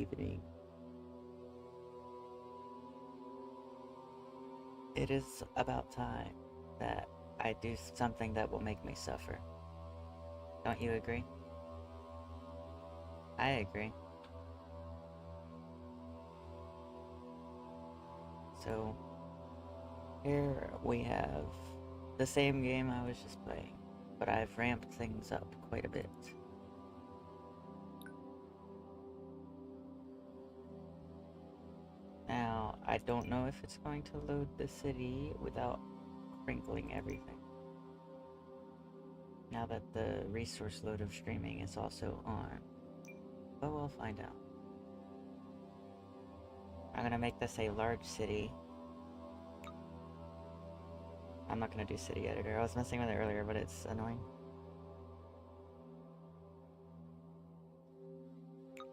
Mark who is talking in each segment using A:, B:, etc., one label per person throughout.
A: evening. It is about time that I do something that will make me suffer. Don't you agree? I agree. So, here we have the same game I was just playing, but I've ramped things up quite a bit. Now, I don't know if it's going to load the city without crinkling everything. Now that the resource load of streaming is also on. But we'll find out. I'm gonna make this a large city. I'm not gonna do city editor. I was messing with it earlier, but it's annoying.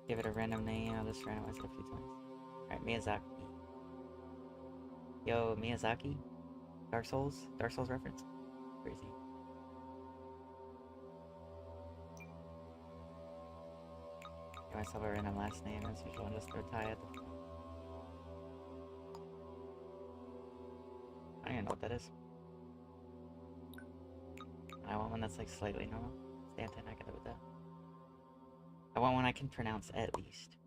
A: Give it a random name. I'll just randomize it a few times. Alright, Miyazaki. Yo, Miyazaki? Dark Souls? Dark Souls reference? Crazy. Give myself a random last name as usual and just throw Ty at the front. I don't even know what that is. I want one that's like slightly normal. Stanton, I can live with that. I want one I can pronounce at least.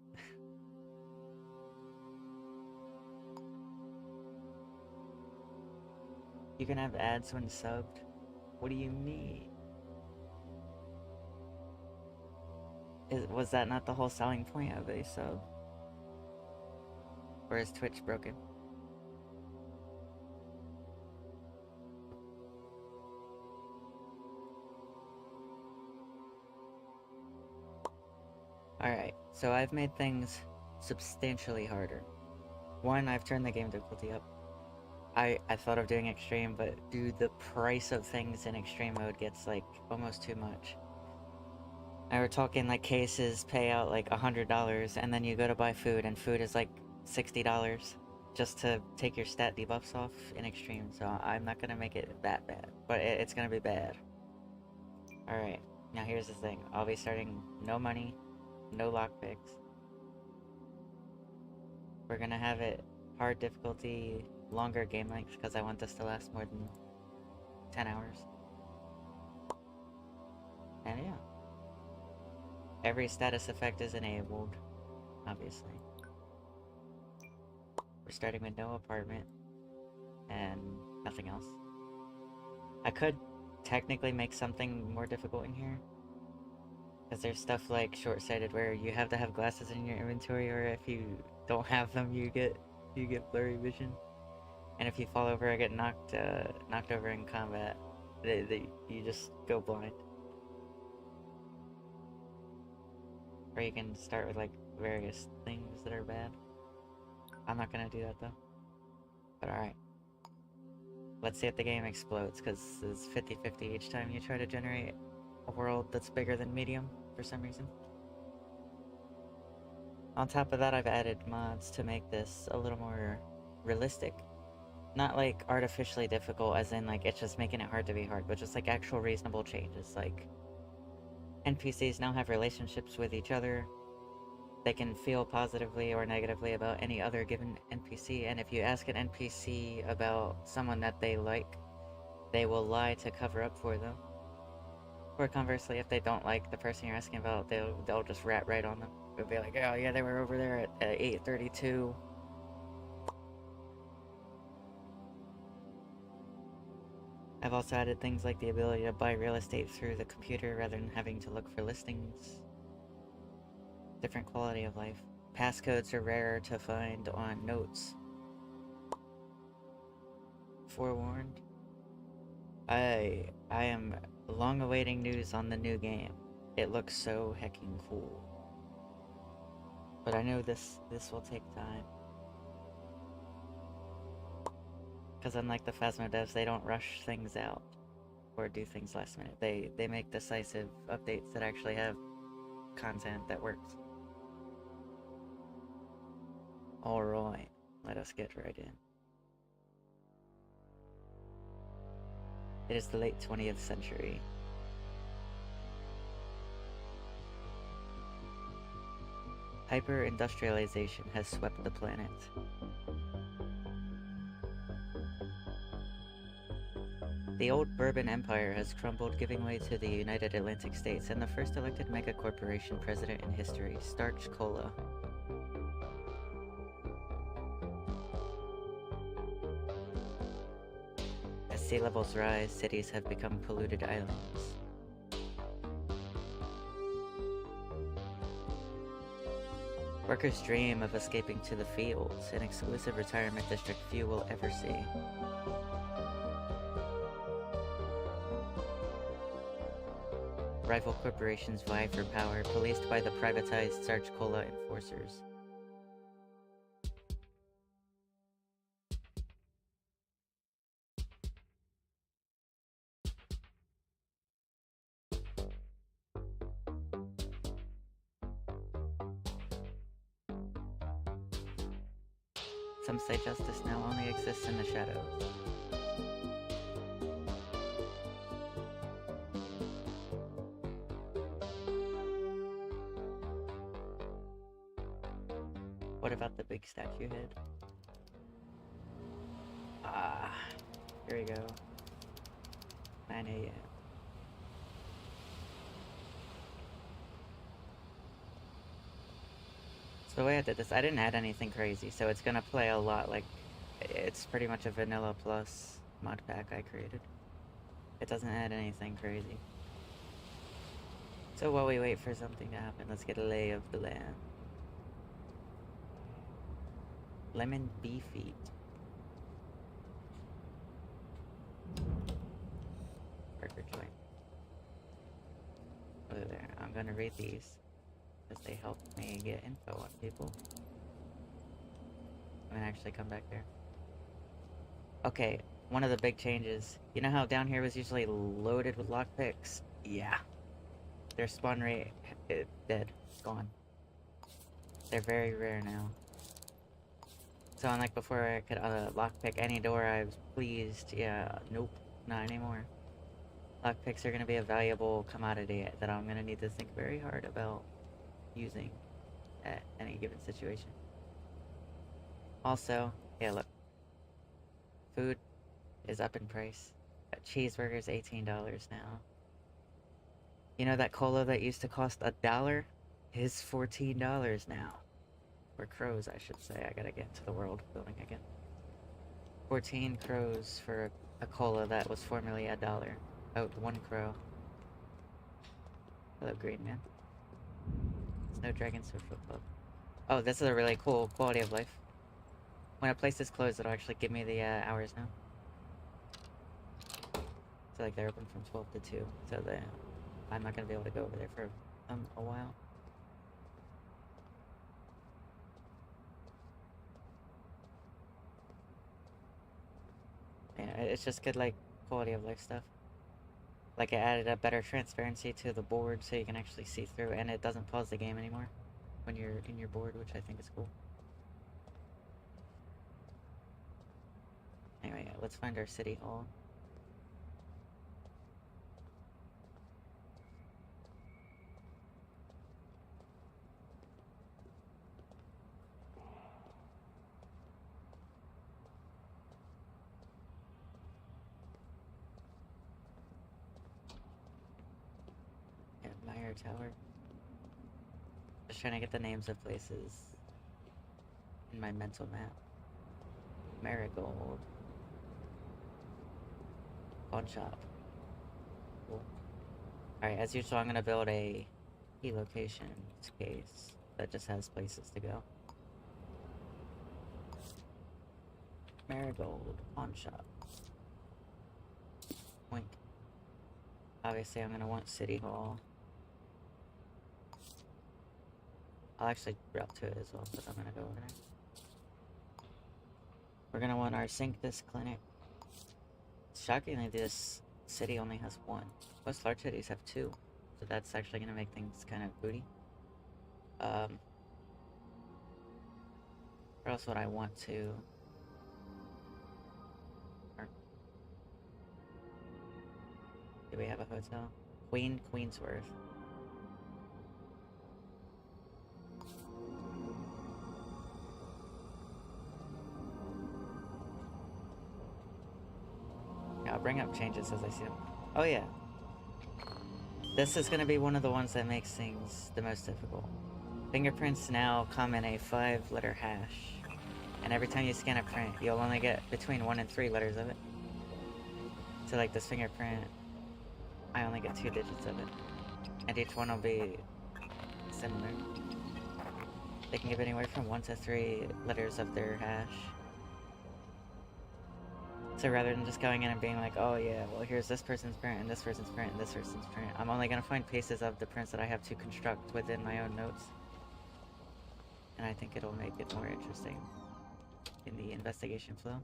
A: You can have ads when subbed? What do you mean? Was that not the whole selling point of a sub? Or is Twitch broken? Alright, so I've made things substantially harder. One, I've turned the game difficulty up. I thought of doing extreme, but dude, the price of things in extreme mode gets like almost too much. I were talking like cases pay out like $100, and then you go to buy food, and food is like $60 just to take your stat debuffs off in extreme. So I'm not gonna make it that bad, but it's gonna be bad. Alright, now here's the thing. I'll be starting no money, no lockpicks. We're gonna have it hard difficulty, longer game length, because I want this to last more than 10 hours. And yeah. Every status effect is enabled, obviously. We're starting with no apartment, and nothing else. I could technically make something more difficult in here, because there's stuff like short-sighted where you have to have glasses in your inventory, or if you don't have them, you get blurry vision. And if you fall over or get knocked over in combat, you just go blind. Or you can start with like various things that are bad. I'm not gonna do that though. But alright. Let's see if the game explodes, because it's 50-50 each time you try to generate a world that's bigger than medium for some reason. On top of that, I've added mods to make this a little more realistic. Not like artificially difficult, as in like it's just making it hard to be hard, but just like actual reasonable changes. Like NPCs now have relationships with each other. They can feel positively or negatively about any other given NPC, and if you ask an NPC about someone that they like, they will lie to cover up for them. Or conversely, if they don't like the person you're asking about, they'll just rat right on them. They'll be like, oh yeah, they were over there at 8:32. I've also added things like the ability to buy real estate through the computer rather than having to look for listings. Different quality of life. Passcodes are rarer to find on notes. Forewarned. I am long awaiting news on the new game. It looks so hecking cool. But I know this will take time. Because unlike the Phasmo devs, they don't rush things out or do things last minute. They make decisive updates that actually have content that works. Alright, let us get right in. It is the late 20th century. Hyper-industrialization has swept the planet. The old Bourbon Empire has crumbled, giving way to the United Atlantic States and the first elected mega-corporation president in history, Starch Cola. As sea levels rise, cities have become polluted islands. Workers dream of escaping to the fields, an exclusive retirement district few will ever see. Rival corporations vie for power, policed by the privatized Starch Cola enforcers. Some say justice now only exists in the shadows. What about the big statue head? Ah, here we go. 9 a.m. So the way I did this, I didn't add anything crazy, so it's gonna play a lot like it's pretty much a vanilla plus mod pack I created. It doesn't add anything crazy. So while we wait for something to happen, let's get a lay of the land. Lemon beef feet. Burger joint. Over there. I'm gonna read these because they help me get info on people. I'm gonna actually come back there. Okay, one of the big changes. You know how down here was usually loaded with lockpicks? Yeah. Their spawn rate is dead. Gone. They're very rare now. So unlike before I could lockpick any door I was pleased, yeah, nope, not anymore. Lockpicks are going to be a valuable commodity that I'm going to need to think very hard about using at any given situation. Also, yeah, look. Food is up in price. A cheeseburger's $18 now. You know that cola that used to cost $1 is $14 now. Or crows, I should say. I gotta get into the world building again. 14 crows for a cola that was formerly $1. Oh, 1 crow. Hello, Green Man. Snow Dragon Social Club. Oh, this is a really cool quality of life. When a place is closed, it'll actually give me the hours now. So like they're open from 12 to 2. So I'm not gonna be able to go over there for a while. Yeah, it's just good like quality of life stuff. Like it added a better transparency to the board so you can actually see through, and it doesn't pause the game anymore when you're in your board, which I think is cool. Anyway, yeah, let's find our city hall. Yeah, Meyer Tower. Just trying to get the names of places in my mental map. Marigold. Pawn shop. Cool. Alright, as usual, I'm gonna build a key location space that just has places to go. Marigold. Pawn shop. Wink. Obviously, I'm gonna want City Hall. I'll actually route to it as well, but I'm gonna go over there. We're gonna want our Sanctus Clinic. Shockingly, this city only has 1. Most large cities have 2, so that's actually gonna make things kind of booty. Where else would I want to? Do we have a hotel? Queensworth. bring up changes as I see them. Oh yeah. This is going to be one of the ones that makes things the most difficult. Fingerprints now come in a 5-letter hash. And every time you scan a print, you'll only get between 1 and 3 letters of it. So like this fingerprint, I only get 2 digits of it. And each one will be similar. They can give anywhere from 1 to 3 letters of their hash. So rather than just going in and being like, oh yeah, well here's this person's print, and this person's print, and this person's print, I'm only going to find pieces of the prints that I have to construct within my own notes. And I think it'll make it more interesting in the investigation flow.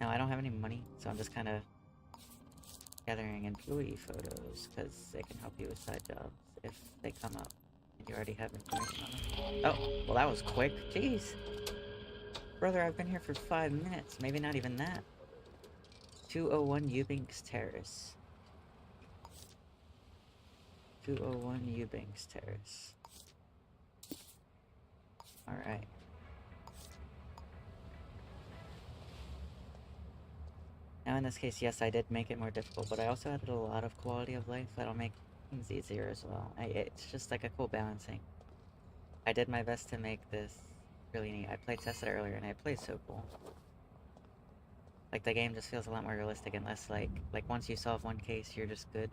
A: Now, I don't have any money, so I'm just kind of gathering employee photos, because they can help you with side jobs if they come up and you already have information on them. Oh, well that was quick. Jeez. Brother, I've been here for 5 minutes. Maybe not even that. 201 Eubanks Terrace. 201 Eubanks Terrace. Alright. Now in this case, yes, I did make it more difficult, but I also added a lot of quality of life that'll make things easier as well. It's just like a cool balancing. I did my best to make this really neat. I played tested earlier and it plays so cool. Like the game just feels a lot more realistic and less like once you solve one case, you're just good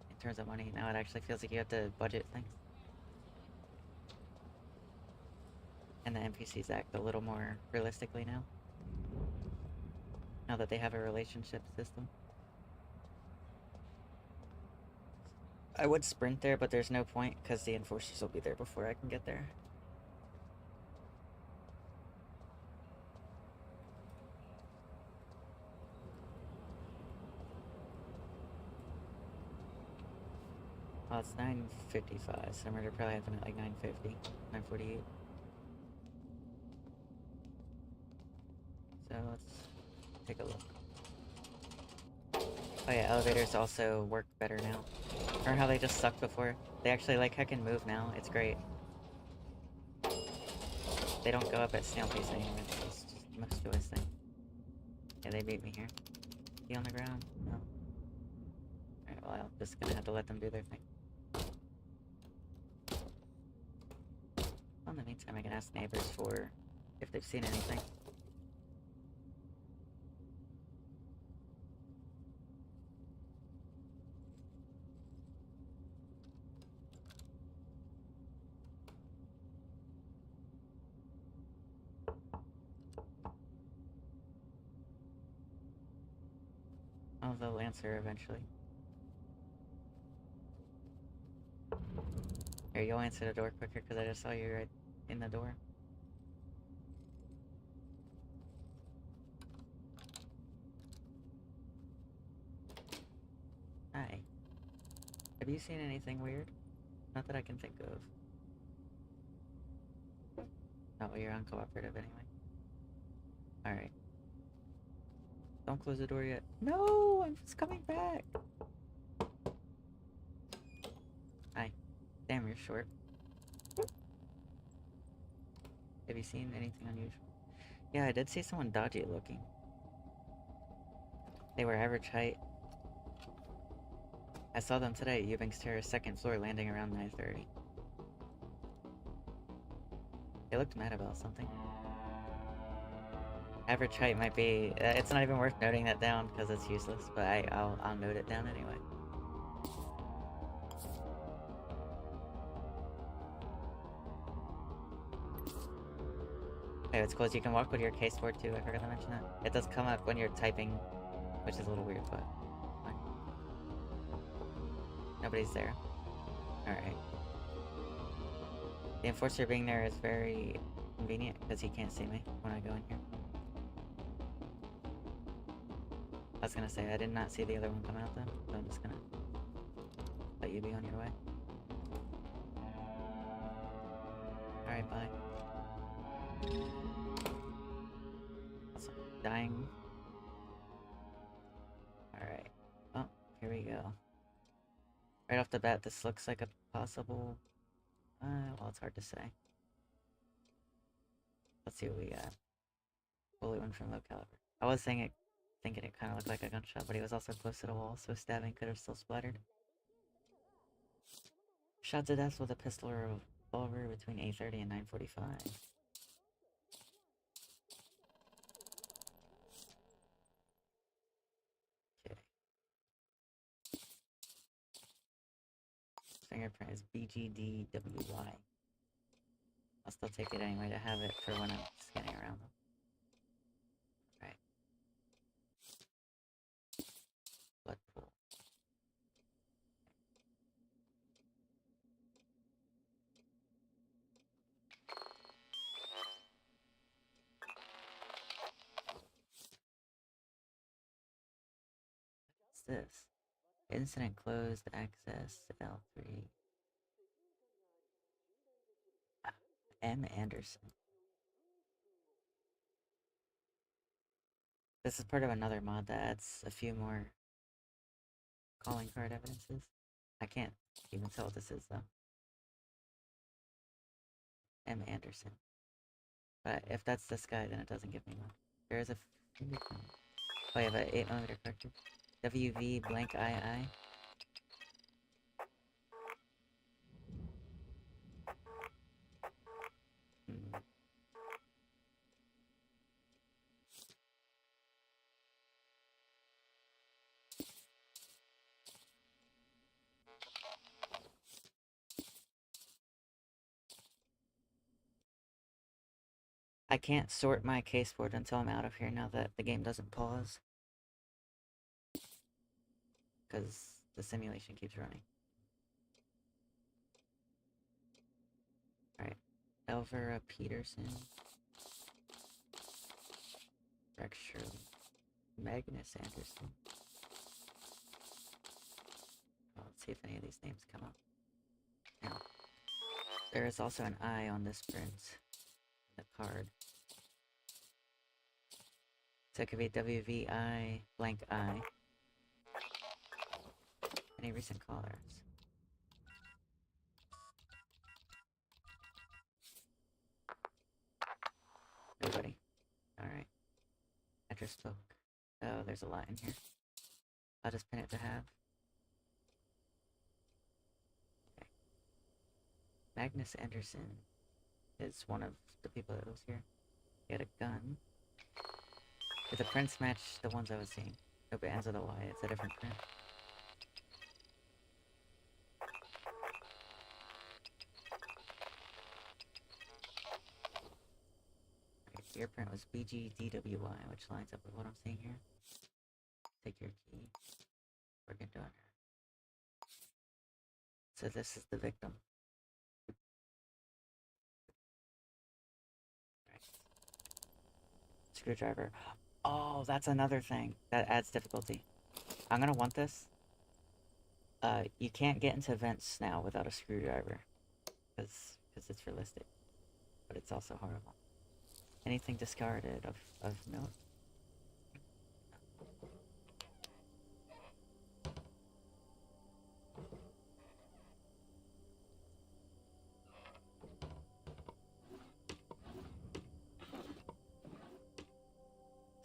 A: in terms of money. Now it actually feels like you have to budget things. And the NPCs act a little more realistically now. Now that they have a relationship system. I would sprint there, but there's no point because the enforcers will be there before I can get there. Oh, it's 9:55, so murder probably happened at like 9:50, 9:48. So let's take a look. Oh yeah, elevators also work better now. Remember how they just sucked before? They actually like heckin' move now. It's great. They don't go up at snail pace anymore. It's just the most joyous thing. Yeah, they beat me here. He on the ground? No. Alright, well, I'm just gonna have to let them do their thing. Well, in the meantime, I can ask neighbors for if they've seen anything. Oh, they'll answer eventually. Here, you'll answer the door quicker because I just saw you right in the door. Hi. Have you seen anything weird? Not that I can think of. Oh, well, you're uncooperative anyway. Alright. Don't close the door yet. No! I'm just coming back! Hi. Damn, you're short. Have you seen anything unusual? Yeah, I did see someone dodgy looking. They were average height. I saw them today at Eubanks Terrace, 2nd floor, landing around 9:30. They looked mad about something. Average height might be... it's not even worth noting that down because it's useless, but I'll note it down anyway. Hey, it's cool. You can walk with your case board too. I forgot to mention that. It does come up when you're typing, which is a little weird, but fine. Nobody's there. Alright. The enforcer being there is very convenient because he can't see me when I go in here. I was gonna say, I did not see the other one come out though, so I'm just gonna let you be on your way. Alright, bye. Awesome. Dying. Alright. Oh, here we go. Right off the bat, this looks like a possible... well, it's hard to say. Let's see what we got. Bullet one from low caliber. I was thinking it kind of looked like a gunshot, but he was also close to the wall, so stabbing could have still splattered. Shot to death with a pistol or a revolver between 8:30 and 9:45. Okay. Fingerprint is BGDWY. I'll still take it anyway to have it for when I'm scanning around them. Right. Blood pool. What's this? Incident closed, access L3. M. Anderson. This is part of another mod that adds a few more calling card evidences. I can't even tell what this is though. M. Anderson. But if that's this guy, then it doesn't give me one. There is a fingerprint. Oh, I have an 8mm cartridge. WV blank II. Hmm. I can't sort my caseboard until I'm out of here now that the game doesn't pause. Because the simulation keeps running. Alright. Elvira Peterson. Rex Shirley. Magnus Anderson. Well, let's see if any of these names come up. Now, there is also an I on this print. The card. So it could be WVI blank I. Any recent callers? Nobody. Alright. Address book. Oh, there's a lot in here. I'll just pin it to have. Okay. Magnus Anderson is one of the people that lives here. He had a gun. Did the prints match the ones I was seeing? Nope, it ends with a Y. It's a different print. Okay, your print was BGDWY, which lines up with what I'm seeing here. Take your key. Organ donor. So this is the victim. Right. Screwdriver. Oh, that's another thing that adds difficulty. I'm gonna want this. You can't get into vents now without a screwdriver. Because it's realistic. But it's also horrible. Anything discarded of note?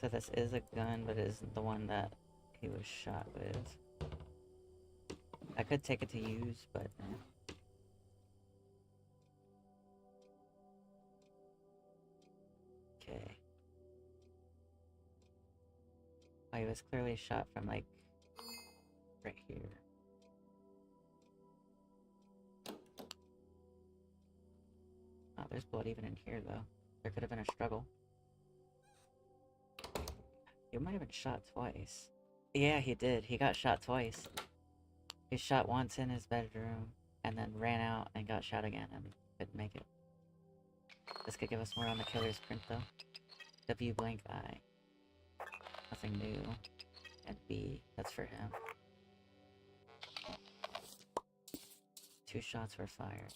A: So this is a gun, but it isn't the one that he was shot with. I could take it to use, but... Okay. Oh, he was clearly shot from, like, right here. Oh, there's blood even in here, though. There could have been a struggle. He might have been shot twice. Yeah, he did. He got shot twice. He shot once in his bedroom, and then ran out and got shot again and couldn't make it. This could give us more on the killer's print, though. W blank I. Nothing new. And B, that's for him. 2 shots were fired.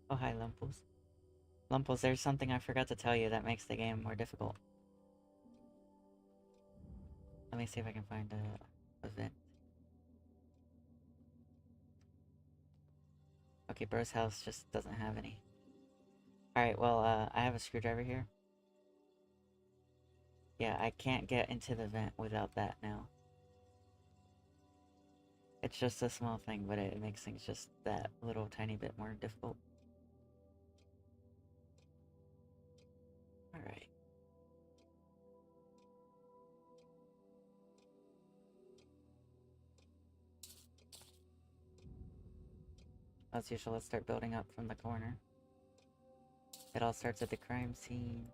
A: Oh, hi, Lumples. Lumples, there's something I forgot to tell you that makes the game more difficult. Let me see if I can find a vent. Okay, bro's house just doesn't have any. Alright, well, I have a screwdriver here. Yeah, I can't get into the vent without that now. It's just a small thing, but it makes things just that little tiny bit more difficult. Alright. As usual, let's start building up from the corner. It all starts at the crime scene.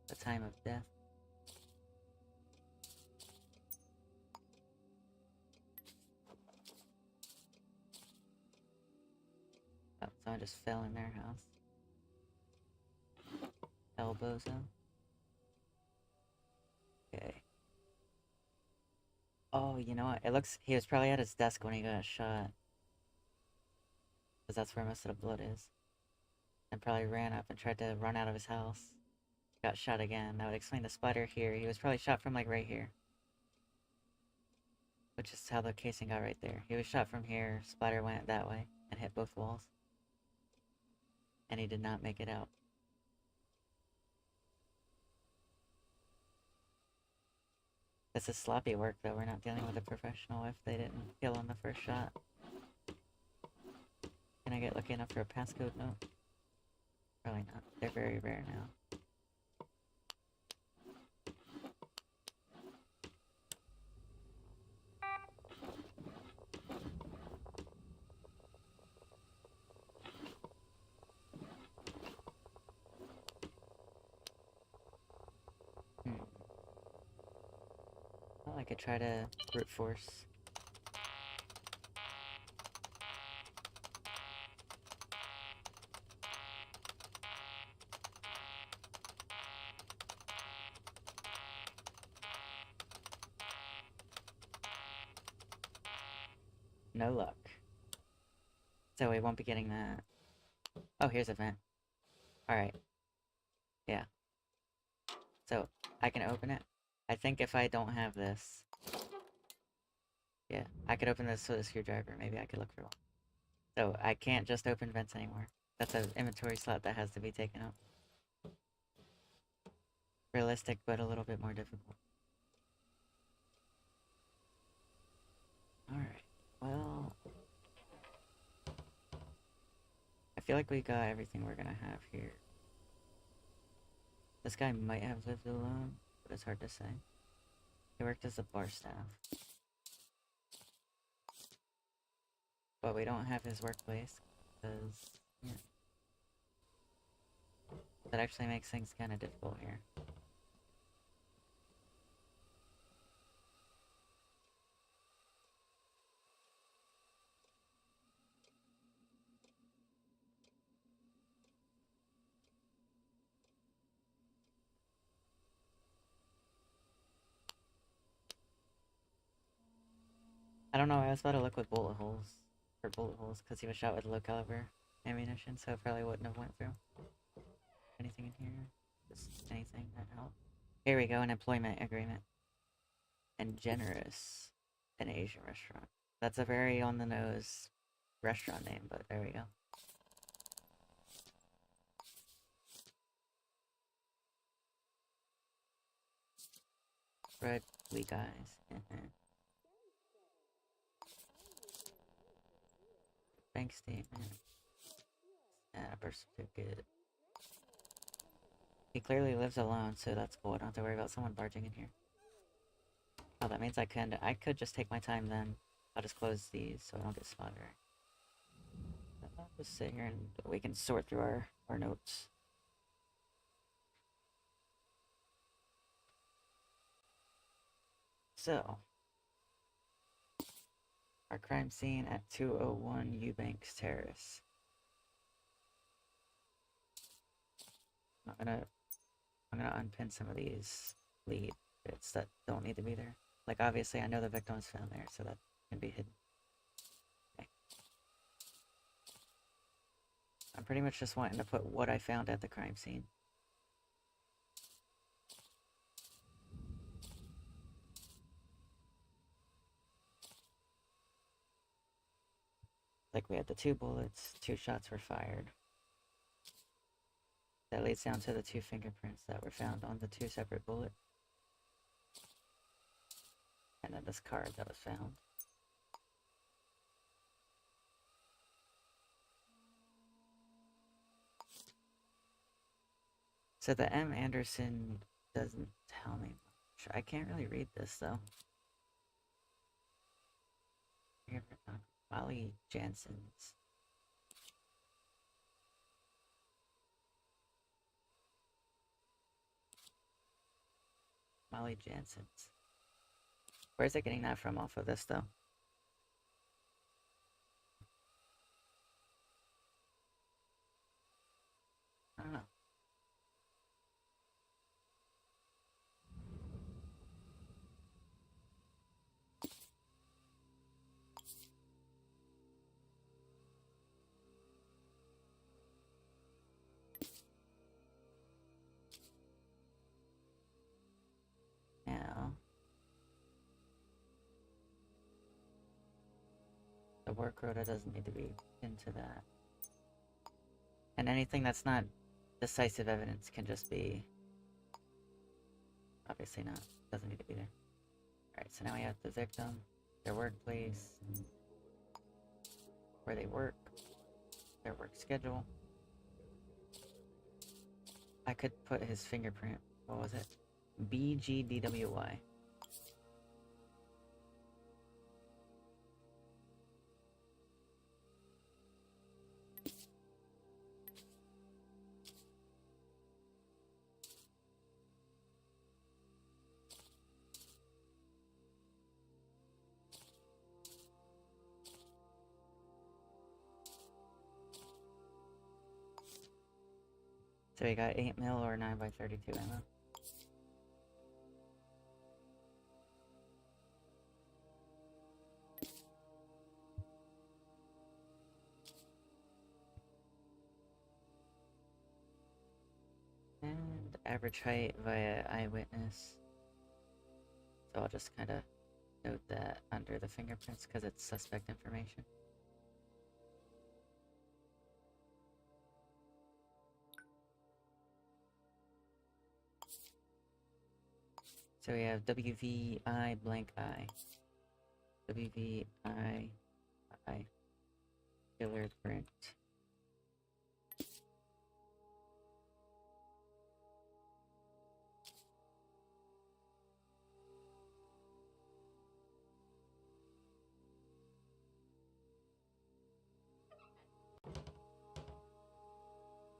A: The time of death. Oh, someone just fell in their house. Elbozo. Okay. Oh, you know what? It looks... He was probably at his desk when he got shot. Because that's where most of the blood is. And probably ran up and tried to run out of his house. Got shot again. That would explain the splatter here. He was probably shot from, like, right here. Which is how the casing got right there. He was shot from here. Splatter went that way and hit both walls. And he did not make it out. This is sloppy work, though. We're not dealing with a professional if they didn't kill on the first shot. Can I get lucky enough for a passcode note? Probably not. They're very rare now. Well, I could try to brute force. No luck. So we won't be getting that. Oh, here's a vent. Alright. Yeah. So, I can open it. I think if I don't have this... Yeah, I could open this with a screwdriver. Maybe I could look for one. So, I can't just open vents anymore. That's an inventory slot that has to be taken up. Realistic, but a little bit more difficult. Alright, well... I feel like we got everything we're gonna have here. This guy might have lived alone, but it's hard to say. He worked as a bar staff. But we don't have his workplace, because, yeah. That actually makes things kind of difficult here. I don't know, I was about to look with bullet holes. For bullet holes, because he was shot with low caliber ammunition, so it probably wouldn't have went through. Anything in here? Just anything that helped. Here we go, an employment agreement. And generous. An Asian restaurant. That's a very on-the-nose restaurant name, but there we go. Red weak eyes. Bank statement. And birth certificate. He clearly lives alone, so that's cool. I don't have to worry about someone barging in here. Oh, that means I could just take my time then. I'll just close these so I don't get spotted. I'll just sit here and we can sort through our notes. So, our crime scene at 201 Eubanks Terrace. I'm gonna unpin some of these lead bits that don't need to be there. Like, obviously I know the victim was found there, so that can be hidden. Okay. I'm pretty much just wanting to put what I found at the crime scene. Like we had the 2 bullets, 2 shots were fired. That leads down to the 2 fingerprints that were found on the 2 separate bullets. And then this card that was found. So the M. Anderson doesn't tell me much. I can't really read this though. Molly Jansen's. Molly Jansen's. Where's it getting that from off of this though? I don't know. Now, the work rota doesn't need to be into that. And anything that's not decisive evidence can just be... Obviously not. Doesn't need to be there. Alright, so now we have the victim, their workplace, where they work, their work schedule. I could put his fingerprint. What was it? BGDWY. So we got 8 mil or 9x32 ammo. And average height via eyewitness. So I'll just kind of note that under the fingerprints because it's suspect information. So we have WVI blank eye. WVI eye. Killer print.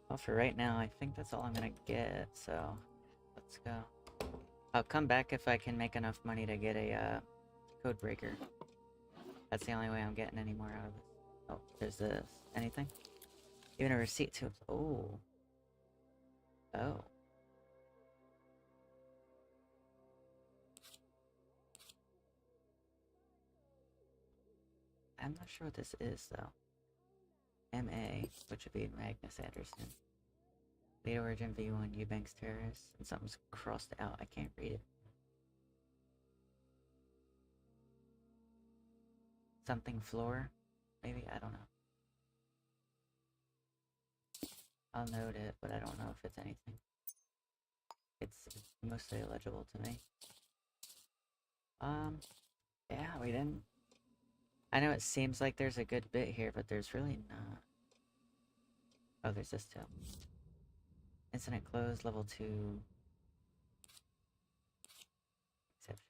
A: Well, for right now, I think that's all I'm gonna get, so let's go. I'll come back if I can make enough money to get a code breaker. That's the only way I'm getting any more out of this. Oh, there's this. Anything? Even a receipt too. Oh. Oh. I'm not sure what this is though. MA, which would be Magnus Anderson. Lead origin V1 Eubanks Terrace. And something's crossed out. I can't read it. Something floor? Maybe? I don't know. I'll note it, but I don't know if it's anything. It's mostly illegible to me. Yeah, we didn't... I know it seems like there's a good bit here, but there's really not. Oh, there's this too. Incident closed, level 2. Exception.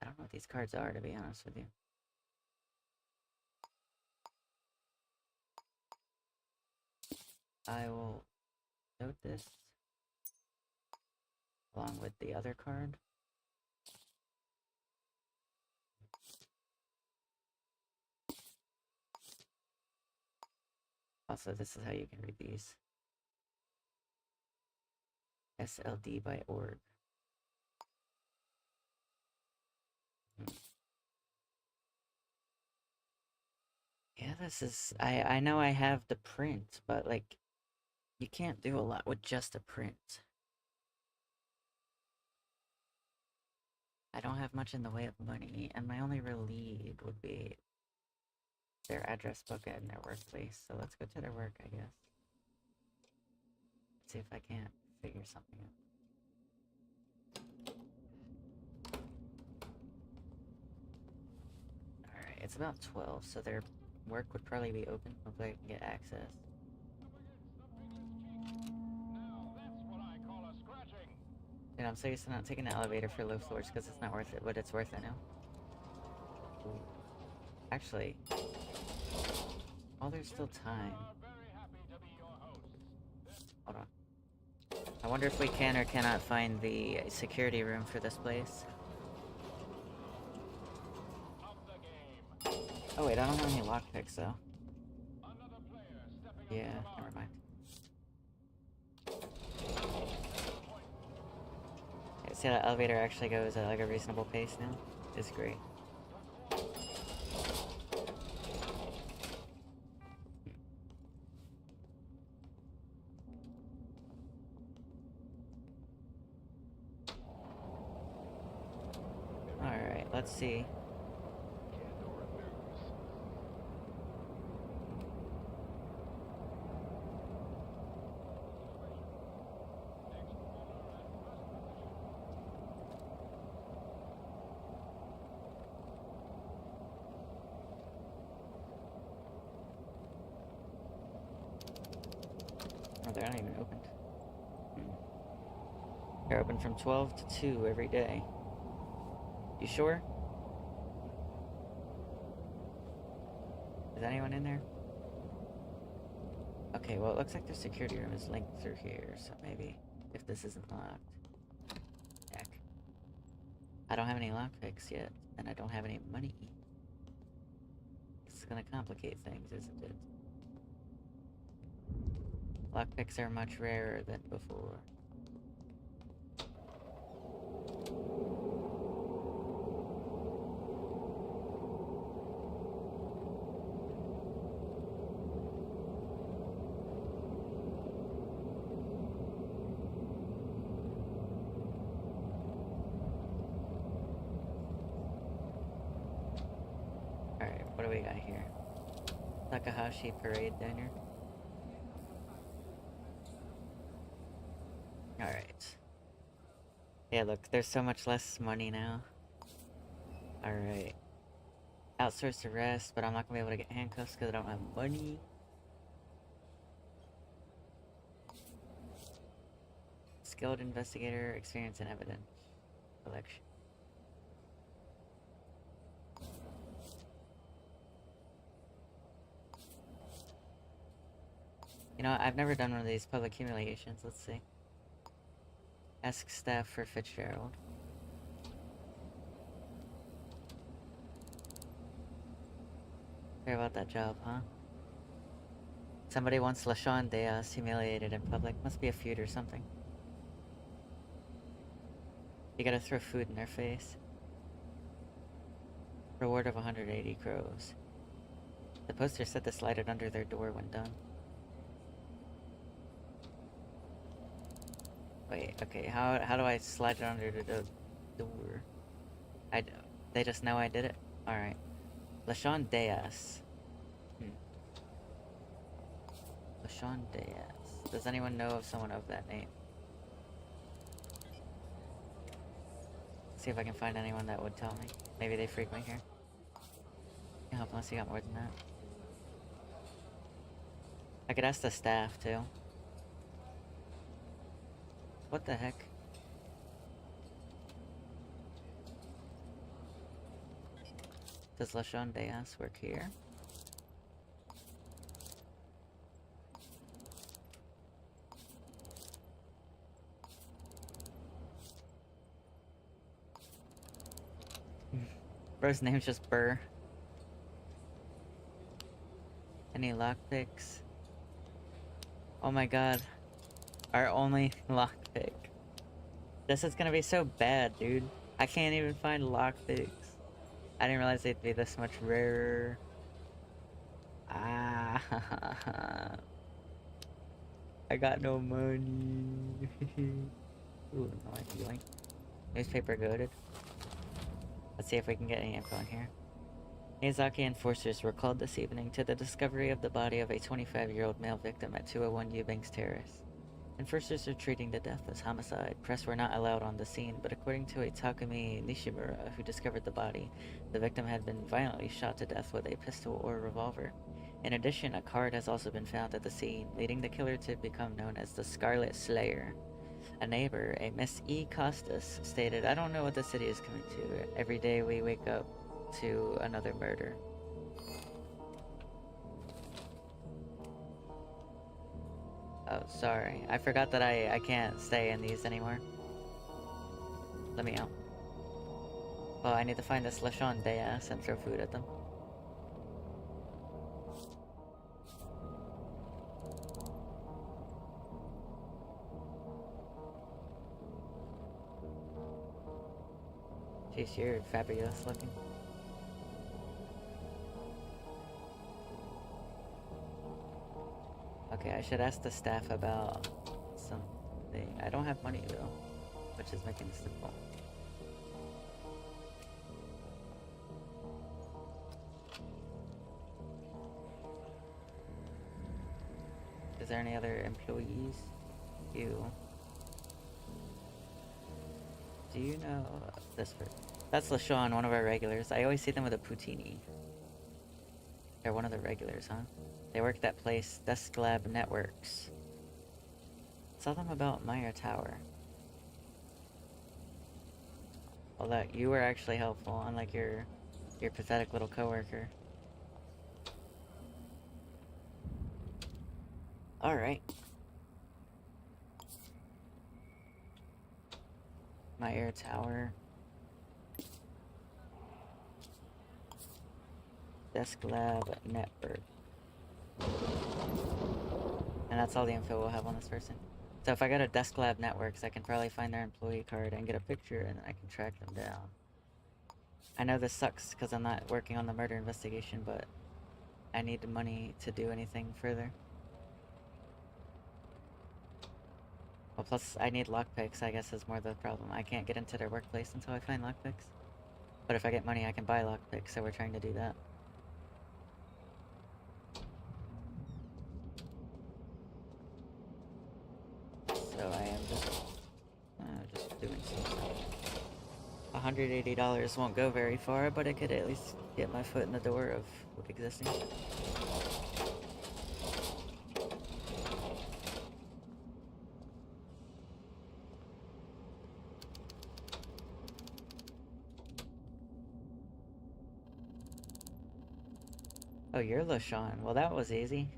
A: I don't know what these cards are, to be honest with you. I will note this along with the other card. Also, this is how you can read these. SLD by org. Yeah, this is... I know I have the print, but, like, you can't do a lot with just a print. I don't have much in the way of money, and my only real lead would be their address book and their workplace. So let's go to their work, I guess. Let's see if I can't figure something out. Alright, it's about 12, so their work would probably be open. Hopefully I can get access. And I'm so used to not taking the elevator for low floors because it's not worth it, but it's worth it now. Ooh. Actually, while there's still time. Hold on. I wonder if we can or cannot find the security room for this place. Oh wait, I don't have any lockpicks though. Yeah, never mind. Okay, see how the elevator actually goes at like a reasonable pace now? It's great. Alright, let's see. Oh, they're not even opened. They're open from 12 to 2 every day. You sure? Is anyone in there? Okay, well it looks like their security room is linked through here, so maybe if this isn't locked. Heck. I don't have any lockpicks yet, and I don't have any money. It's gonna complicate things, isn't it? Lockpicks are much rarer than before. Alright, what do we got here? Takahashi Parade Diner. Alright. Yeah, look, there's so much less money now. Alright. Outsourced arrest, but I'm not gonna be able to get handcuffs because I don't have money. Skilled investigator, experience and evidence collection. You know, I've never done one of these public humiliations. Let's see. Ask staff for Fitzgerald. Hear about that job, huh? Somebody wants LaShawn Diaz humiliated in public. Must be a feud or something. You gotta throw food in their face. Reward of 180 crows. The poster said to slide it under their door when done. Wait, okay, how do I slide it under the door? They just know I did it? Alright. LaShawn Diaz. LaShawn Diaz. Does anyone know of someone of that name? See if I can find anyone that would tell me. Maybe they frequent here. Can't help unless you got more than that. I could ask the staff too. What the heck? Does LaShawn Diaz work here? Bro's name's just Burr. Any lockpicks? Oh my god. Our only lockpick. This is gonna be so bad, dude. I can't even find lockpicks. I didn't realize they'd be this much rarer. Ah. I got no money. Ooh, no feeling. Newspaper goaded. Let's see if we can get any info in here. Miyazaki enforcers were called this evening to the discovery of the body of a 25-year-old male victim at 201 Eubanks Terrace. Enforcers are treating the death as homicide. Press were not allowed on the scene, but according to a Takumi Nishimura who discovered the body, the victim had been violently shot to death with a pistol or revolver. In addition, a card has also been found at the scene, leading the killer to become known as the Scarlet Slayer. A neighbor, a Miss E. Costas, stated, "I don't know what the city is coming to. Every day we wake up to another murder." Oh, sorry. I forgot that I can't stay in these anymore. Let me out. Well, I need to find this Lechon Deas and throw food at them. Jeez, you're fabulous looking. Okay, I should ask the staff about something. I don't have money though, which is making this difficult. Is there any other employees? You. Do you know this person? That's LaShawn, one of our regulars. I always see them with a poutine. They're one of the regulars, huh? They work that place, Desk Lab Networks. Tell them about Meyer Tower. Well, that you were actually helpful, unlike your pathetic little coworker. All right. Meyer Tower. Desk Lab Network. And that's all the info we'll have on this person. So if I go to Desk Lab Networks, I can probably find their employee card and get a picture, and then I can track them down. I know this sucks because I'm not working on the murder investigation, but I need the money to do anything further. Well, plus I need lockpicks, I guess is more the problem. I can't get into their workplace until I find lockpicks. But if I get money, I can buy lockpicks, so we're trying to do that. So I am just doing something. $180 won't go very far, but it could at least get my foot in the door of existing. Oh, you're LaShawn. Well, that was easy.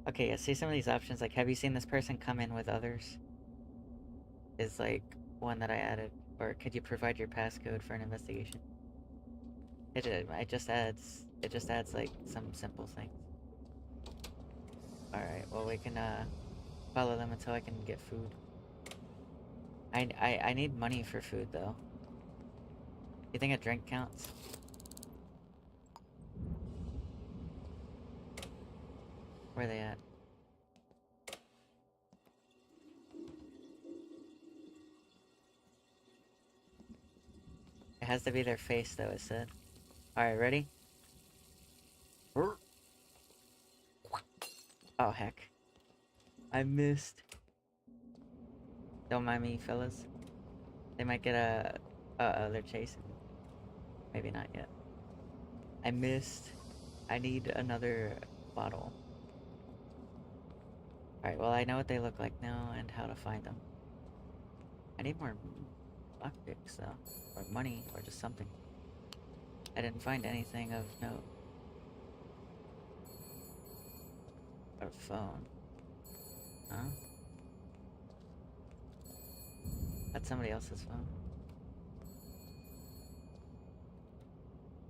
A: Okay, yeah, see some of these options, like, have you seen this person come in with others? Is, like, one that I added. Or could you provide your passcode for an investigation? It just adds, like, some simple things. Alright, well, we can, follow them until I can get food. I need money for food, though. You think a drink counts? Where are they at? It has to be their face, though, it said. Alright, ready? Oh, heck. I missed. Don't mind me, fellas. They might get a... they're chasing me. Maybe not yet. I missed. I need another bottle. Alright, well, I know what they look like now and how to find them. I need more lockpicks, though. Or money, or just something. I didn't find anything of note. Or phone. Huh? That's somebody else's phone.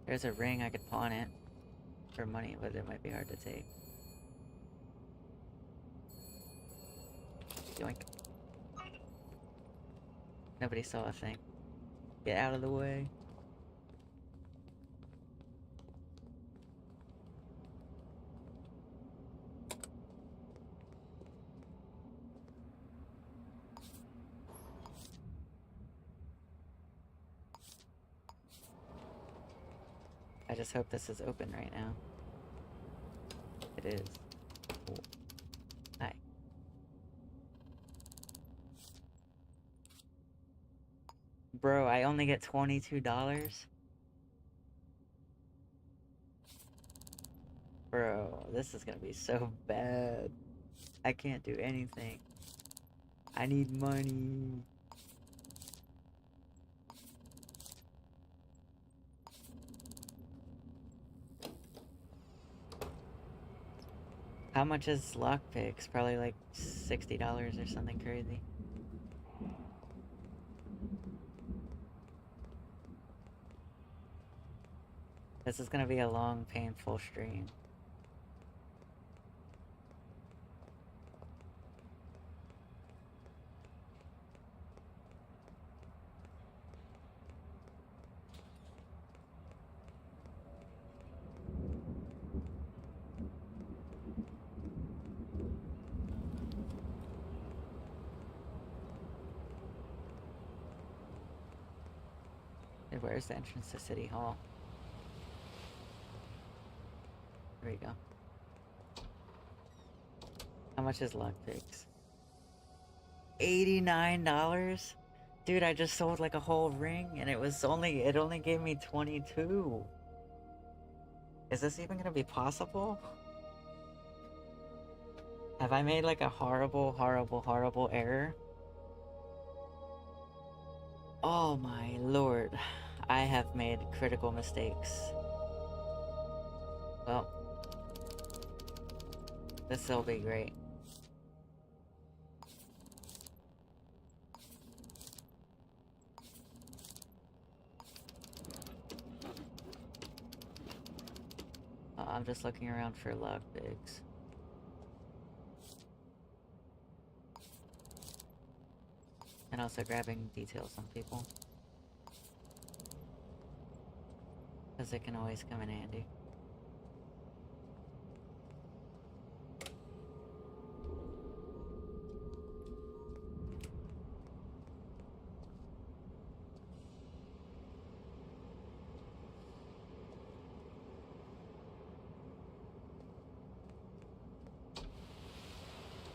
A: There's a ring, I could pawn it for money, but it might be hard to take. Yoink. Nobody saw a thing. Get out of the way. I just hope this is open right now. It is. Cool. Hi. Bro, I only get $22? Bro, this is gonna be so bad. I can't do anything. I need money. How much is lockpicks? Probably like $60 or something crazy. This is gonna be a long, painful stream. Hey, where's the entrance to City Hall? There we go. How much is lockpicks? $89? Dude, I just sold like a whole ring and it only gave me 22. Is this even gonna be possible? Have I made like a horrible, horrible, horrible error? Oh my lord. I have made critical mistakes. Well, this'll be great. I'm just looking around for lockpicks. And also grabbing details on people. Because it can always come in handy.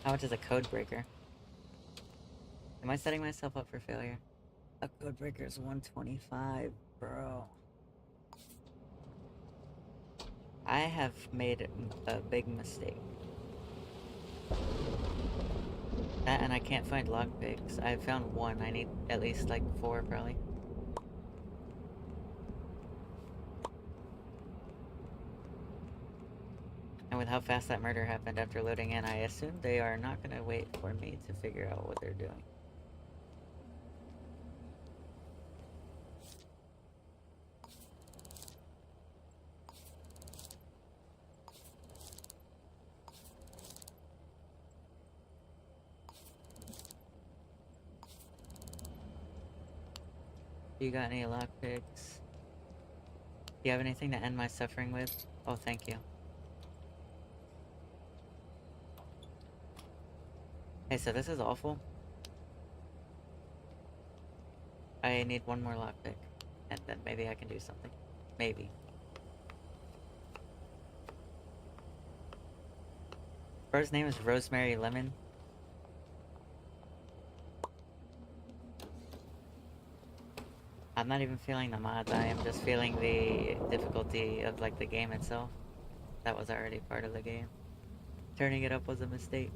A: How much is a code breaker? Am I setting myself up for failure? A code breaker is 125, bro. I have made a big mistake. That and I can't find lockpicks. I found one. I need at least like 4 probably. And with how fast that murder happened after loading in, I assume they are not gonna wait for me to figure out what they're doing. You got any lockpicks? Do you have anything to end my suffering with? Oh, thank you. Hey, so this is awful. I need one more lockpick, and then maybe I can do something. Maybe. Bro's name is Rosemary Lemon. I'm not even feeling the mods, I am just feeling the difficulty of like the game itself. That was already part of the game. Turning it up was a mistake.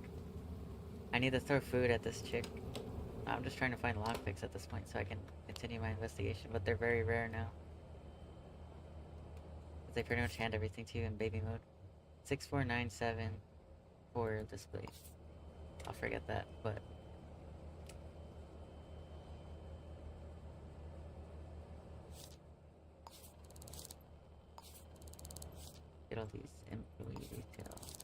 A: I need to throw food at this chick. I'm just trying to find lockpicks at this point so I can continue my investigation, but they're very rare now. They pretty much hand everything to you in baby mode. 6497 for display. I'll forget that, but... Get all these employee details.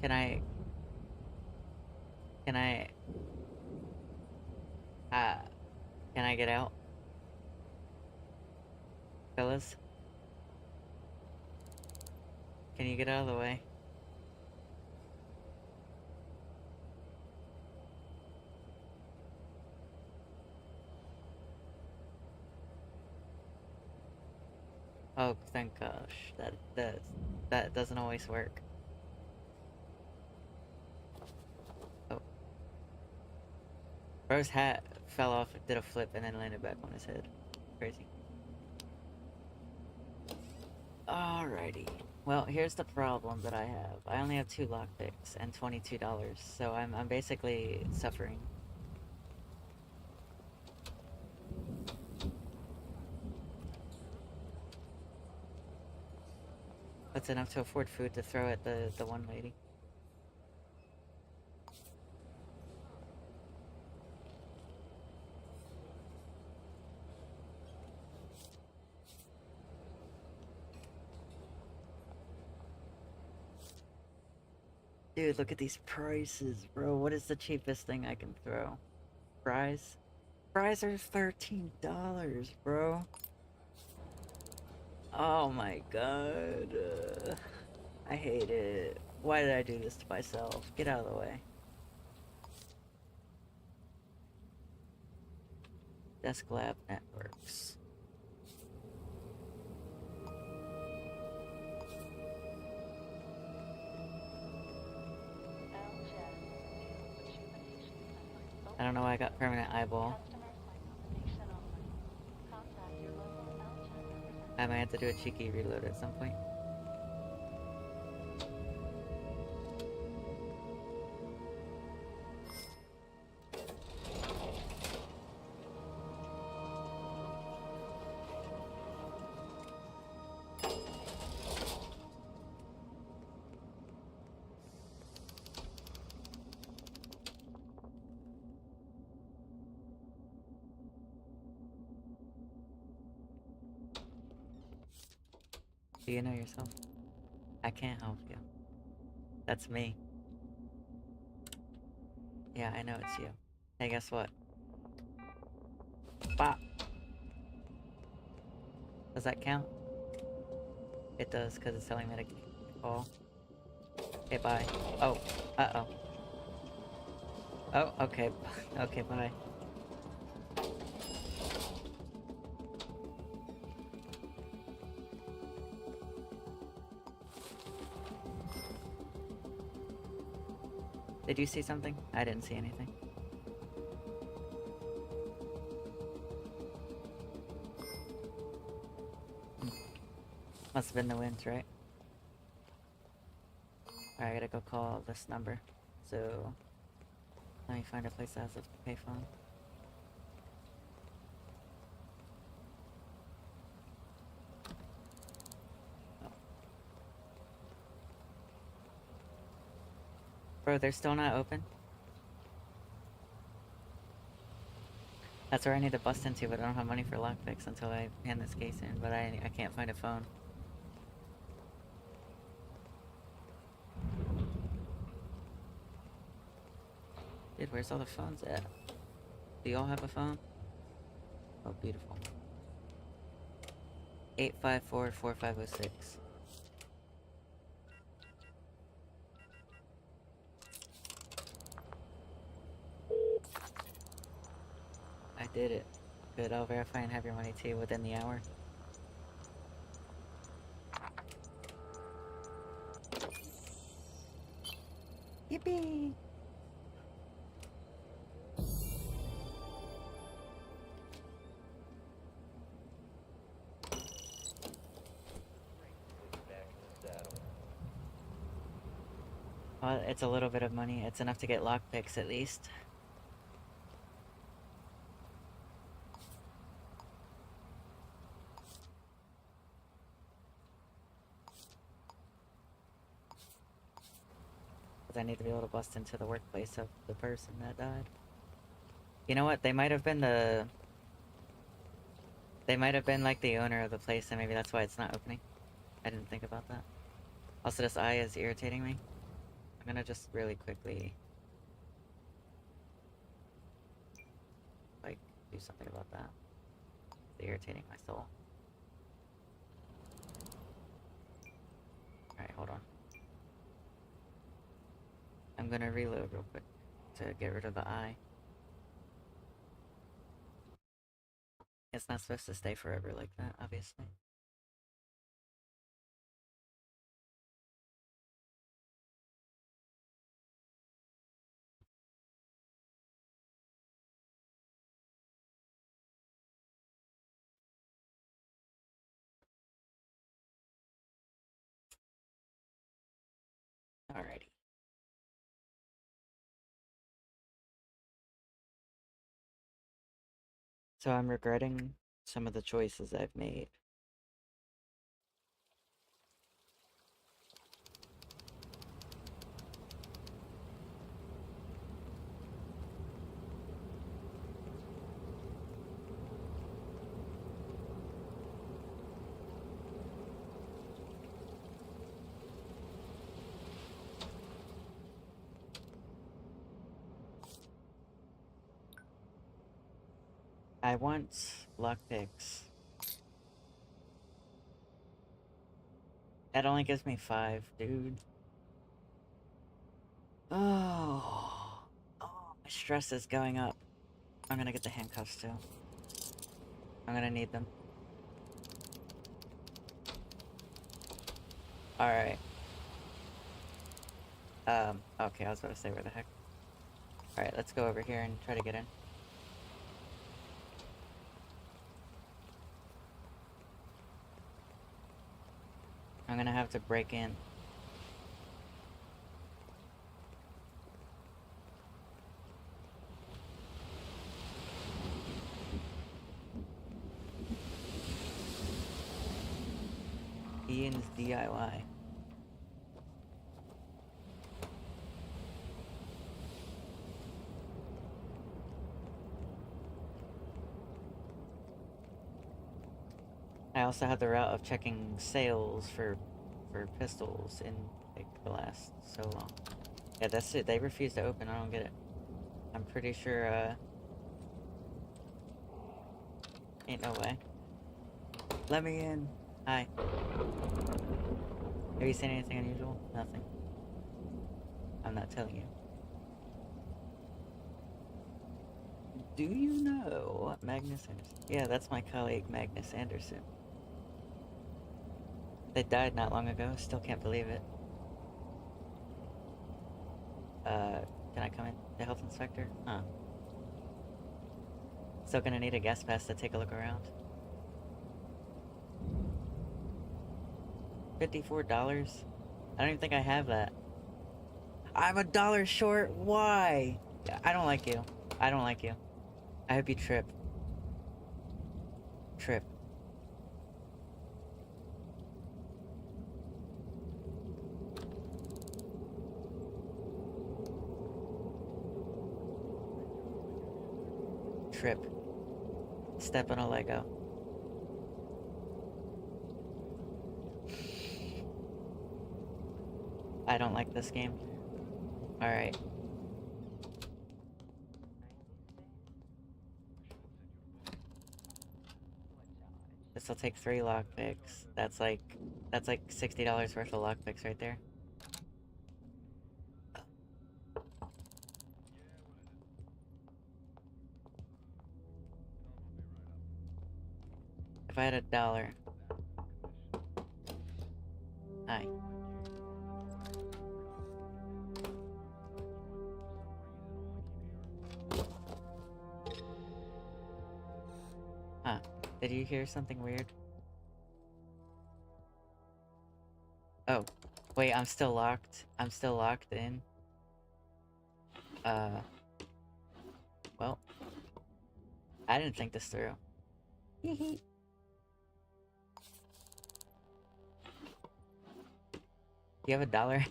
A: Can I... Can I... Can I get out? Fellas? Can you get out of the way? Oh, thank gosh. That doesn't always work. Oh. Bro's hat fell off, did a flip, and then landed back on his head. Crazy. Alrighty. Well, here's the problem that I have. I only have 2 lockpicks and $22, so I'm basically suffering. That's enough to afford food to throw at the one lady. Dude, look at these prices, bro. What is the cheapest thing I can throw? Fries? Fries are $13, bro. Oh my god. I hate it. Why did I do this to myself? Get out of the way. Desk Lab Networks. I don't know why I got permanent eyeball. I might have to do a cheeky reload at some point. Do you know yourself? I can't help you. That's me. Yeah, I know it's you. Hey, guess what? Bop! Does that count? It does, because it's telling me to call. Okay, bye. Oh, uh-oh. Oh, okay. Okay, bye. Did you see something? I didn't see anything. Must have been the wind, right? Alright, I gotta go call this number. So, let me find a place that has a payphone. Oh. Bro, they're still not open? That's where I need to bust into, but I don't have money for lockpicks until I hand this case in, but I can't find a phone. Dude, where's all the phones at? Do y'all have a phone? Oh, beautiful. 854-4506. I did it. Good, I'll verify and have your money to you within the hour. Yippee! Well, it's a little bit of money. It's enough to get lockpicks at least. Because I need to be able to bust into the workplace of the person that died. You know what? They might have been the... They might have been like the owner of the place, and maybe that's why it's not opening. I didn't think about that. Also, this eye is irritating me. I'm gonna just really quickly... like, do something about that. It's irritating my soul. Alright, hold on. I'm gonna reload real quick to get rid of the eye. It's not supposed to stay forever like that, obviously. Alrighty. So I'm regretting some of the choices I've made. I want lockpicks. That only gives me 5, dude. Oh, my stress is going up. I'm gonna get the handcuffs too. I'm gonna need them. Alright. Okay, I was about to say where the heck. Alright, let's go over here and try to get in. I'm gonna have to break in. Ian's DIY. I also had the route of checking sales for pistols in like the last so long. Yeah, that's it. They refuse to open. I don't get it. I'm pretty sure ain't no way. Let me in. Hi. Have you seen anything unusual? Nothing. I'm not telling you. Do you know Magnus Anderson? Yeah, that's my colleague Magnus Anderson. They died not long ago. Still can't believe it. Can I come in? The health inspector? Huh. Still gonna need a guest pass to take a look around. $54? I don't even think I have that. I'm $1 short. Why? I don't like you. I don't like you. I hope you trip. Trip. Trip. Step on a Lego. I don't like this game. Alright. This will take 3 lockpicks. That's like $60 worth of lockpicks right there. If I had $1. Hi. Huh. Did you hear something weird? Oh. Wait, I'm still locked. I'm still locked in. Well. I didn't think this through. Do you have $1?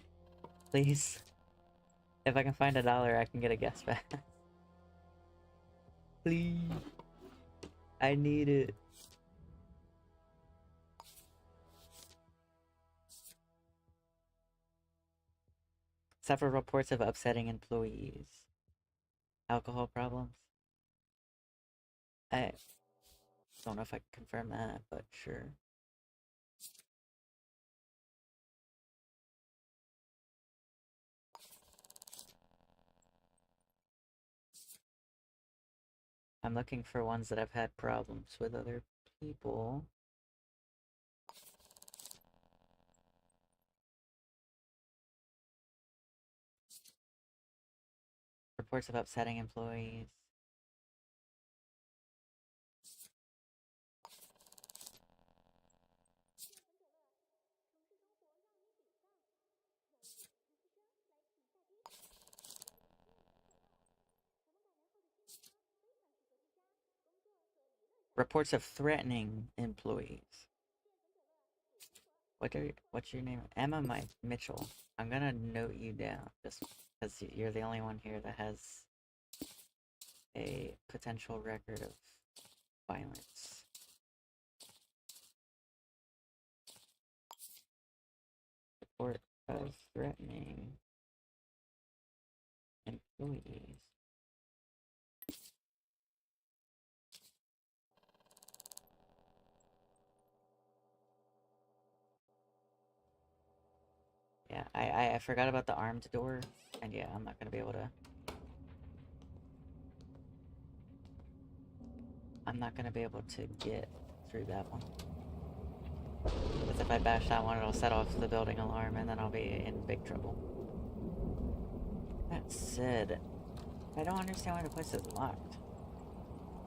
A: Please? If I can find $1, I can get a guest pass. Please. I need it. Several reports of upsetting employees. Alcohol problems. I don't know if I can confirm that, but sure. I'm looking for ones that have had problems with other people. Reports of upsetting employees. Reports of threatening employees. What's your name? Emma Mitchell. I'm gonna note you down just because you're the only one here that has a potential record of violence. Report of threatening employees. Yeah, I forgot about the armed door, and yeah, I'm not gonna be able to. I'm not gonna be able to get through that one. Because if I bash that one, it'll set off the building alarm, and then I'll be in big trouble. That said, I don't understand why the place is locked.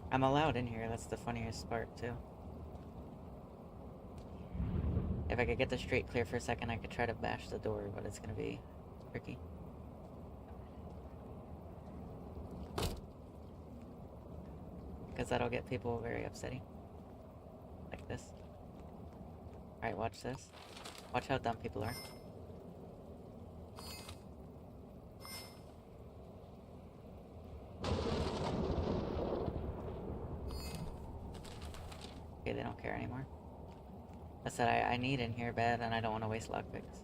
A: I'm allowed in here, that's the funniest part, too. If I could get the street clear for a second, I could try to bash the door, but it's gonna be tricky. Because that'll get people very upsetting. Like this. Alright, watch this. Watch how dumb people are. Okay, they don't care anymore. I said I need in here bad, and I don't want to waste lockpicks.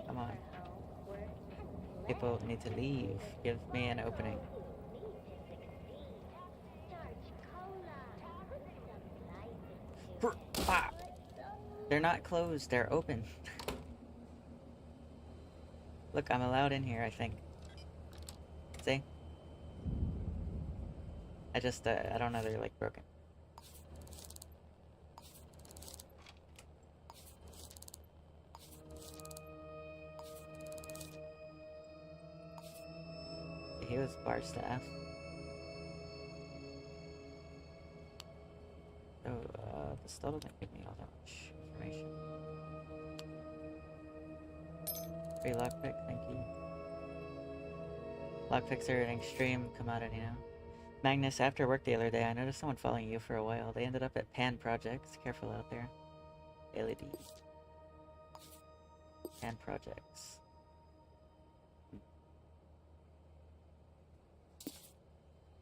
A: Come on. People need to leave. Give me an opening. They're not closed, they're open. Look, I'm allowed in here, I think. See? I don't know, they're like broken. He was bar staff. So, this still doesn't give me all that much information. Free lockpick, thank you. Lockpicks are an extreme commodity now. Magnus, after work the other day, I noticed someone following you for a while. They ended up at Pan Projects. Careful out there. LED. Pan Projects.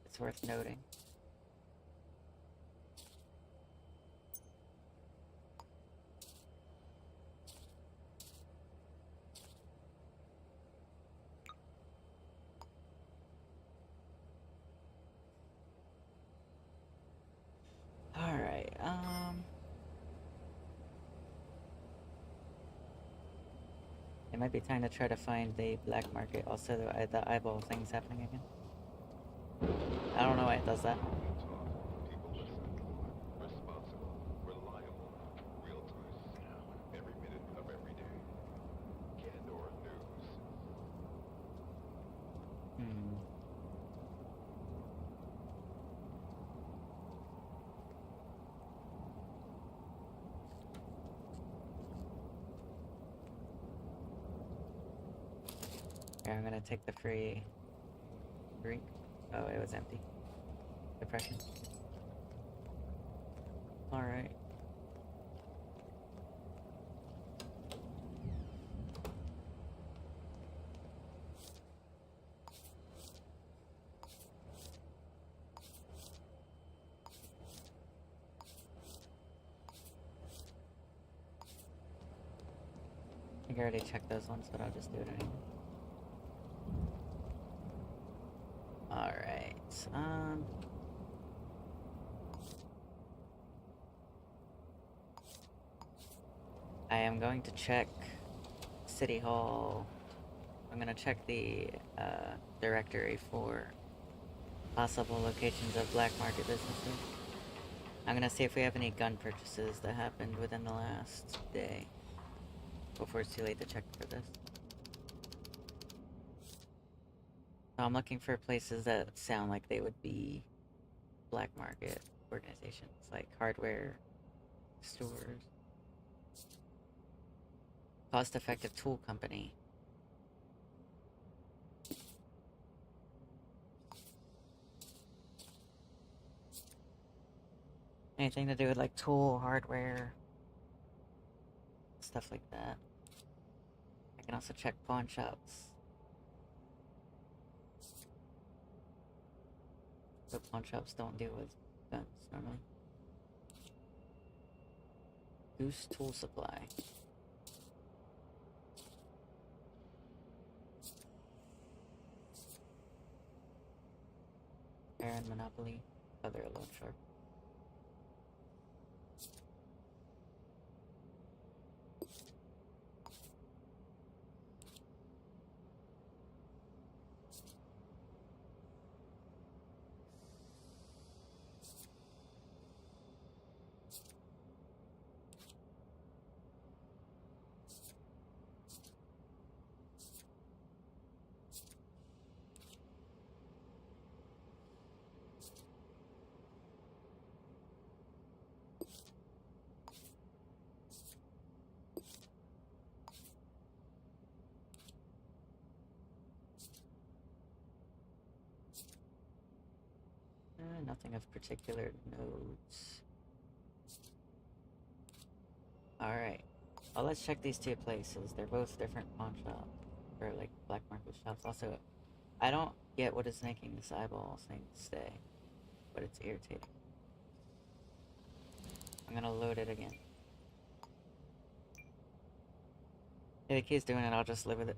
A: It's worth noting. Alright, it might be time to try to find the black market. Also, the eyeball thing's happening again. I don't know why it does that. Here, I'm gonna take the free drink. Oh, it was empty. Depression. Alright. think I already checked those ones, but I'll just do it anyway. Alright, I am going to check City Hall. I'm gonna check the directory for possible locations of black market businesses. I'm gonna see if we have any gun purchases that happened within the last day before it's too late to check for this. So I'm looking for places that sound like they would be black market organizations, like hardware stores, cost-effective tool company. Anything to do with like tool, hardware, stuff like that. I can also check pawn shops. But pawn shops don't deal with guns normally. Goose Tool Supply. Baron Monopoly. Other loan shark. Nothing of particular notes. Alright. Well, let's check these two places. They're both different pawn shops. Or, like, black market shops. Also, I don't get what is making this eyeball thing stay. But it's irritating. I'm gonna load it again. If it keeps doing it, I'll just live with it.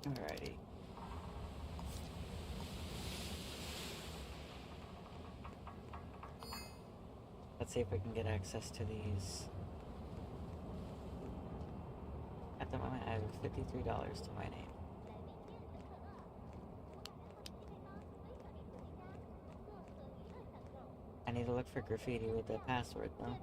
A: Alrighty. Let's see if we can get access to these. At the moment, I have $53 to my name. I need to look for graffiti with the password, though.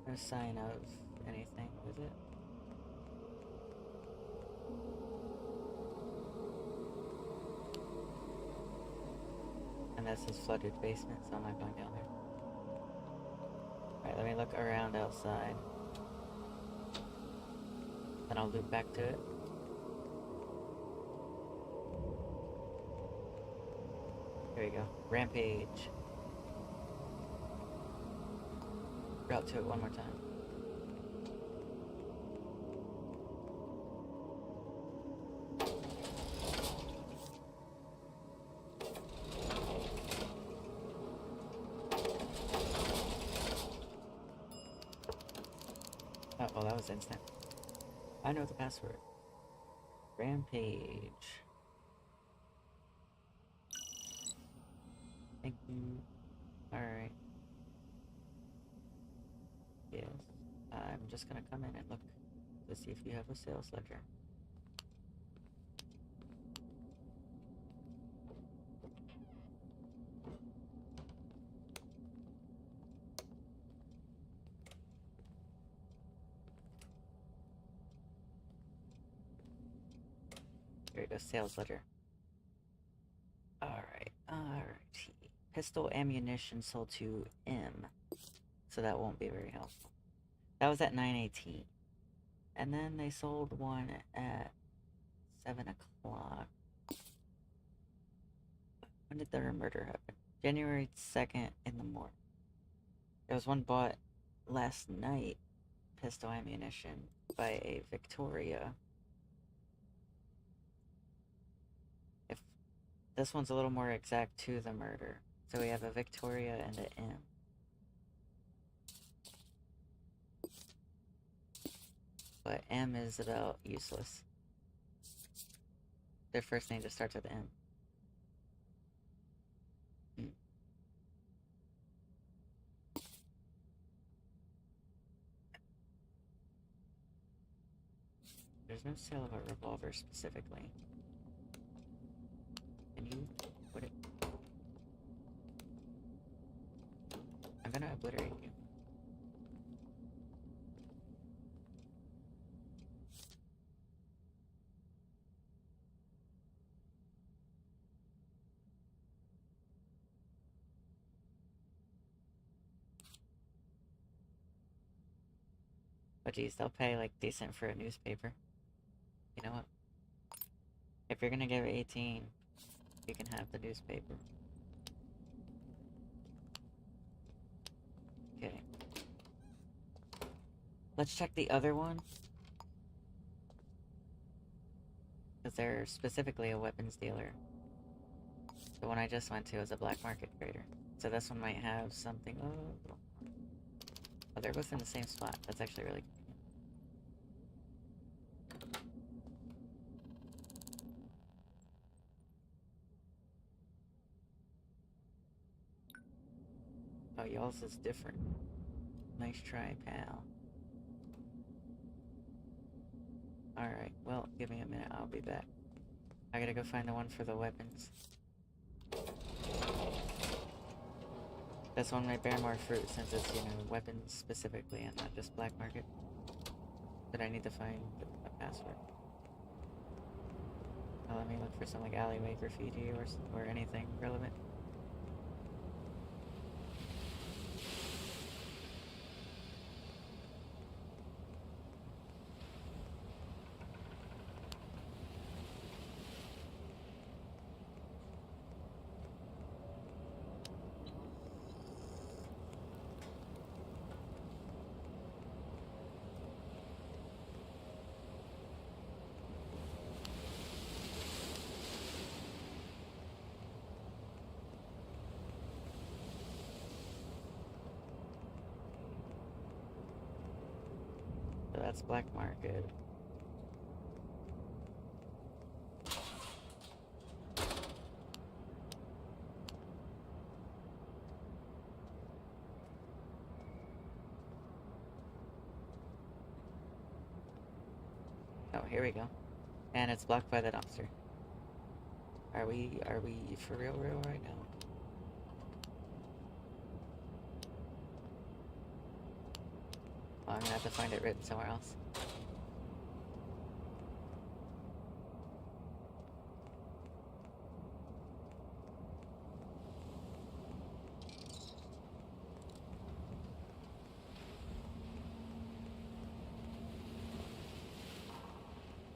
A: No sign of anything, is it? And this is flooded basement, so I'm not going down there. Alright, let me look around outside. Then I'll loop back to it. There we go. Rampage. Route to it one more time. Oh. Oh, that was instant. I know the password. Rampage. Thank you. Alright. Yes. I'm just gonna come in and look to see if you have a sales ledger. There you go, sales ledger. Alright, alright. Pistol ammunition sold to M. So that won't be very helpful. That was at 9:18. And then they sold one at 7 o'clock. When did their murder happen? January 2nd in the morning. There was one bought last night, pistol ammunition, by a Victoria. If this one's a little more exact to the murder. So we have a Victoria and an M. But M is about useless. Their first name just starts with M. There's no sale of a revolver specifically. Can you put it? I'm gonna obliterate you. But geez, they'll pay like decent for a newspaper. You know what? If you're gonna give 18, you can have the newspaper. Okay. Let's check the other one. Because they're specifically a weapons dealer. The one I just went to is a black market trader. So this one might have something. Oh, they're both in the same spot. That's actually really convenient. Oh, y'all's is different. Nice try, pal. Alright, well, give me a minute. I'll be back. I gotta go find the one for the weapons. This one might bear more fruit since it's, you know, weapons specifically and not just black market. But I need to find a password. Now let me look for some like alleyway graffiti or anything relevant. So that's black market. Oh, here we go. And it's blocked by the dumpster. Are we for real right now? Well, I'm gonna have to find it written somewhere else.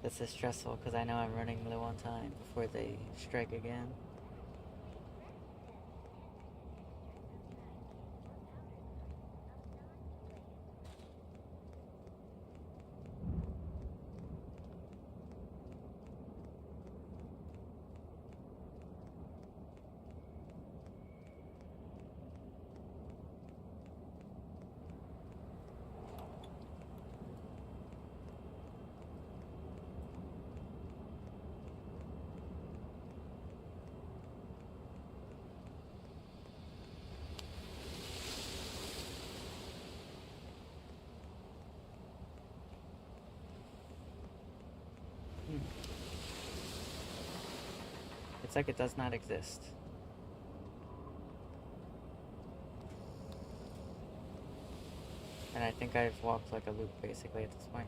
A: This is stressful because I know I'm running low on time before they strike again. It's like it does not exist. And I think I've walked like a loop basically at this point.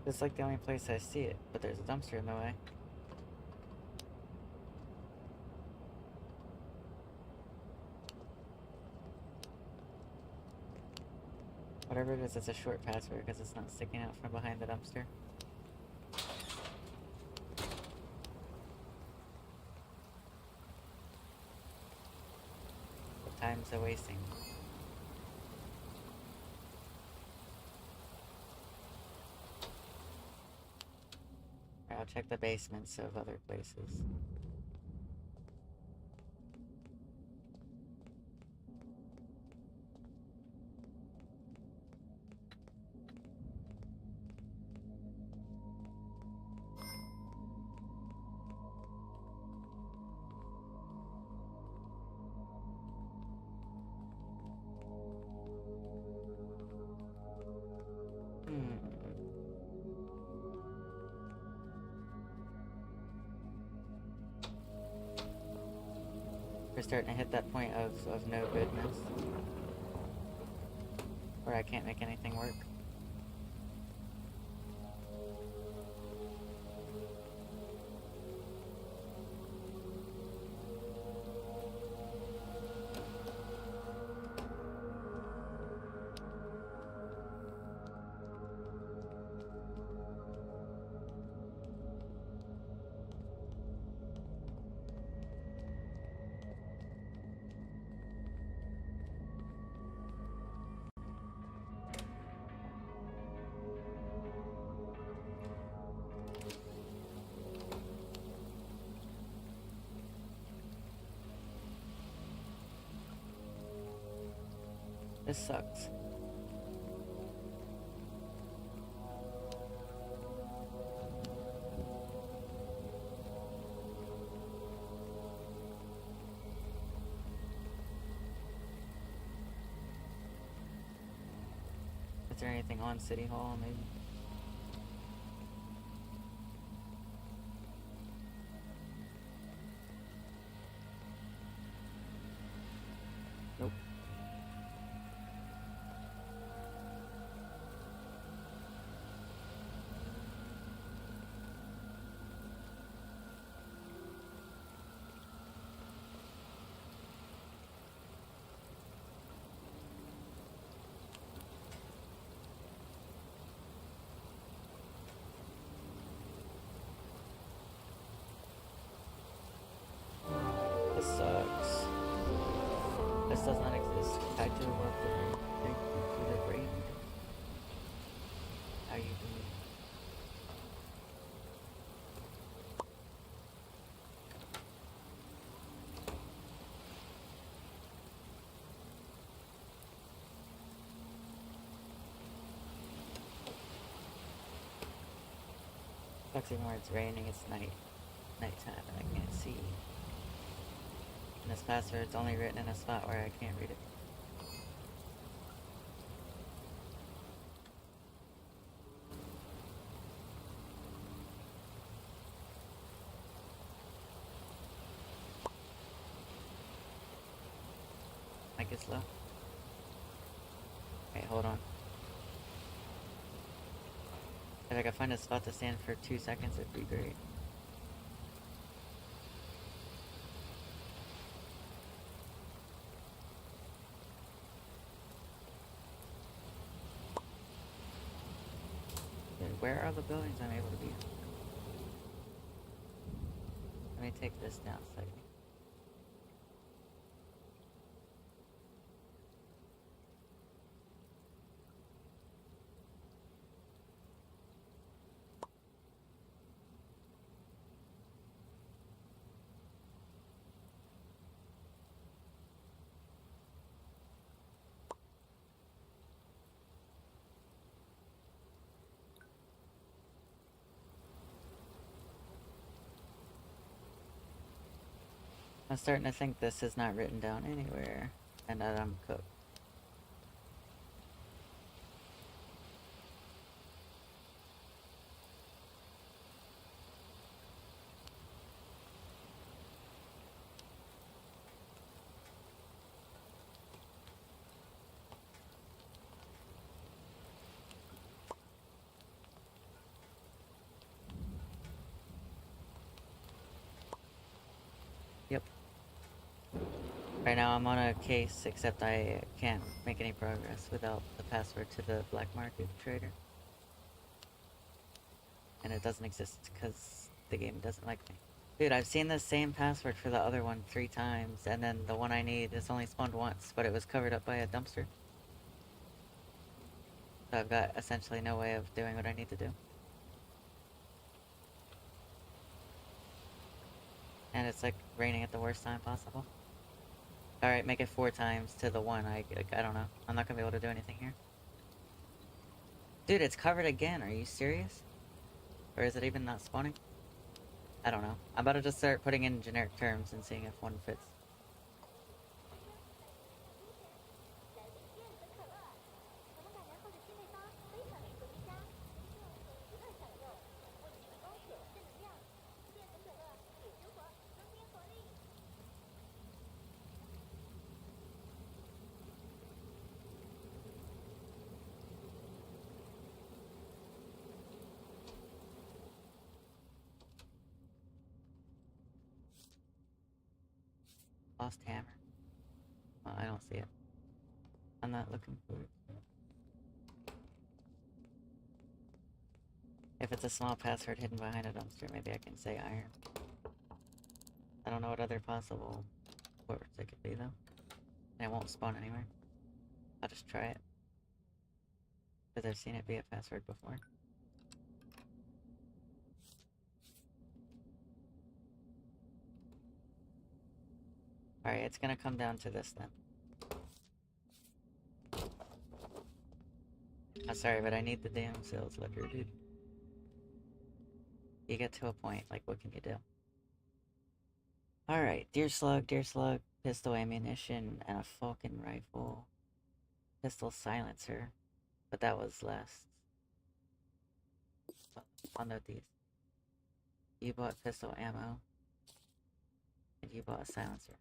A: It's like the only place I see it, but there's a dumpster in the way. Whatever it is, it's a short password because it's not sticking out from behind the dumpster. The time's a wasting. I'll check the basements of other places. We're starting to hit that point of no goodness. Where I can't make anything work. This sucks. Is there anything on City Hall, maybe? Nope. This sucks. This does not exist. I do love the rain. Thank you for the rain. How you doing? Sucks even when it's raining, it's nighttime and I can't see. And this password's only written in a spot where I can't read it. Mic is low. Wait, hold on. If I could find a spot to stand for 2 seconds, it'd be great. Where are the buildings I'm able to be in? Let me take this down slightly. I'm starting to think this is not written down anywhere, and that I'm cooked. Yep. Right now I'm on a case, except I can't make any progress without the password to the black market trader. And it doesn't exist because the game doesn't like me. Dude, I've seen the same password for the other one 3 times, and then the one I need is only spawned once, but it was covered up by a dumpster. So I've got essentially no way of doing what I need to do. And it's like raining at the worst time possible. Alright, make it 4 times to the one. I don't know. I'm not gonna be able to do anything here. Dude, it's covered again. Are you serious? Or is it even not spawning? I don't know. I'm about to just start putting in generic terms and seeing if one fits. Lost hammer. Well, I don't see it. I'm not looking for it. If it's a small password hidden behind a dumpster, maybe I can say iron. I don't know what other possible words it could be, though. And it won't spawn anywhere. I'll just try it. Because I've seen it be a password before. Alright, it's gonna come down to this then. I'm sorry, but I need the damn sales ledger, dude. You get to a point, like, what can you do? Alright, deer slug, pistol ammunition, and a falcon rifle. Pistol silencer. But that was last. I'll note these. You bought pistol ammo. And you bought a silencer.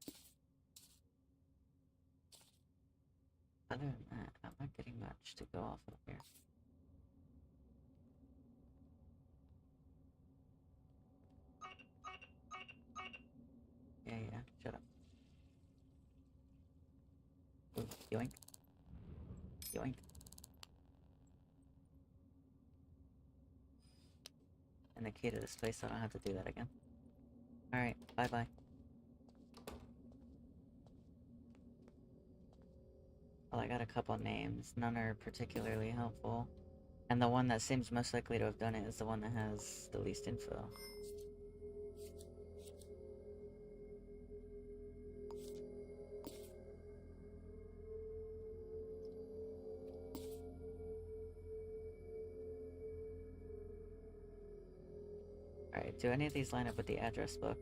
A: Other than that, I'm not getting much to go off of here. Yeah, shut up. Ooh, yoink. Yoink. And the key to this place, so I don't have to do that again. Alright, bye-bye. Well, I got a couple names. None are particularly helpful. And the one that seems most likely to have done it is the one that has the least info. Alright, do any of these line up with the address book?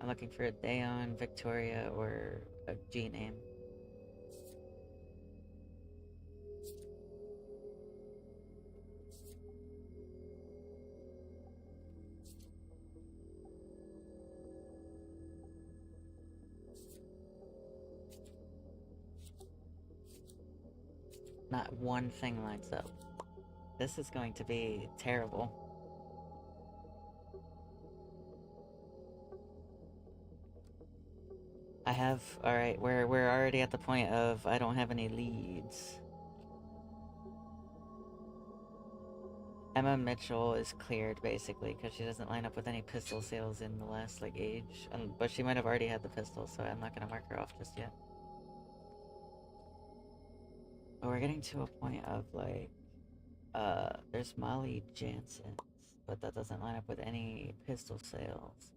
A: I'm looking for a Dayon, Victoria, or a G name. Not one thing lines up. This is going to be terrible. I have... Alright, we're already at the point of I don't have any leads. Emma Mitchell is cleared, basically, because she doesn't line up with any pistol sales in the last, like, age. But she might have already had the pistol, so I'm not gonna mark her off just yet. But we're getting to a point of, like... there's Molly Jansen, but that doesn't line up with any pistol sales.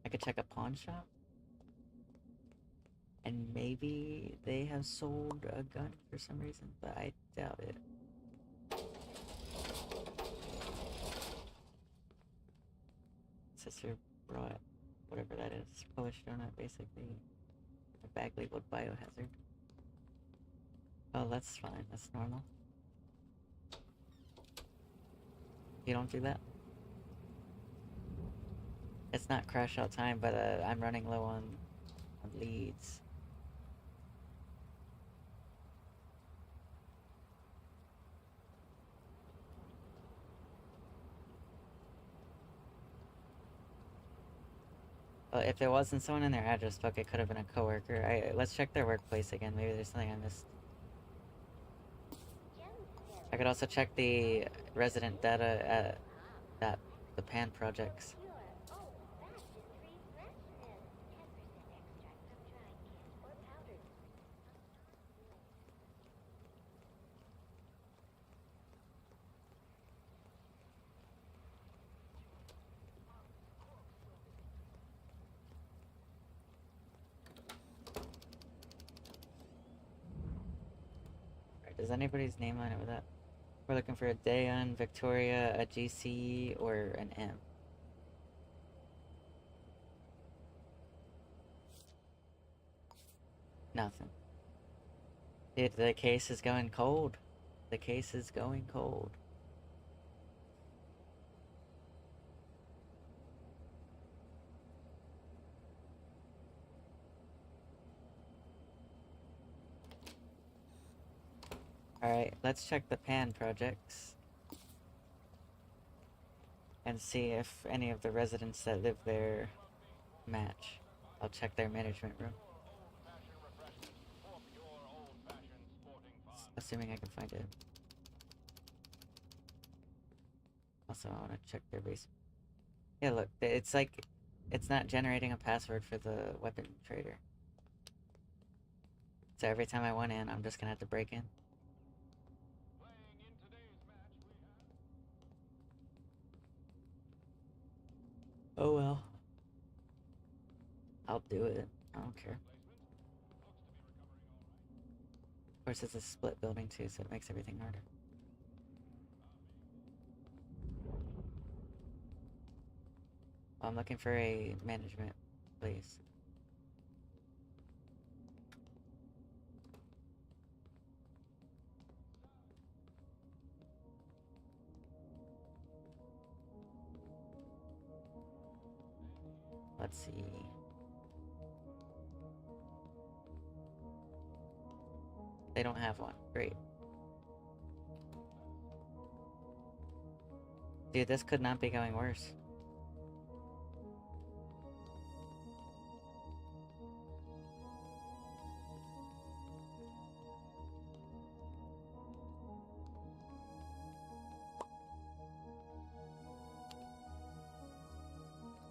A: I could check a pawn shop. And maybe they have sold a gun for some reason, but I doubt it. sister brought whatever that is. Polish donut, basically. A bag labeled biohazard. Oh, that's fine. That's normal. You don't do that? It's not crash out time, but I'm running low on leads. Well, if it wasn't someone in their address book, it could have been a coworker. Let's check their workplace again. Maybe there's something I missed. I could also check the resident data at the PAN projects. Right, does anybody's name line up with that? We're looking for a Dayon, Victoria, a GC, or an M. Nothing. Dude, the case is going cold. The case is going cold. Alright, let's check the PAN projects. And see if any of the residents that live there match. I'll check their management room. Assuming I can find it. Also, I want to check their basement. Yeah, look, it's like, it's not generating a password for the weapon trader. So every time I went in, I'm just gonna have to break in. Oh well. I'll do it. I don't care. Of course, it's a split building too, so it makes everything harder. I'm looking for a management place. Let's see. They don't have one. Great. Dude, this could not be going worse.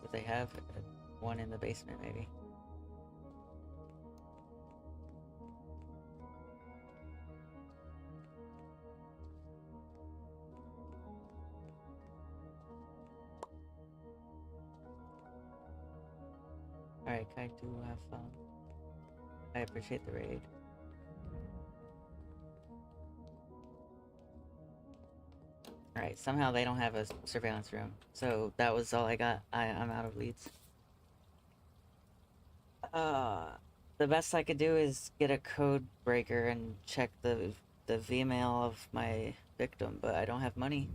A: But they have one in the basement, maybe. Alright, Kai, do have fun. I appreciate the raid. Alright, somehow they don't have a surveillance room. So that was all I got. I'm out of leads. The best I could do is get a code breaker and check the Vmail of my victim, but I don't have money.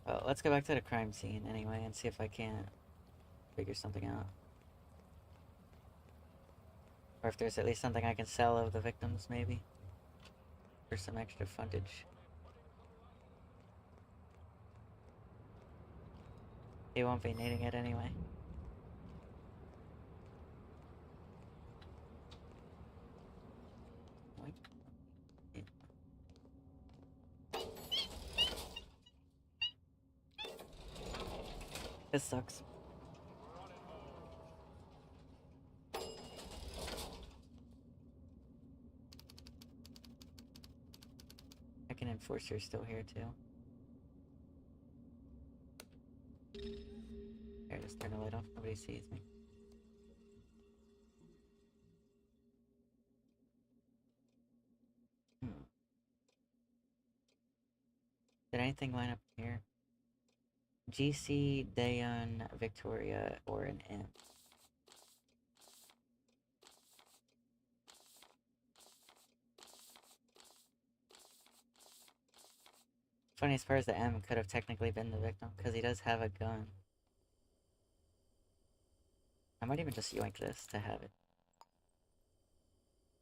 A: Well, let's go back to the crime scene anyway and see if I can't figure something out. Or if there's at least something I can sell of the victims, maybe. For some extra fundage. He won't be needing it anyway. This sucks. I can enforce you're still here too. Here, just turn the light off. Nobody sees me. Did anything line up here? GC, Dayon, Victoria, or an M? Funniest part is the M could have technically been the victim, because he does have a gun. I might even just yoink this to have it.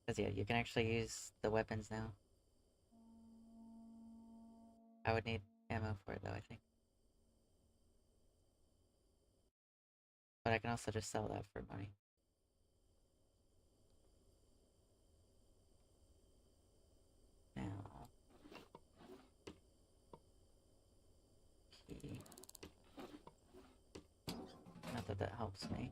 A: Because yeah, you can actually use the weapons now. I would need ammo for it though, I think. But I can also just sell that for money. Now... key. Not that that helps me.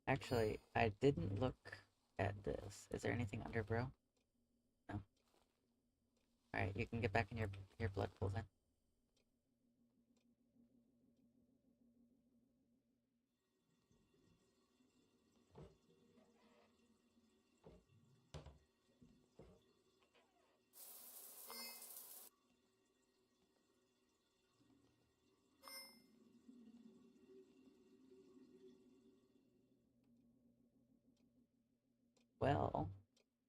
A: Actually, I didn't look at this. Is there anything under, bro? No. Alright, you can get back in your blood pool then. Well,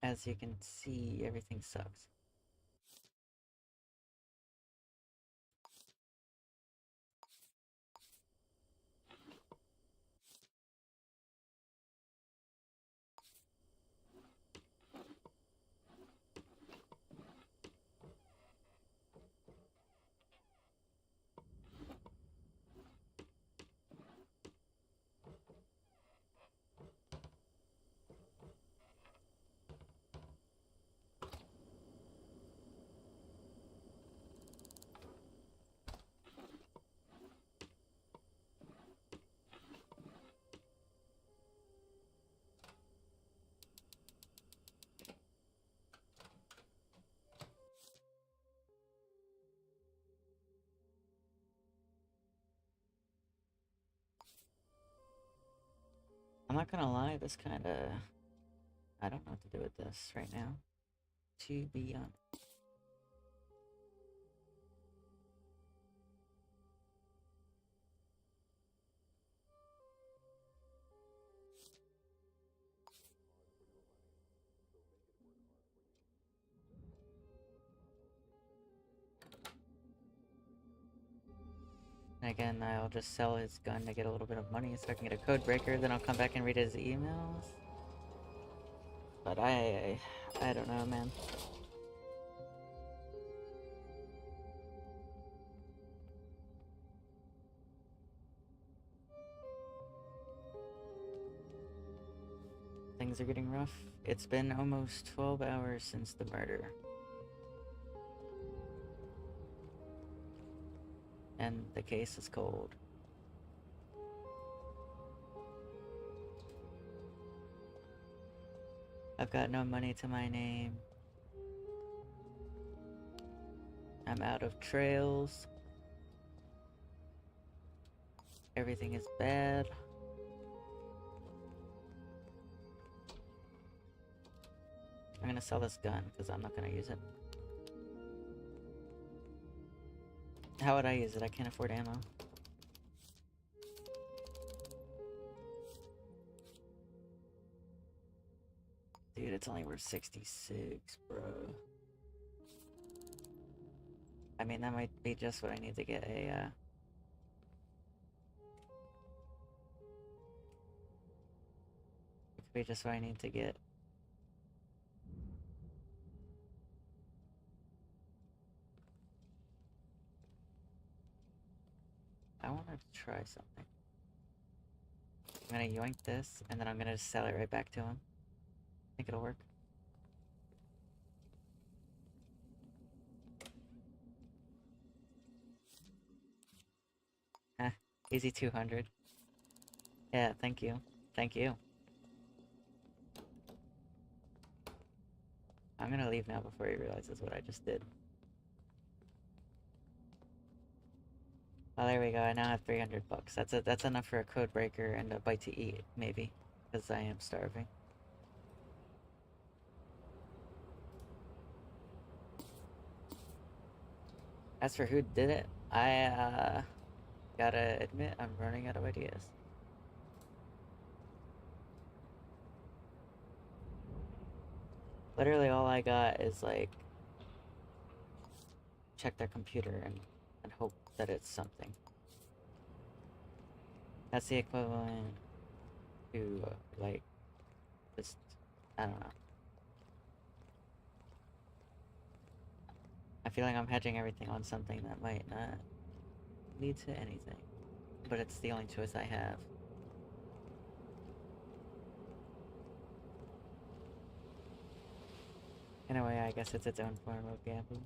A: as you can see, everything sucks. I'm not gonna lie, this kinda... I don't know what to do with this right now. To be honest. Again, I'll just sell his gun to get a little bit of money so I can get a code breaker, then I'll come back and read his emails. But I don't know, man. Things are getting rough. It's been almost 12 hours since the murder. And the case is cold. I've got no money to my name. I'm out of trails. Everything is bad. I'm gonna sell this gun because I'm not gonna use it. How would I use it? I can't afford ammo. Dude, it's only worth 66, bro. I mean, that might be just what I need to get a, it could be just what I need to get. I wanted to try something. I'm gonna yoink this, and then I'm gonna just sell it right back to him. I think it'll work. Easy 200. Yeah, thank you. Thank you. I'm gonna leave now before he realizes what I just did. Oh, there we go. I now have 300 bucks. That's enough for a code breaker and a bite to eat, maybe, because I am starving. As for who did it, I gotta admit I'm running out of ideas. Literally all I got is like check their computer and hope that it's something. That's the equivalent to like just I don't know. I feel like I'm hedging everything on something that might not lead to anything, but it's the only choice I have. In a way, I guess it's its own form of gambling.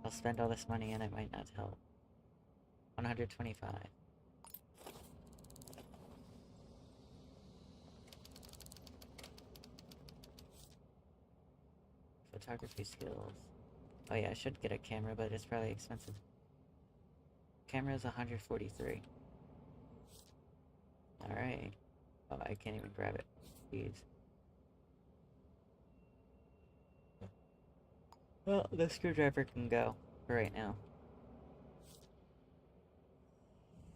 A: I'll spend all this money and it might not help. 125. Photography skills. Oh yeah, I should get a camera, but it's probably expensive. Camera is 143. Alright. Oh, I can't even grab it. Jeez. Well, the screwdriver can go for right now.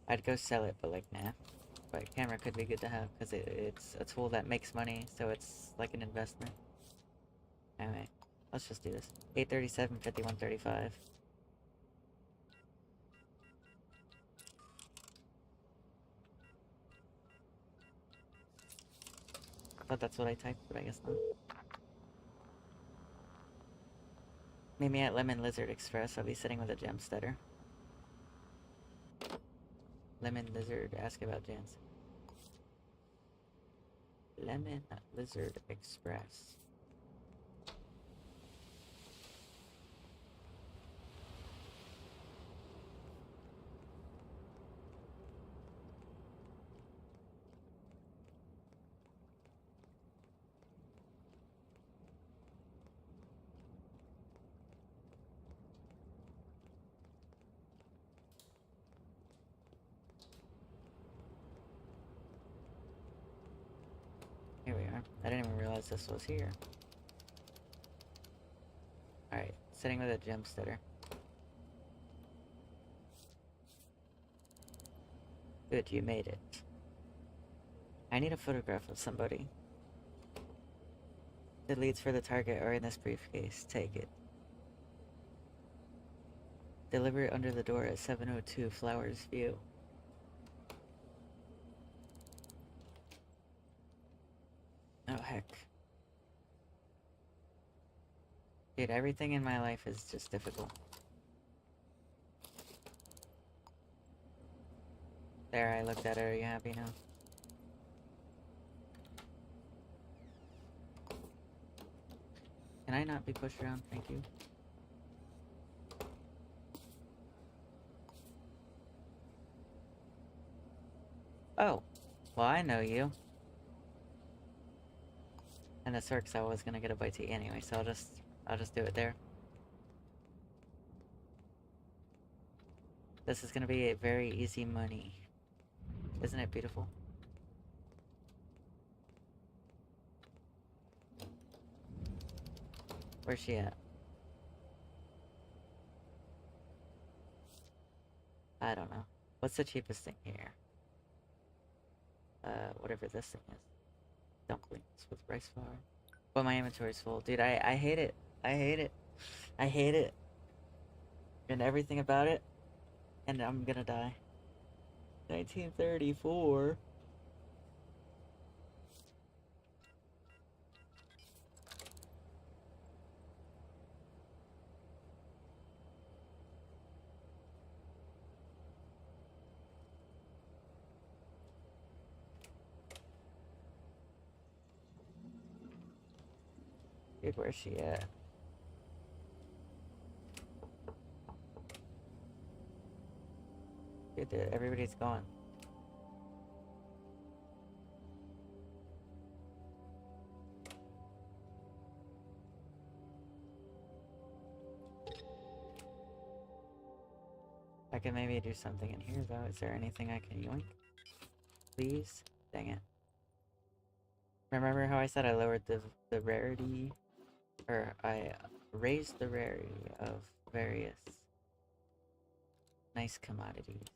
A: I'd go sell it, but like, nah. But camera could be good to have, because it's a tool that makes money, so it's like an investment. Anyway, let's just do this. 837, 5135. I thought that's what I typed, but I guess not. Meet me at Lemon Lizard Express. I'll be sitting with a gem stutter. Lemon Lizard, ask about Jans. Lemon Lizard Express. Here we are. I didn't even realize this was here. Alright, sitting with a gem stutter. Good, you made it. I need a photograph of somebody. The leads for the target are in this briefcase. Take it. Deliver it under the door at 702 Flowers View. Oh, heck. Dude, everything in my life is just difficult. There, I looked at it. Are you happy now? Can I not be pushed around? Thank you. Oh. Well, I know you. And this works. I was gonna get a bite to eat anyway, so I'll just do it there. This is gonna be a very easy money. Isn't it beautiful? Where's she at? I don't know. What's the cheapest thing here? Whatever this thing is. Dumplings with rice flour. But my inventory's full. Dude, I hate it. I hate it. I hate it. And everything about it. And I'm gonna die. 1934. Dude, where's she at? Everybody's gone. I can maybe do something in here though. Is there anything I can yoink? Please? Dang it. Remember how I said I lowered the rarity? Or I raised the rarity of various nice commodities.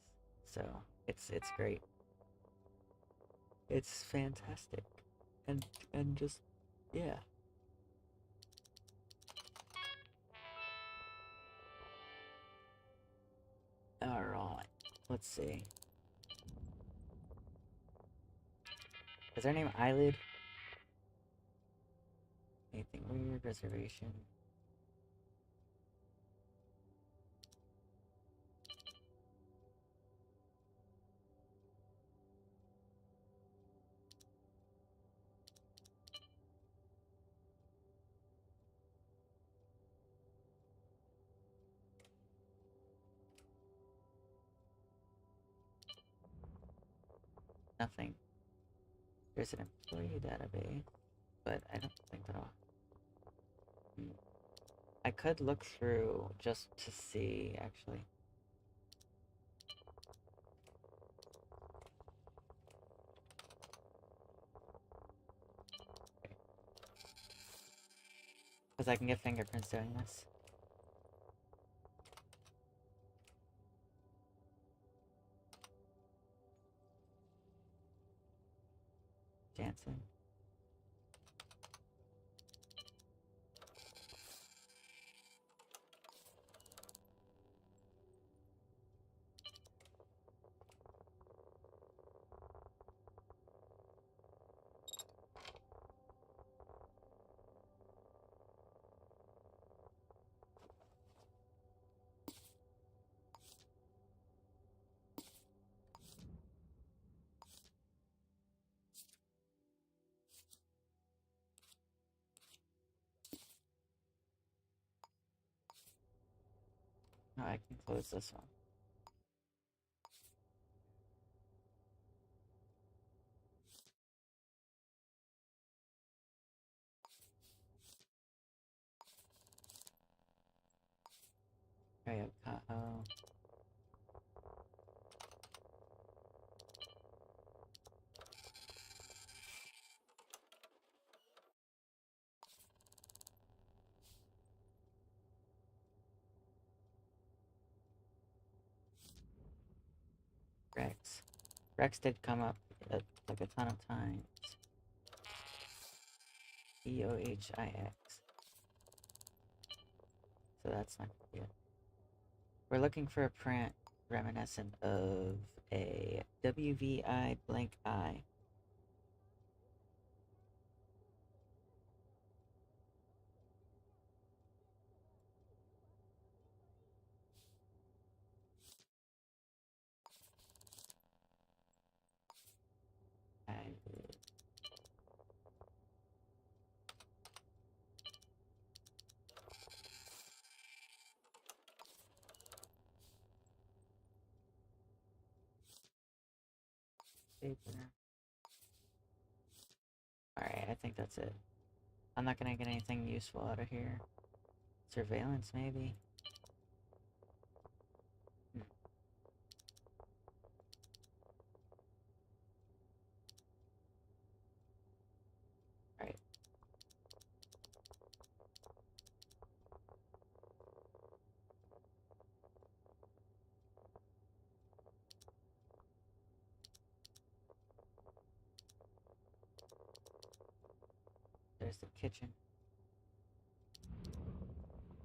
A: So it's great. It's fantastic. And just yeah. Alright. Let's see. Is her name Eyelid? Anything weird? Reservation? Nothing. There's an employee database, but I don't think that'll... I could look through just to see, actually. Because I can get fingerprints doing this. Jansen. Oh, I can close this one. Oh yeah, oh. Rex. Rex did come up like a ton of times. EOHIX. So that's not good. We're looking for a print reminiscent of a WVI blank eye. Alright, I think that's it. I'm not gonna get anything useful out of here. Surveillance, maybe? Alright. There's the kitchen.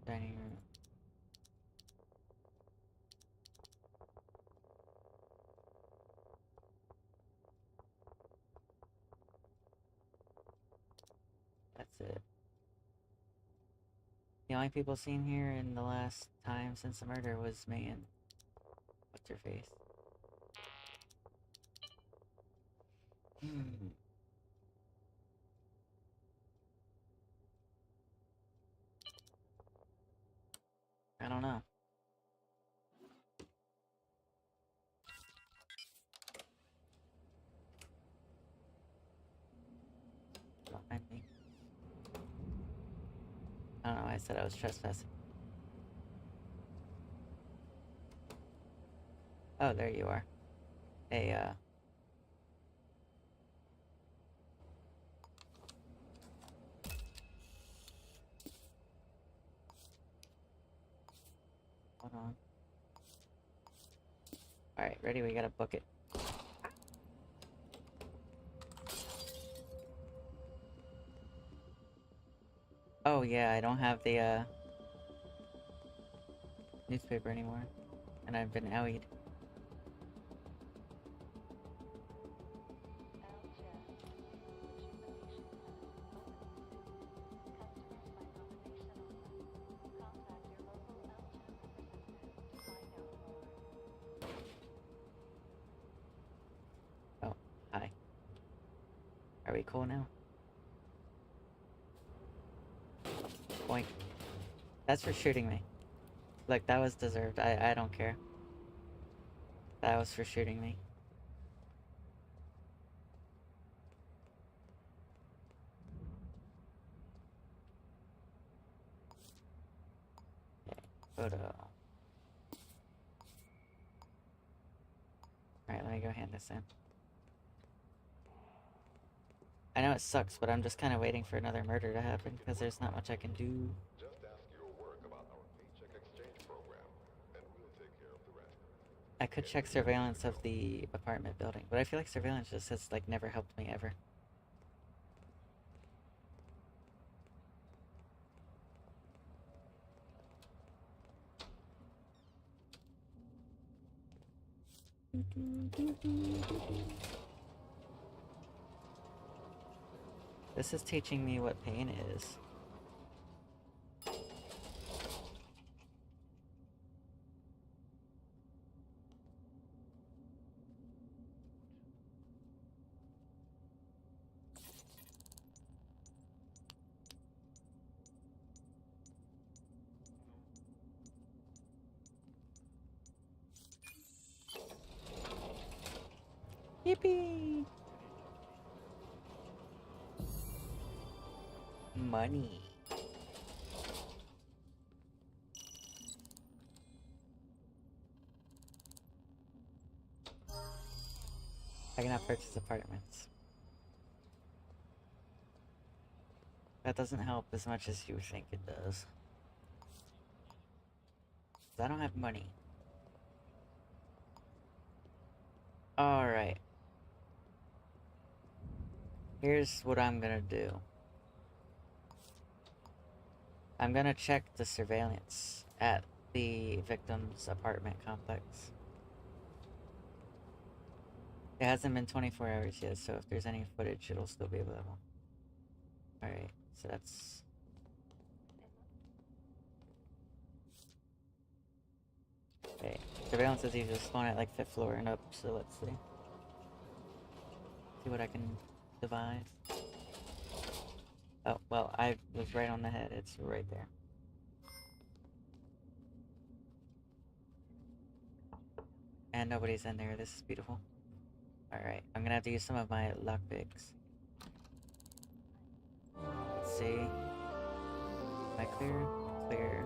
A: Dining room. That's it. The only people seen here in the last time since the murder was me and... What's her face? I don't know. why I said I was trespassing. Oh, there you are. Hey, hold on. Alright, ready? We gotta book it. Oh yeah, I don't have the, newspaper anymore. And I've been owied. Oh, hi. Are we cool now? Boink. That's for shooting me. Look, that was deserved. I don't care. That was for shooting me. Okay, photo. Alright, let me go hand this in. I know it sucks, but I'm just kind of waiting for another murder to happen, because there's not much I can do.
B: Just ask your work about our paycheck exchange program, and we'll take care of the rest.
A: I could check surveillance of the apartment building, but I feel like surveillance just has, like, never helped me ever. This is teaching me what pain is. Yippee! Money. I cannot purchase apartments. That doesn't help as much as you think it does. 'Cause I don't have money. Alright. Here's what I'm gonna do. I'm gonna check the surveillance at the victim's apartment complex. It hasn't been 24 hours yet, so if there's any footage, it'll still be available. Alright, so that's... Okay, surveillance is usually spawn at like 5th floor and up, so let's see. See what I can devise. Oh, well, I was right on the head, it's right there. And nobody's in there, this is beautiful. Alright, I'm gonna have to use some of my lockpicks. Let's see. Am I clear? Clear.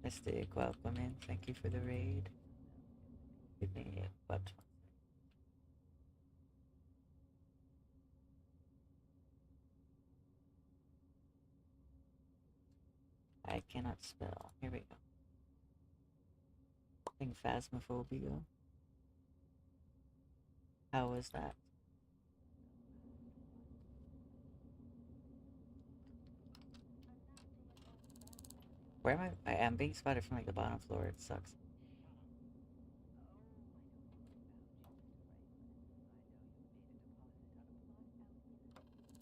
A: Mystic, welcome in. Thank you for the raid. Give me what? I cannot spell. Here we go. I think phasmophobia. How was that? Where am I? I am being spotted from like the bottom floor. It sucks.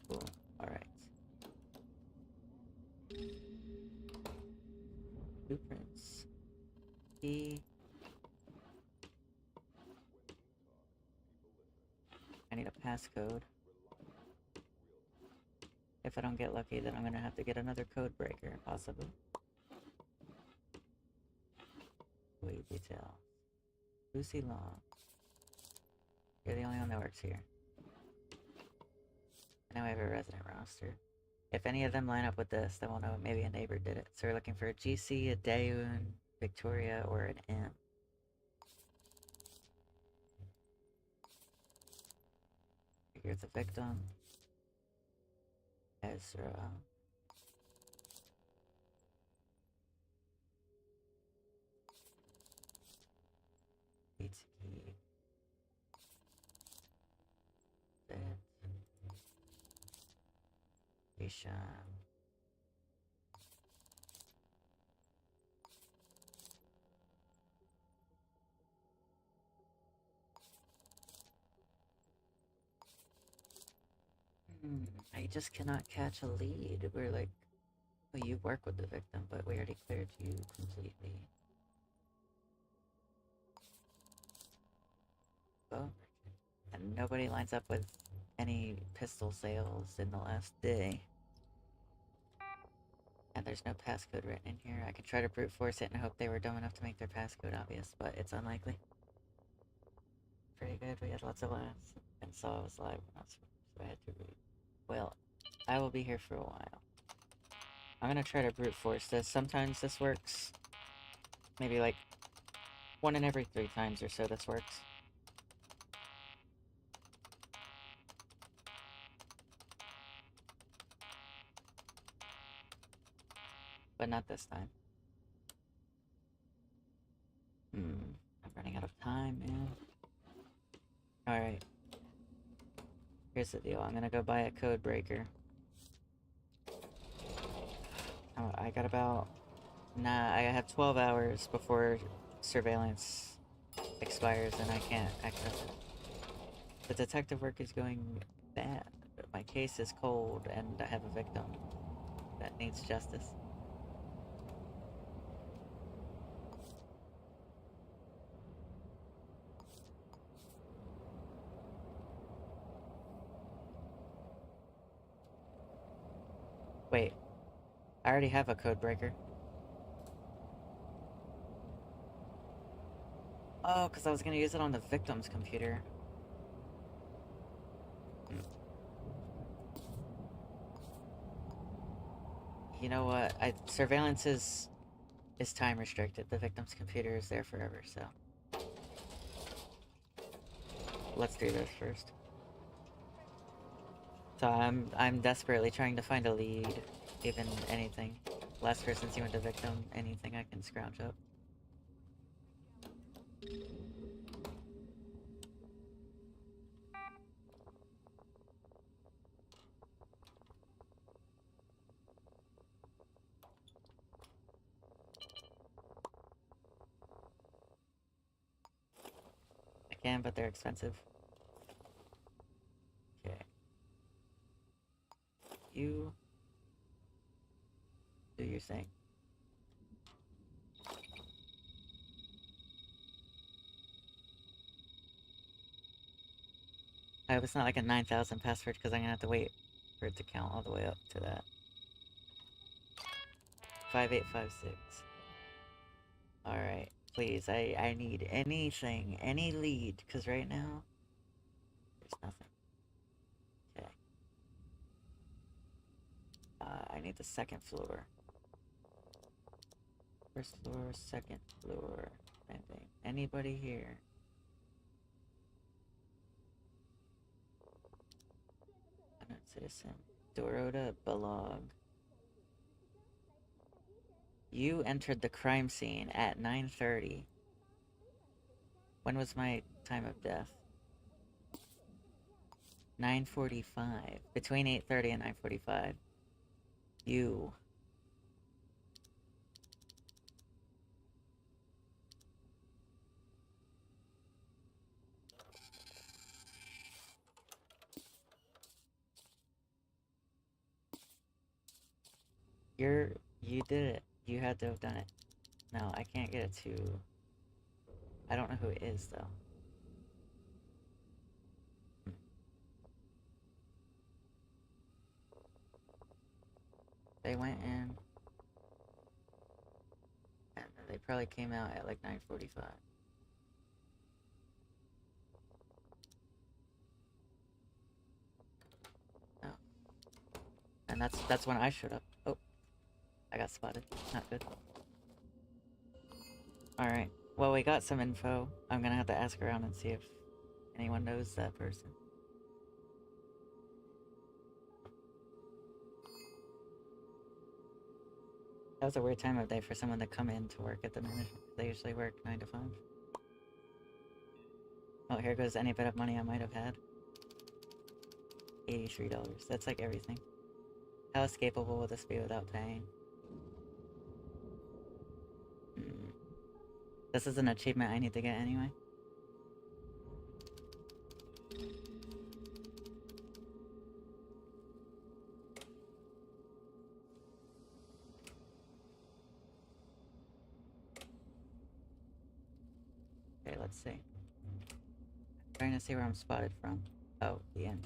A: Cool. Alright. Blueprints. E. I need a passcode. If I don't get lucky, then I'm gonna have to get another code breaker, possibly. Wait, detail. Lucy Long. You're the only one that works here. Now I have a resident roster. If any of them line up with this, then we'll know maybe a neighbor did it. So we're looking for a GC, a Daeun, Victoria, or an M. Here's the victim. Ezra. Itsuki. Beth. Isha. I just cannot catch a lead. We're like, well, you work with the victim, but we already cleared you completely. Well, and nobody lines up with any pistol sales in the last day. And there's no passcode written in here. I could try to brute force it and hope they were dumb enough to make their passcode obvious, but it's unlikely. Pretty good, we had lots of laughs. And saw I was live when I was, so I had to read. Well, I will be here for a while. I'm gonna try to brute force this. Sometimes this works. Maybe like 1 in every 3 times or so this works. But not this time. I'm running out of time, man. Alright. Here's the deal. I'm gonna go buy a code breaker. Oh, I got about... Nah, I have 12 hours before surveillance expires and I can't access it. The detective work is going bad, but my case is cold and I have a victim that needs justice. Wait, I already have a code breaker. Oh, because I was going to use it on the victim's computer. You know what? Surveillance is time restricted. The victim's computer is there forever, so... Let's do this first. So I'm desperately trying to find a lead, even anything. Last person seen with the victim, anything I can scrounge up. I can, but they're expensive. Okay. You do your thing. I hope it's not like a 9,000 password because I'm gonna have to wait for it to count all the way up to that. 5856. Alright, please, I need anything, any lead, because right now, there's nothing. Okay. I need the 2nd floor. 1st floor, 2nd floor, landing. Anybody here? I'm not citizen. Dorota Balog. You entered the crime scene at 9:30. When was my time of death? 9:45. Between 8:30 and 9:45. You. You did it. You had to have done it. No, I can't get it to... I don't know who it is, though. They went in... and they probably came out at like 9:45. No, that's when I showed up. Oh, I got spotted. Not good. Alright. Well, we got some info. I'm gonna have to ask around and see if anyone knows that person. That was a weird time of day for someone to come in to work at the management. They usually work 9 to 5. Oh, here goes any bit of money I might have had. $83. That's like everything. How escapable will this be without paying? This is an achievement I need to get anyway. Okay, let's see. Trying to see where I'm spotted from. Oh, the end.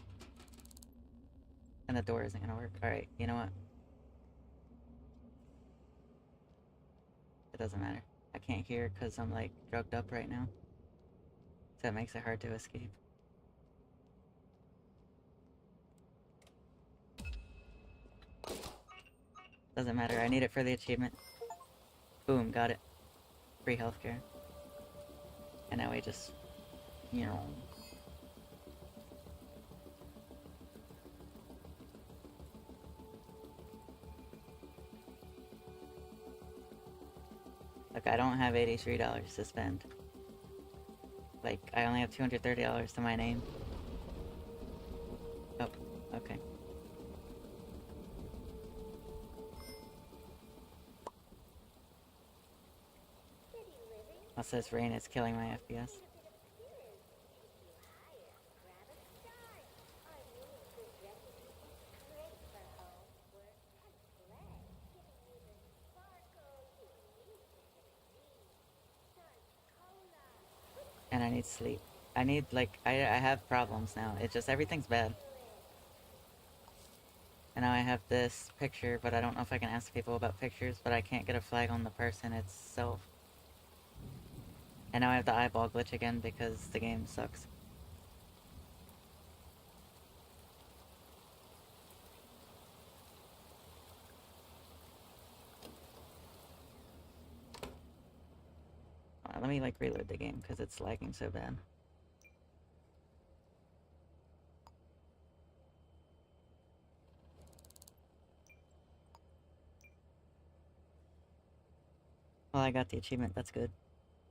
A: And the door isn't gonna work. Alright, you know what? It doesn't matter. I can't hear because I'm like drugged up right now. So it makes it hard to escape. Doesn't matter, I need it for the achievement. Boom, got it. Free healthcare. And now we just, you know. Look, I don't have $83 to spend. Like, I only have $230 to my name. Oh, okay. Also, this rain is killing my FPS. And I need sleep. I need, like, I have problems now. It's just, everything's bad. And now I have this picture, but I don't know if I can ask people about pictures, but I can't get a flag on the person itself. And now I have the eyeball glitch again because the game sucks. Let me, like, reload the game because it's lagging so bad. Well, I got the achievement, that's good.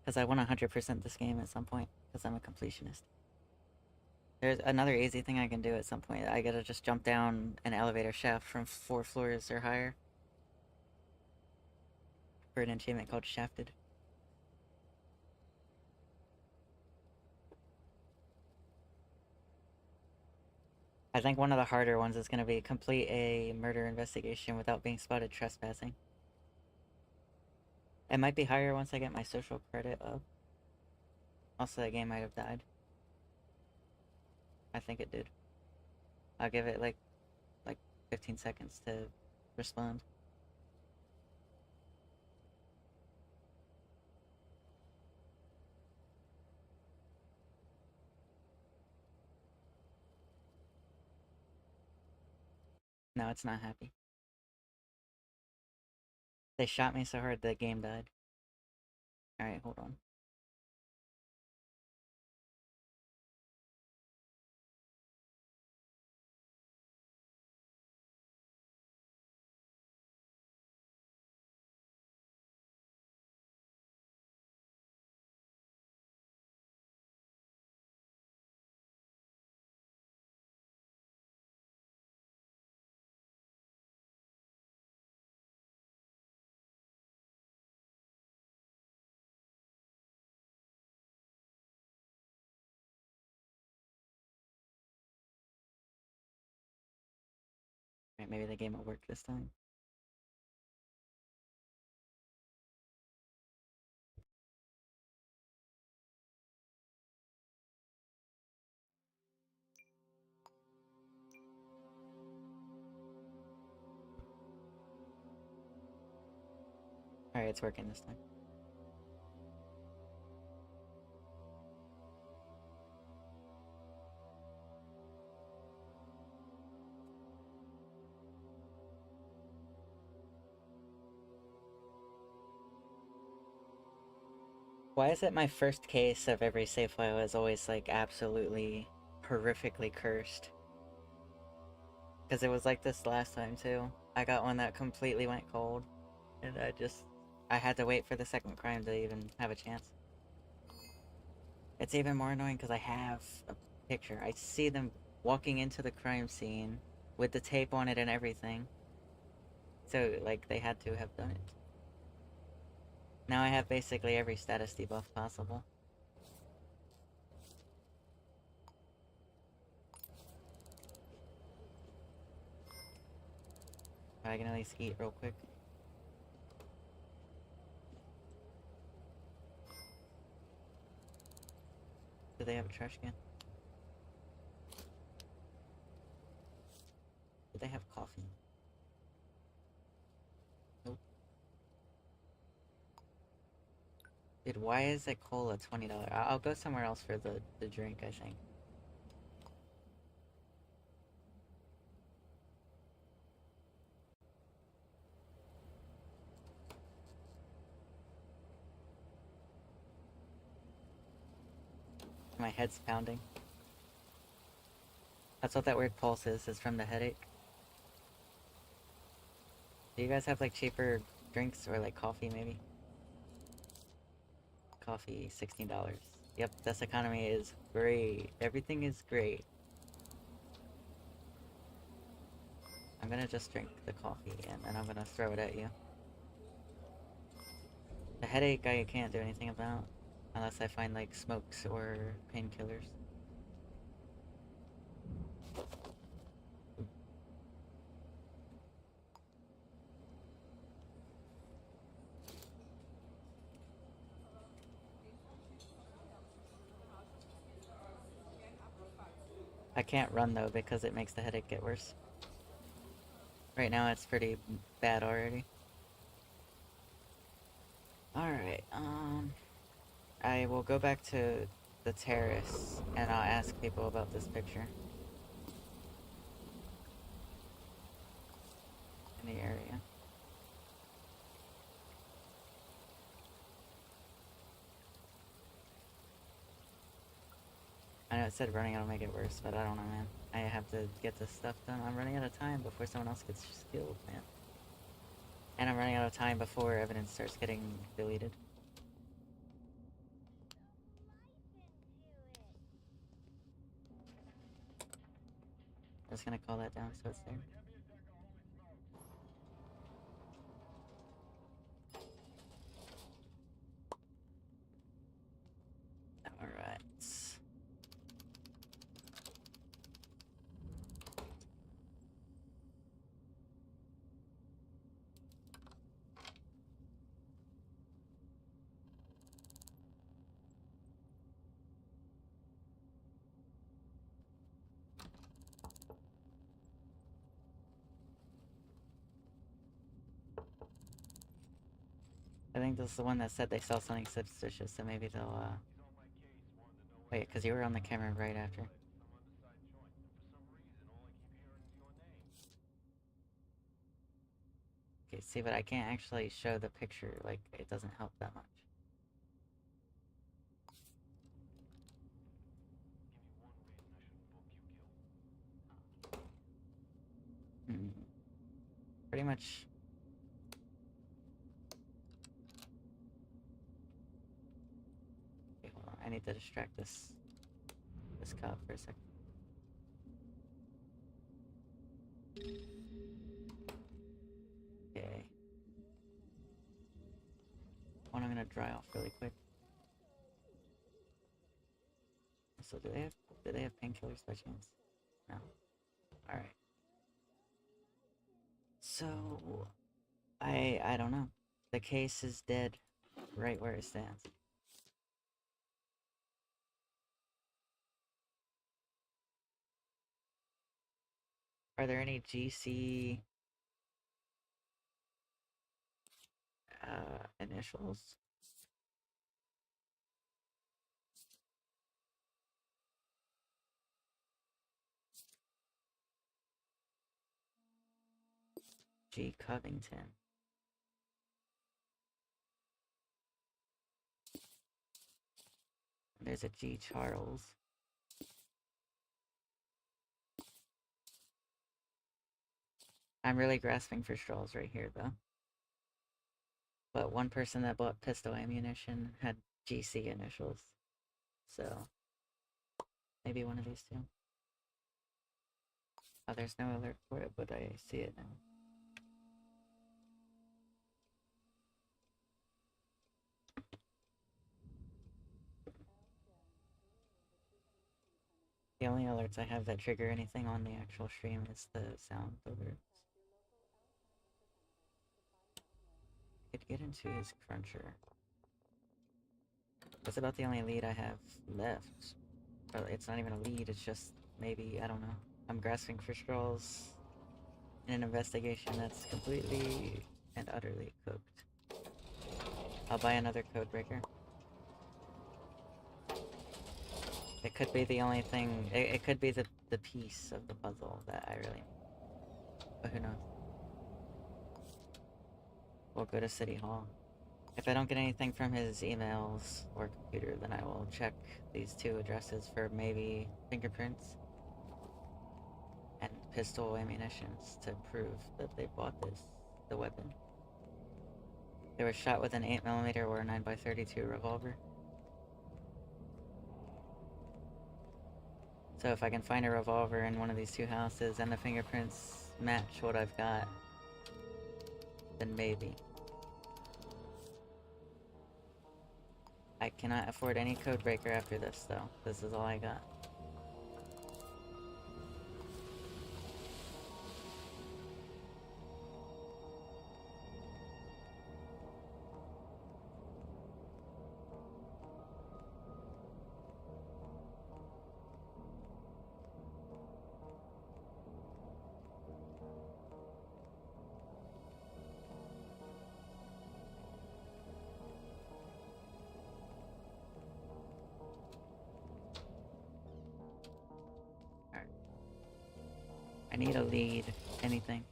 A: Because I want 100% this game at some point, because I'm a completionist. There's another easy thing I can do at some point. I gotta just jump down an elevator shaft from 4 floors or higher. For an achievement called Shafted. I think one of the harder ones is gonna be complete a murder investigation without being spotted trespassing. It might be higher once I get my social credit up. Also, that game might have died. I think it did. I'll give it like 15 seconds to respond. No, it's not happy. They shot me so hard the game died. Alright, hold on. Alright, maybe the game will work this time. Alright, it's working this time. Why is it my first case of every save file is always like absolutely horrifically cursed? Because it was like this last time too. I got one that completely went cold, and I had to wait for the second crime to even have a chance. It's even more annoying because I have a picture. I see them walking into the crime scene with the tape on it and everything. So, like, they had to have done it. Now I have basically every status debuff possible. I can at least eat real quick. Do they have a trash can? Do they have coffee? Nope. Dude, why is a cola $20? I'll go somewhere else for the drink, I think. My head's pounding. That's what that weird pulse is from the headache. Do you guys have like cheaper drinks or like coffee maybe? Coffee, $16. Yep, this economy is great. Everything is great. I'm gonna just drink the coffee and then I'm gonna throw it at you. The headache I can't do anything about unless I find like smokes or painkillers. I can't run though because it makes the headache get worse. Right now it's pretty bad already. Alright, I will go back to the terrace and I'll ask people about this picture in the area. I know it said running out will make it worse, but I don't know, man. I have to get this stuff done. I'm running out of time before someone else gets killed, man. And I'm running out of time before evidence starts getting deleted. I'm just gonna call that down so it's there. Alright. I think this is the one that said they saw something suspicious, so maybe they'll, wait, because you were on the camera right after. Okay, see, but I can't actually show the picture, like, it doesn't help that much. Hmm. Pretty much. Okay, hold on, I need to distract this cop for a second. Okay. One I'm gonna dry off really quick. So do they have painkillers by chance? No. Alright. So I don't know. The case is dead right where it stands. Are there any GC initials? G Covington. There's a G. Charles. I'm really grasping for straws right here, though. But one person that bought pistol ammunition had GC initials. So, maybe one of these two. Oh, there's no alert for it, but I see it now. The only alerts I have that trigger anything on the actual stream is the sound alerts. I could get into his cruncher. That's about the only lead I have left. Or it's not even a lead, it's just maybe, I don't know. I'm grasping for straws in an investigation that's completely and utterly cooked. I'll buy another codebreaker. It could be the only thing, it could be the piece of the puzzle that I really need. But who knows? We'll go to City Hall. If I don't get anything from his emails or computer, then I will check these two addresses for maybe fingerprints and pistol ammunitions to prove that they bought the weapon. They were shot with an 8mm or a 9x32 revolver. So if I can find a revolver in one of these two houses and the fingerprints match what I've got, then maybe. I cannot afford any codebreaker after this, though. This is all I got. I need a lead. Anything.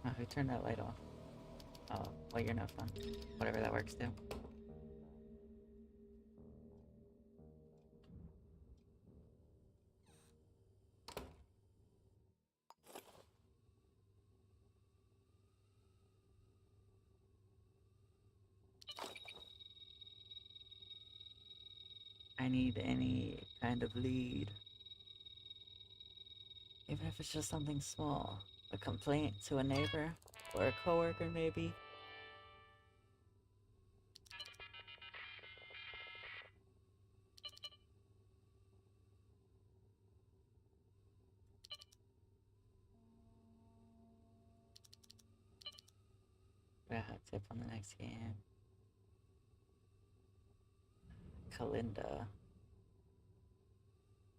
A: Oh, who turned that light off? Oh, well, you're no fun. Whatever that works too. I need any kind of lead. Even if it's just something small. A complaint to a neighbor? Or a coworker, maybe? Yeah, tip on the next game. Kalinda.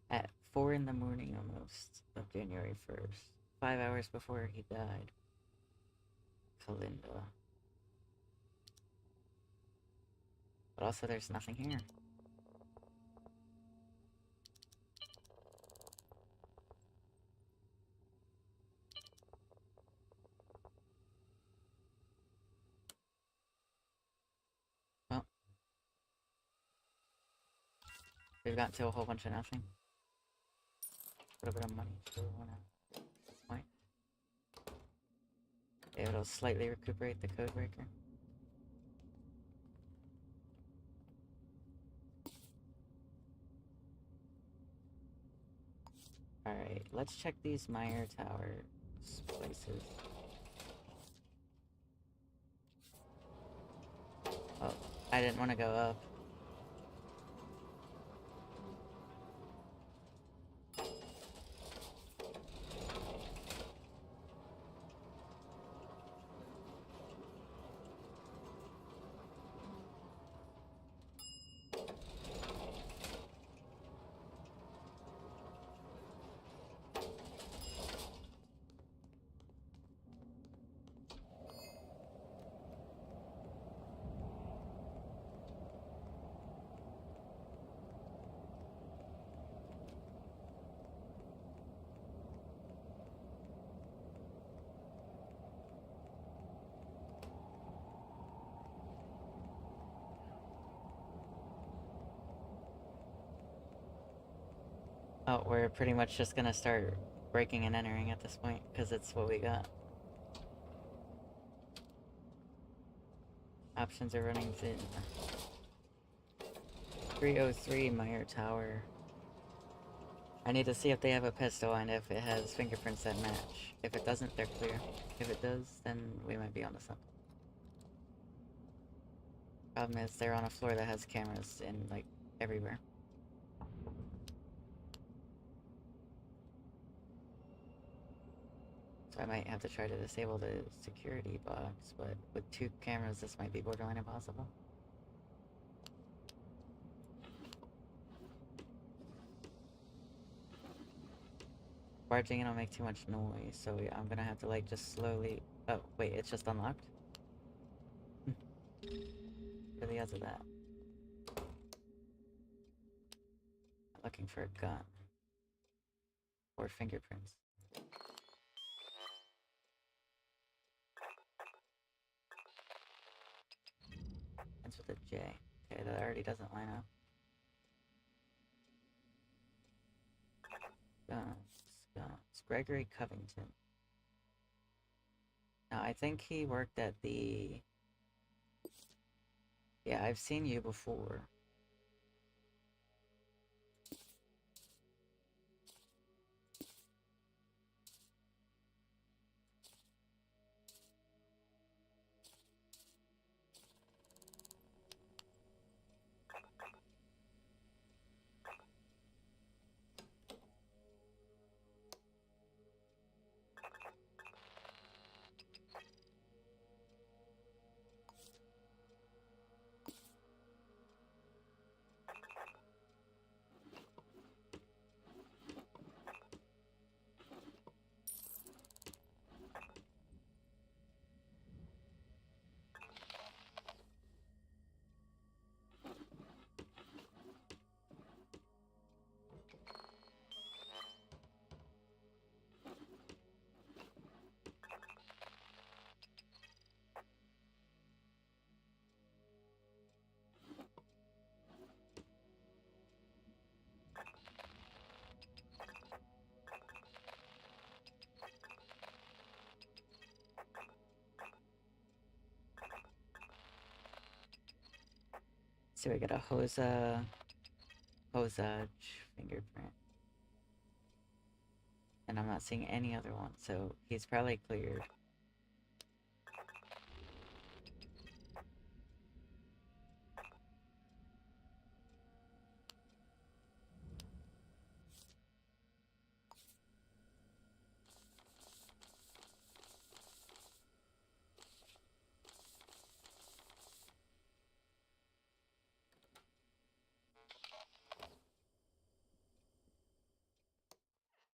A: At 4 in the morning almost of January 1st. 5 hours before he died. Kalinda. But also there's nothing here. Well. We've got to a whole bunch of nothing. A little bit of money for one at this point. It'll slightly recuperate the codebreaker. Alright, let's check these Meyer Towers places. Oh, I didn't want to go up. Oh, we're pretty much just gonna start breaking and entering at this point, because it's what we got. Options are running thin. 303 Meyer Tower. I need to see if they have a pistol and if it has fingerprints that match. If it doesn't, they're clear. If it does, then we might be onto something. Problem is, they're on a floor that has cameras in, like, everywhere. So I might have to try to disable the security box, but with 2 cameras, this might be borderline impossible. Barging in will make too much noise, so yeah, I'm gonna have to, like, just slowly... Oh, wait, it's just unlocked? Really has of that. Looking for a gun. Or fingerprints. Ends with a J. Okay, that already doesn't line up. Guns. Gregory Covington. Now, I think he worked at the... Yeah, I've seen you before. So we got a Hosage fingerprint. And I'm not seeing any other one, so he's probably cleared.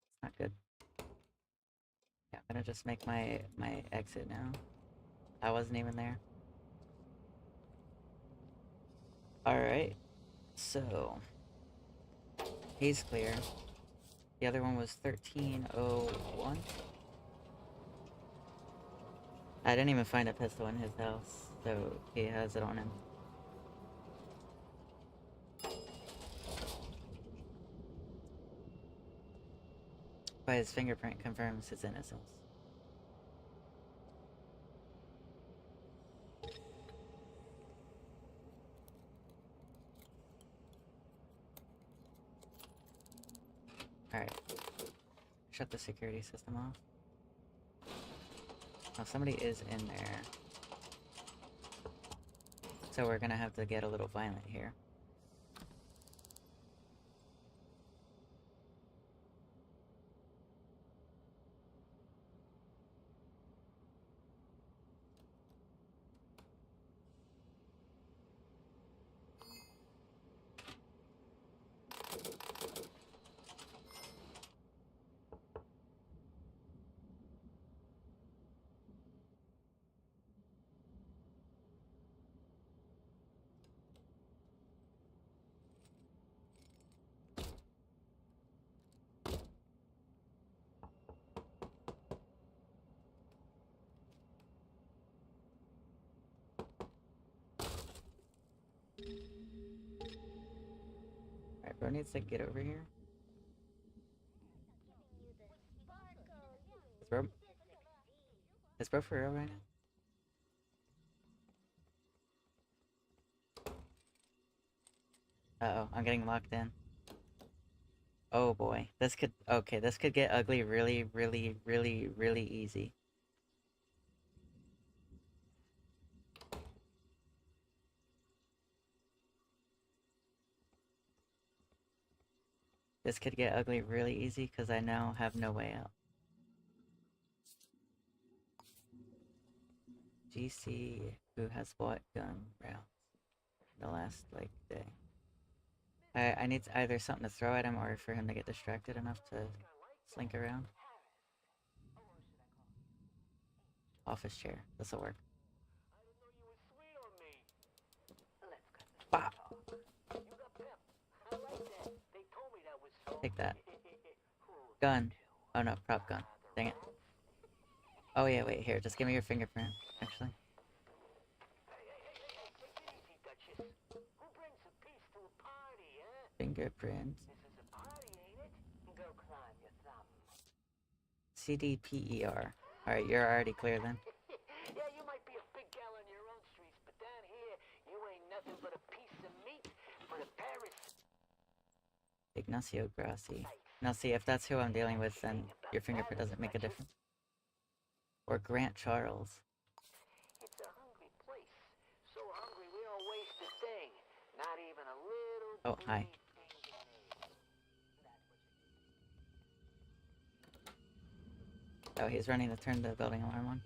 A: It's not good. Yeah, I'm gonna just make my exit now. I wasn't even there. Alright. So he's clear. The other one was 1301. I didn't even find a pistol in his house, so he has it on him. But his fingerprint confirms his innocence. Alright. Shut the security system off. Oh, somebody is in there. So we're gonna have to get a little violent here. Alright, bro needs to get over here. Bro, is bro for real right now? Uh-oh, I'm getting locked in. Oh boy, this could get ugly really, really, really, really easy. This could get ugly really easy because I now have no way out. GC, who has bought gun rounds the last, like, day. I need either something to throw at him or for him to get distracted enough to slink around. Office chair. This'll work. Bop! Take that. Gun. Oh no, prop gun. Dang it. Oh yeah, wait, here, just give me your fingerprint, actually. Fingerprint. CDPER. Alright, you're already clear then.
C: Yeah, you might be a big gal on your own streets, but down here, you ain't nothing but a piece of meat for the Paris.
A: Ignacio Grassi. Now see, if that's who I'm dealing with, then your fingerprint doesn't make a difference. Or Grant Charles.
C: It's a hungry place. So hungry we don't waste a thing. Not even a little.
A: Oh, hi. Oh, he's running to turn the building alarm on.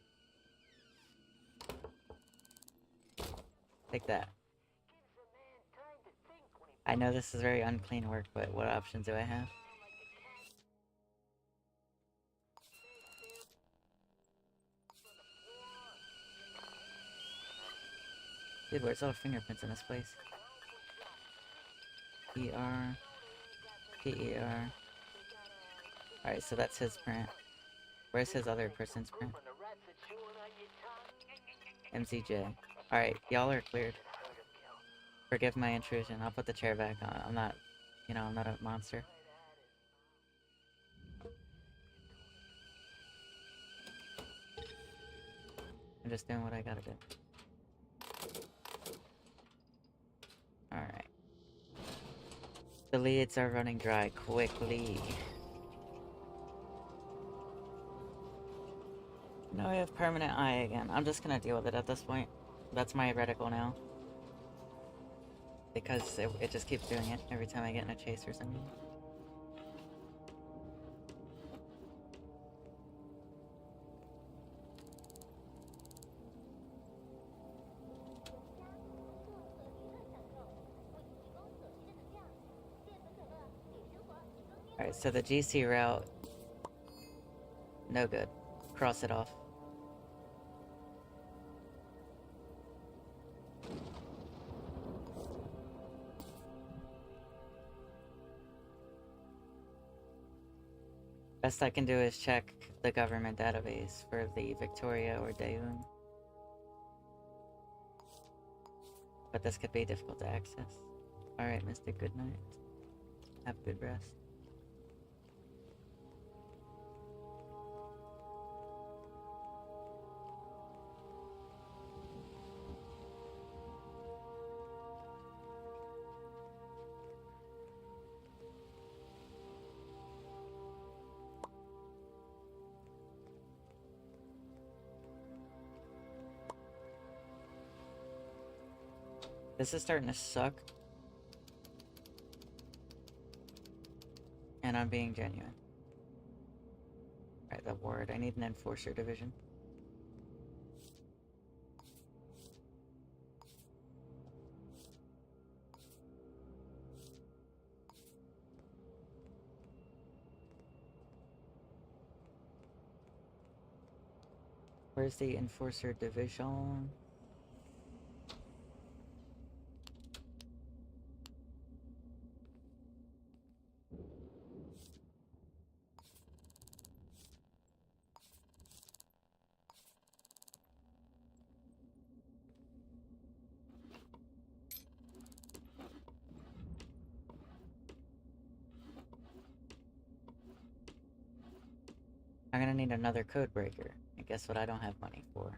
A: Take that. I know this is very unclean work, but what options do I have? Dude, where's all the fingerprints in this place? ER. PER. Alright, so that's his print. Where's his other person's print? MCJ. Alright, y'all are cleared. Forgive my intrusion. I'll put the chair back on. I'm not, you know, I'm not a monster. I'm just doing what I gotta do. Alright. The leads are running dry quickly. Now I have permanent eye again. I'm just gonna deal with it at this point. That's my reticle now. Because it just keeps doing it every time I get in a chase or something. Alright, so the GC route... no good. Cross it off. Best I can do is check the government database for the Victoria or Daewoo. But this could be difficult to access. Alright, Mr. Goodnight. Have a good rest. This is starting to suck. And I'm being genuine. Alright, the ward. I need an enforcer division. Where's the enforcer division? I'm gonna need another code breaker. And guess what I don't have money for?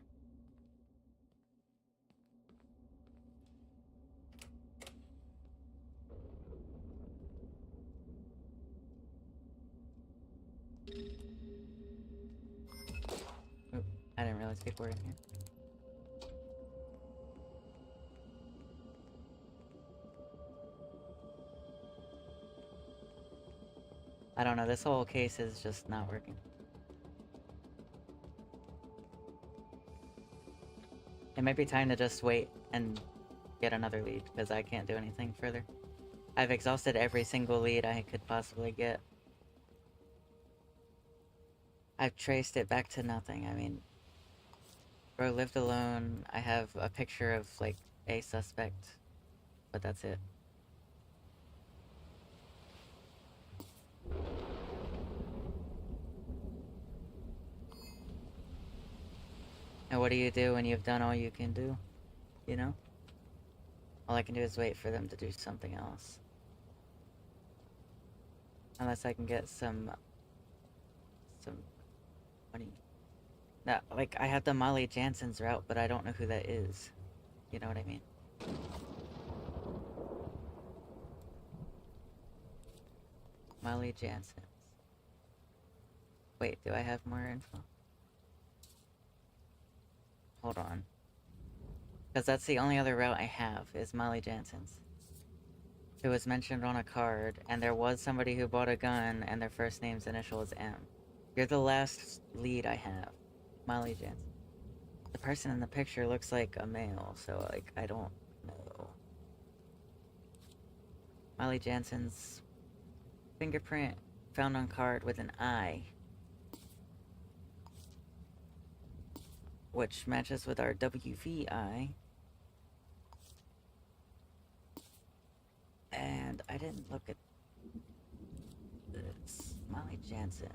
A: Oop, I didn't realize people were in here. I don't know, this whole case is just not working. It might be time to just wait and get another lead, because I can't do anything further. I've exhausted every single lead I could possibly get. I've traced it back to nothing. I mean, bro lived alone. I have a picture of, like, a suspect, but that's it. And what do you do when you've done all you can do? You know? All I can do is wait for them to do something else. Unless I can get some money. No, like, I have the Molly Jansen's route, but I don't know who that is. You know what I mean? Molly Jansen's. Wait, do I have more info? Hold on. Because that's the only other route I have, is Molly Jansen's. Who was mentioned on a card, and there was somebody who bought a gun, and their first name's initial is M. You're the last lead I have. Molly Jansen. The person in the picture looks like a male, so, like, I don't know. Molly Jansen's fingerprint found on card with an I, which matches with our WVI. And I didn't look at this. Molly Jansen's.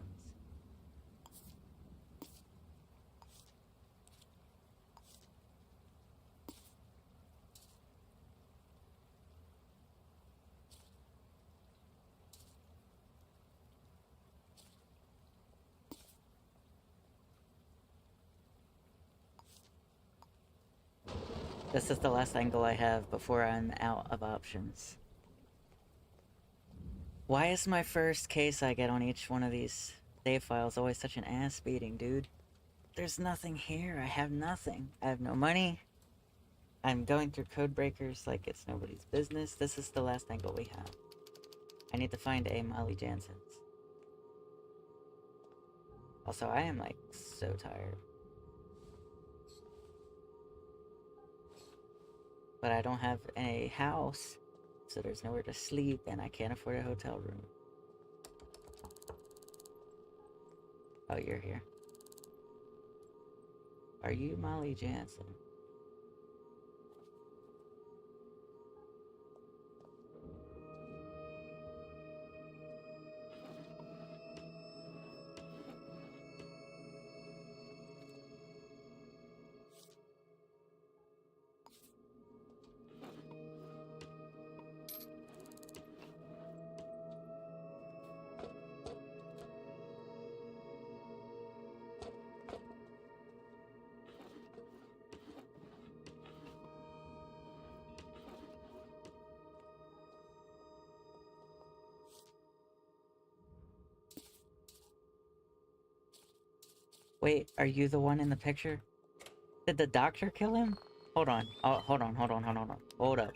A: This is the last angle I have before I'm out of options. Why is my first case I get on each one of these save files always such an ass beating, dude? There's nothing here. I have nothing. I have no money. I'm going through code breakers like it's nobody's business. This is the last angle we have. I need to find a Molly Jansen's. Also, I am, like, so tired. But I don't have a house, so there's nowhere to sleep, and I can't afford a hotel room. Oh, you're here. Are you Molly Jansen? Wait, are you the one in the picture? Did the doctor kill him? Hold on. Oh, hold on. Hold up.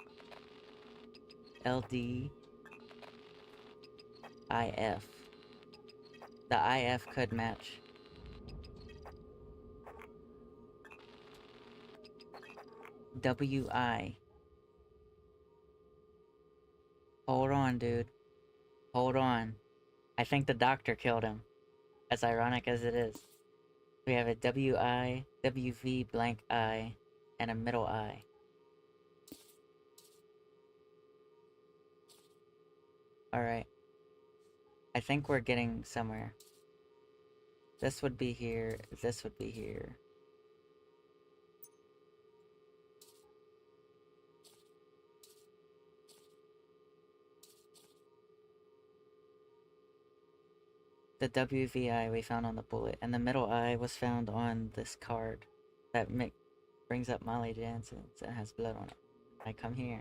A: LD IF. The IF could match. WI. Hold on, dude. Hold on. I think the doctor killed him. As ironic as it is. We have a WI, WV blank I, and a middle I. Alright. I think we're getting somewhere. This would be here. This would be here. The WVI we found on the bullet, and the middle I was found on this card that brings up Molly Jansen's and has blood on it. I come here.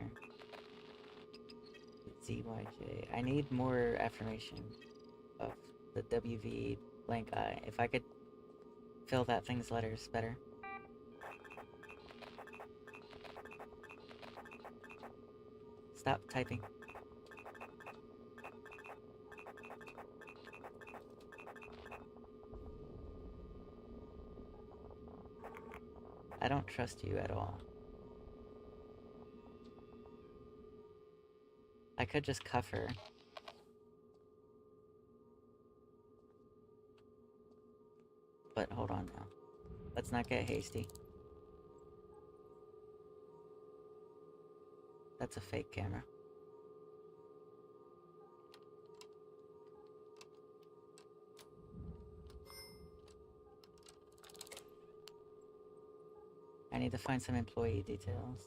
A: ZYJ. I need more affirmation of the WV blank I. If I could fill that thing's letters better. Stop typing. I don't trust you at all. I could just cuff her. But hold on now. Let's not get hasty. That's a fake camera. I need to find some employee details.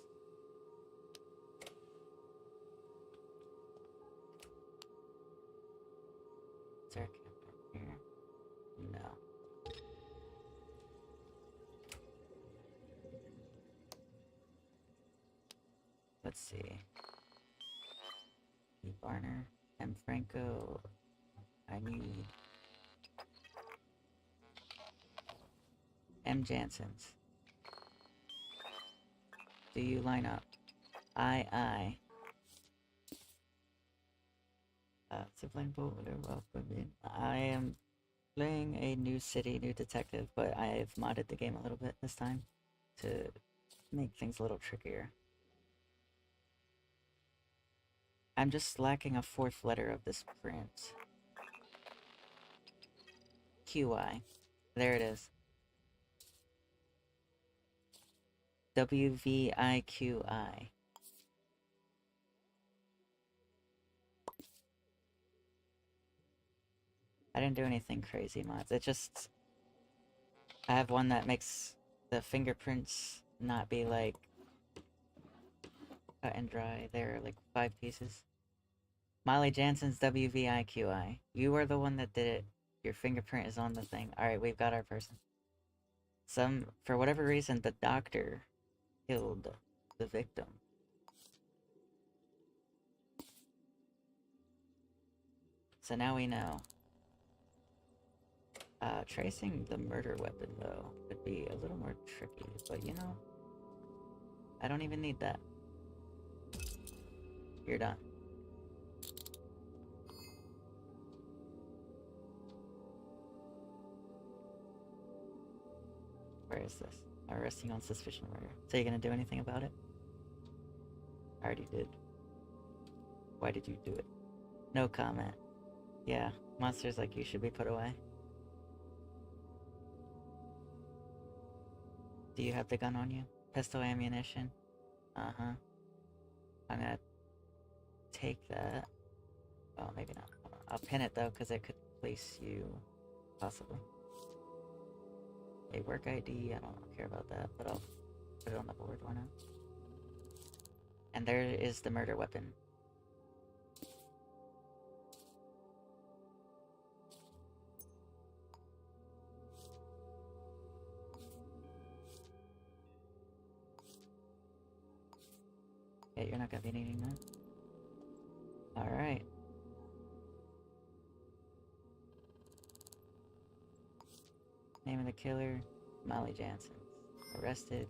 A: Is there a camera here? No. Let's see. E. Barner, M. Franco. I need M. Jansen's. Do you line up? I. Sibling boat, welcome in. I am playing a new city, new detective, but I've modded the game a little bit this time to make things a little trickier. I'm just lacking a fourth letter of this print. QI. There it is. WVIQI. I didn't do anything crazy, mods. It just... I have one that makes the fingerprints not be, like, cut and dry. They're, like, 5 pieces. Molly Jansen's WVIQI. You are the one that did it. Your fingerprint is on the thing. Alright, we've got our person. For whatever reason, the doctor killed the victim. So now we know. Tracing the murder weapon, though, would be a little more tricky, but you know, I don't even need that. You're done. Where is this? Arresting on suspicion of murder. So you gonna do anything about it? I already did. Why did you do it? No comment. Yeah, monsters like you should be put away. Do you have the gun on you? Pistol ammunition? Uh-huh. I'm gonna take that. Oh, maybe not. Hold on. I'll pin it though, because it could place you, possibly. A work ID, I don't care about that, but I'll put it on the board, why not? And there is the murder weapon. Yeah, you're not gonna be needing that. Alright. Name of the killer, Molly Jansen. Arrested.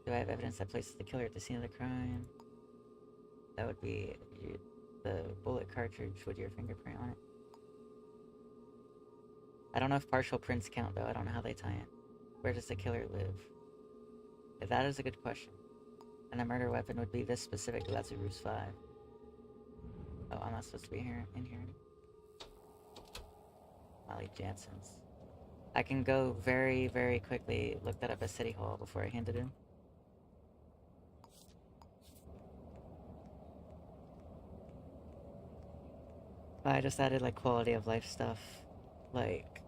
A: Do I have evidence that places the killer at the scene of the crime? That would be the bullet cartridge with your fingerprint on it. I don't know if partial prints count though, I don't know how they tie in. Where does the killer live? That is a good question. And the murder weapon would be this specific Lazarus 5. Oh, I'm not supposed to be here in here. Molly Jansen's. I can go very, very quickly look that up at City Hall before I hand it in. I just added like quality of life stuff, like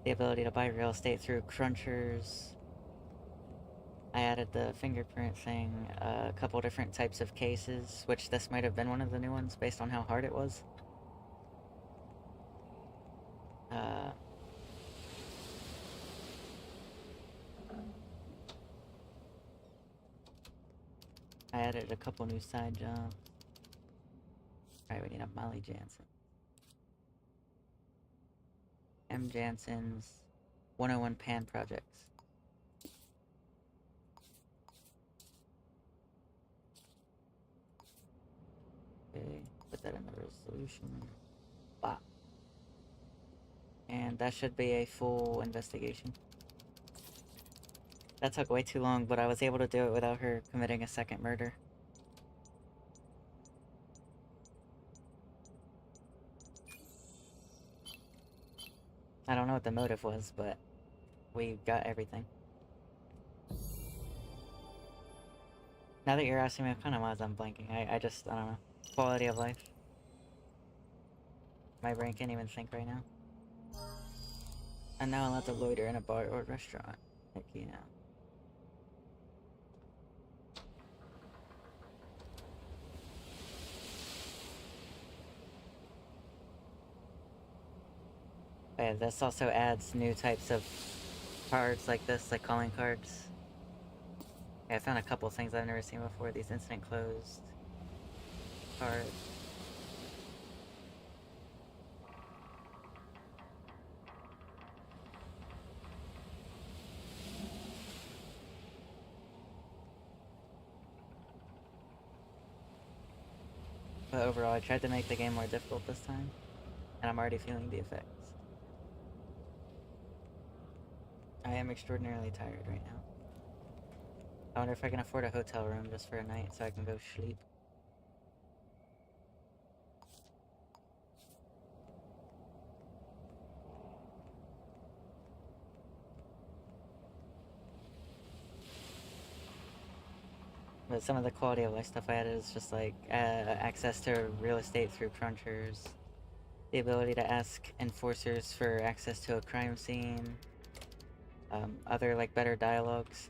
A: the ability to buy real estate through crunchers, I added the fingerprint thing, a couple different types of cases, which this might have been one of the new ones based on how hard it was. Uh, I added a couple new side jobs. Alright, we need a Molly Jansen. M. Jansen's 101 Pan Projects. Okay, put that in the resolution. Wow. And that should be a full investigation. That took way too long, but I was able to do it without her committing a second murder. I don't know what the motive was, but we got everything. Now that you're asking me what kind of mods I'm blanking, I don't know. Quality of life. My brain can't even think right now. And now I'm allowed to loiter in a bar or restaurant. Heck yeah. Oh yeah, this also adds new types of cards like this, like calling cards. Yeah, I found a couple things I've never seen before. These instant closed cards. But overall, I tried to make the game more difficult this time, and I'm already feeling the effects. I am extraordinarily tired right now. I wonder if I can afford a hotel room just for a night so I can go sleep. But some of the quality of life stuff I added is just like access to real estate through crunchers, the ability to ask enforcers for access to a crime scene, other like better dialogues.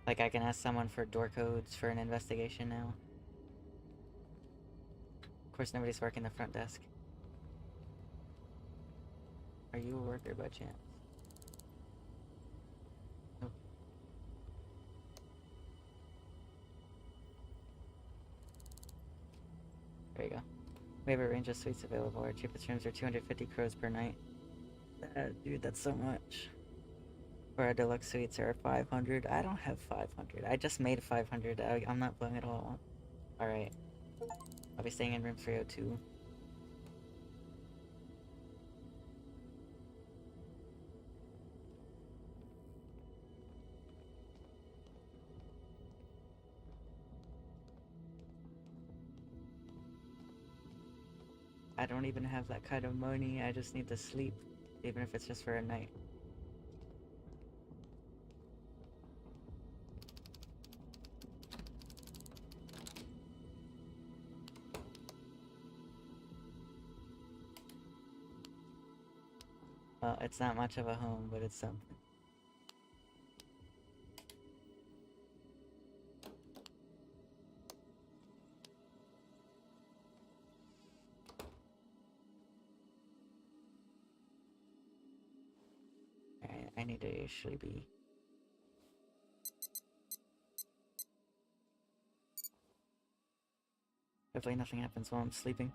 A: Like I can ask someone for door codes for an investigation now. Of course, nobody's working the front desk. Are you a worker by chance? Nope. There you go. We have a range of suites available. Our cheapest rooms are 250 crores per night. Dude, that's so much. For our deluxe suites are 500. I don't have 500. I just made 500. I'm not blowing it all. Alright. I'll be staying in room 302. I don't even have that kind of money. I just need to sleep, even if it's just for a night. Well, it's not much of a home, but it's something. I need to sleepy. Hopefully nothing happens while I'm sleeping.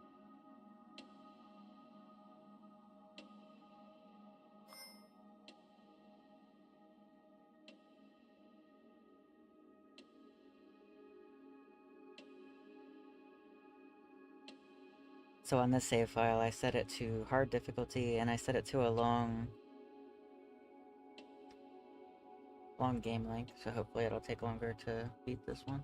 A: So on this save file, I set it to hard difficulty, and I set it to a long game length, so hopefully it'll take longer to beat this one.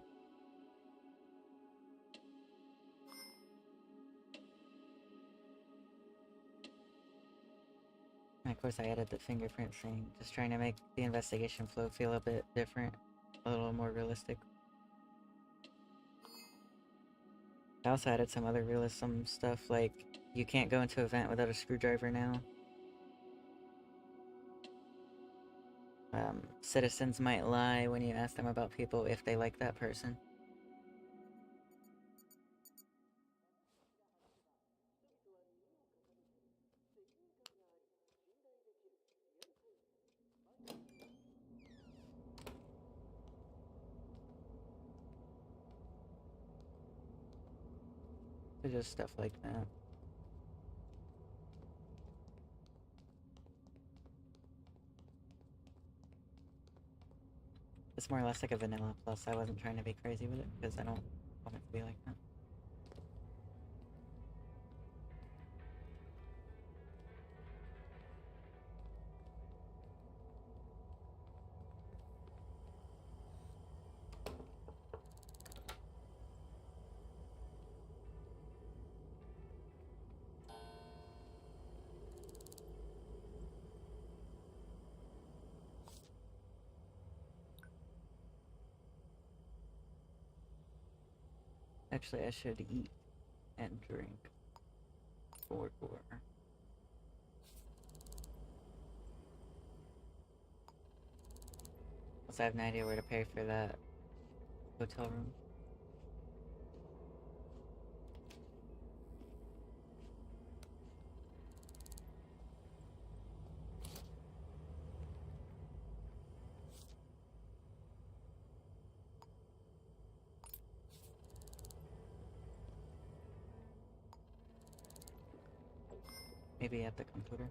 A: And of course I added the fingerprint thing, just trying to make the investigation flow feel a bit different, a little more realistic. I also added some other realism stuff, like you can't go into a vent without a screwdriver now. Citizens might lie when you ask them about people if they like that person. So just stuff like that. It's more or less like a vanilla plus. I wasn't trying to be crazy with it because I don't want it to be like that. Actually, I should eat and drink for gore. Also, I have no idea where to pay for that hotel room. Maybe at the computer.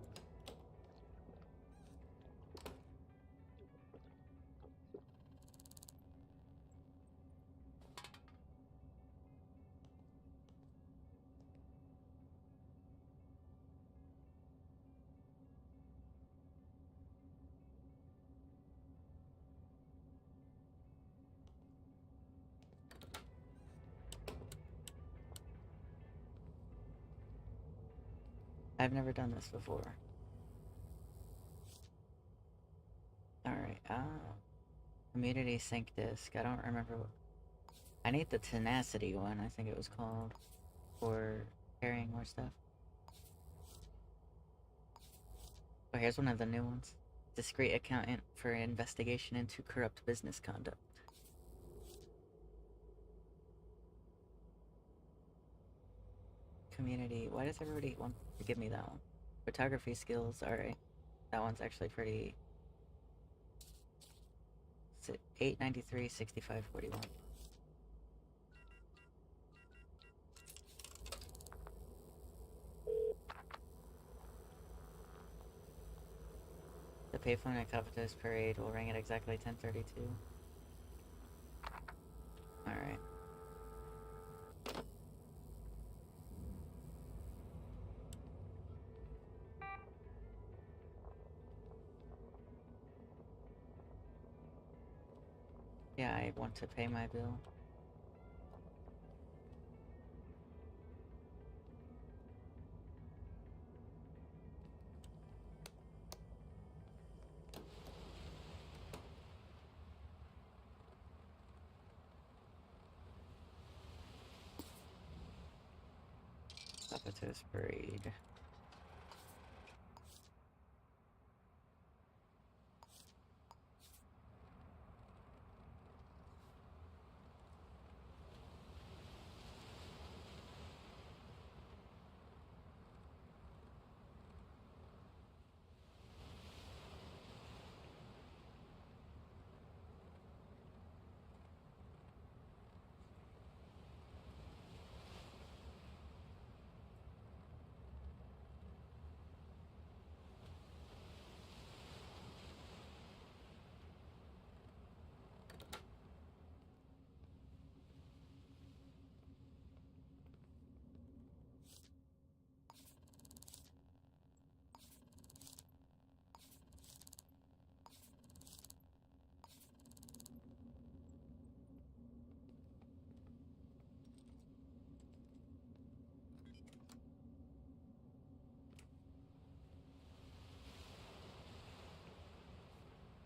A: I've never done this before. Alright, community sync disk. I don't remember what... I need the tenacity one, I think it was called. For carrying more stuff. Oh, here's one of the new ones. Discreet accountant for investigation into corrupt business conduct. Community. Why does everybody want to give me that one? Photography skills. Alright. That one's actually pretty... 893, 65, 41. The payphone at Covetous Parade will ring at exactly 10:32. Alright. Yeah, I want to pay my bill. Covetous Parade.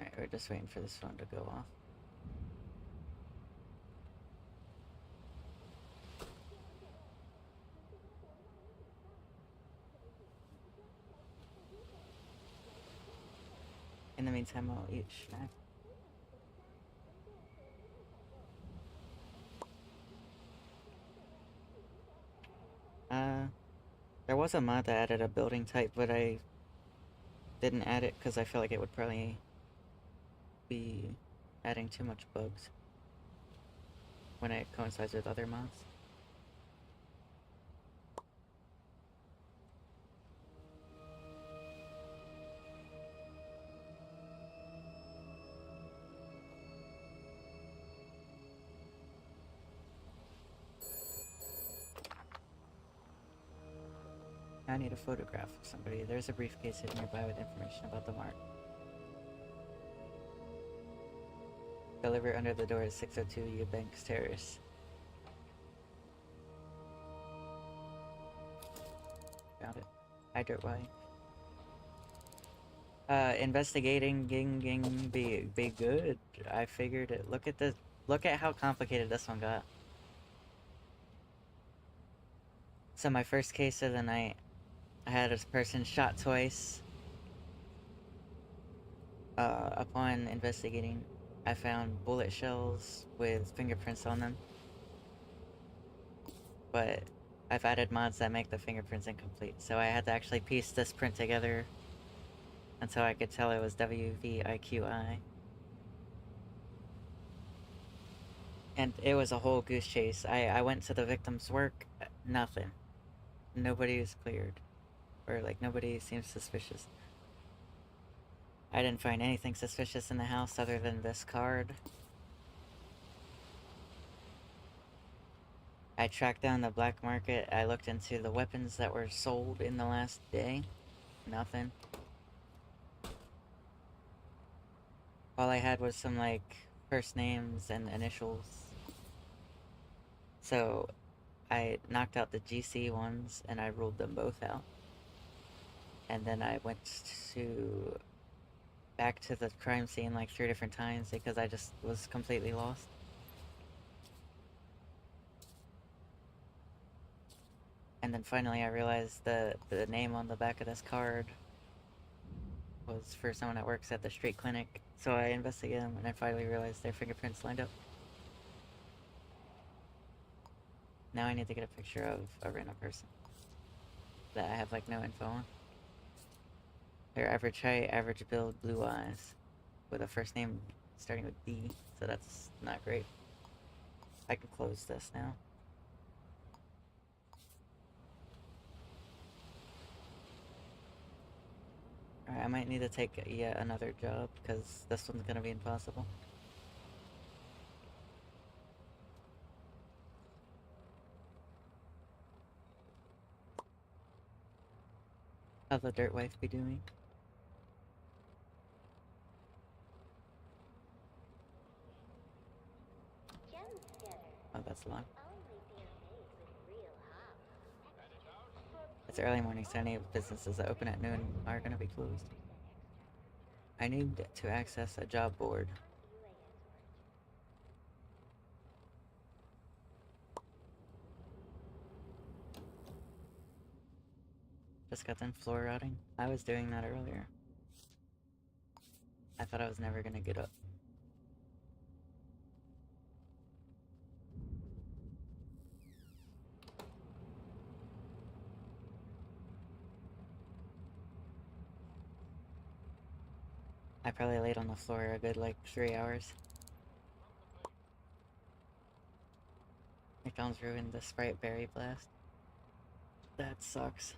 A: Alright, we're just waiting for this phone to go off. In the meantime, I'll eat snack. There was a mod that added a building type, but I didn't add it because I feel like it would probably be adding too much bugs when it coincides with other mods. I need a photograph of somebody. There's a briefcase hidden nearby with information about the mark. Deliver under the door at 602 Eubanks Terrace. Found it. Hydrate Y. Investigating ging be good. I figured it. Look at how complicated this one got. So my first case of the night, I had this person shot twice. Upon investigating, I found bullet shells with fingerprints on them. But I've added mods that make the fingerprints incomplete, so I had to actually piece this print together until I could tell it was WVIQI. And it was a whole goose chase. I went to the victim's work, nothing. Nobody was cleared. Or, like, nobody seems suspicious. I didn't find anything suspicious in the house other than this card. I tracked down the black market. I looked into the weapons that were sold in the last day. Nothing. All I had was some, like, first names and initials. So, I knocked out the GC ones and I ruled them both out. And then I went back to the crime scene like 3 different times because I just was completely lost. And then finally I realized the name on the back of this card was for someone that works at the street clinic. So I investigated them and I finally realized their fingerprints lined up. Now I need to get a picture of a random person that I have like no info on. Their average height, average build, blue eyes, with a first name starting with D, so that's not great. I can close this now. Alright, I might need to take yet another job, because this one's gonna be impossible. How's the dirt wife be doing? Oh, that's long. It's early morning, so any businesses that open at noon are gonna be closed. I need to access a job board. Just got done floor routing. I was doing that earlier. I thought I was never gonna get up. I probably laid on the floor a good like 3 hours. McDonald's ruined the Sprite Berry Blast. That sucks.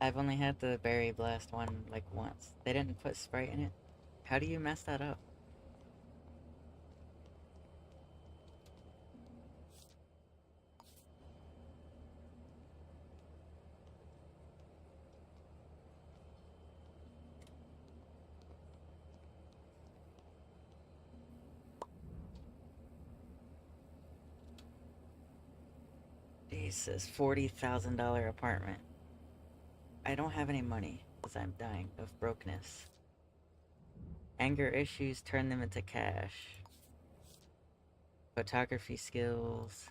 A: I've only had the Berry Blast one like once. They didn't put Sprite in it. How do you mess that up? Jesus, $40,000 apartment. I don't have any money because I'm dying of brokenness. Anger issues turn them into cash. Photography skills.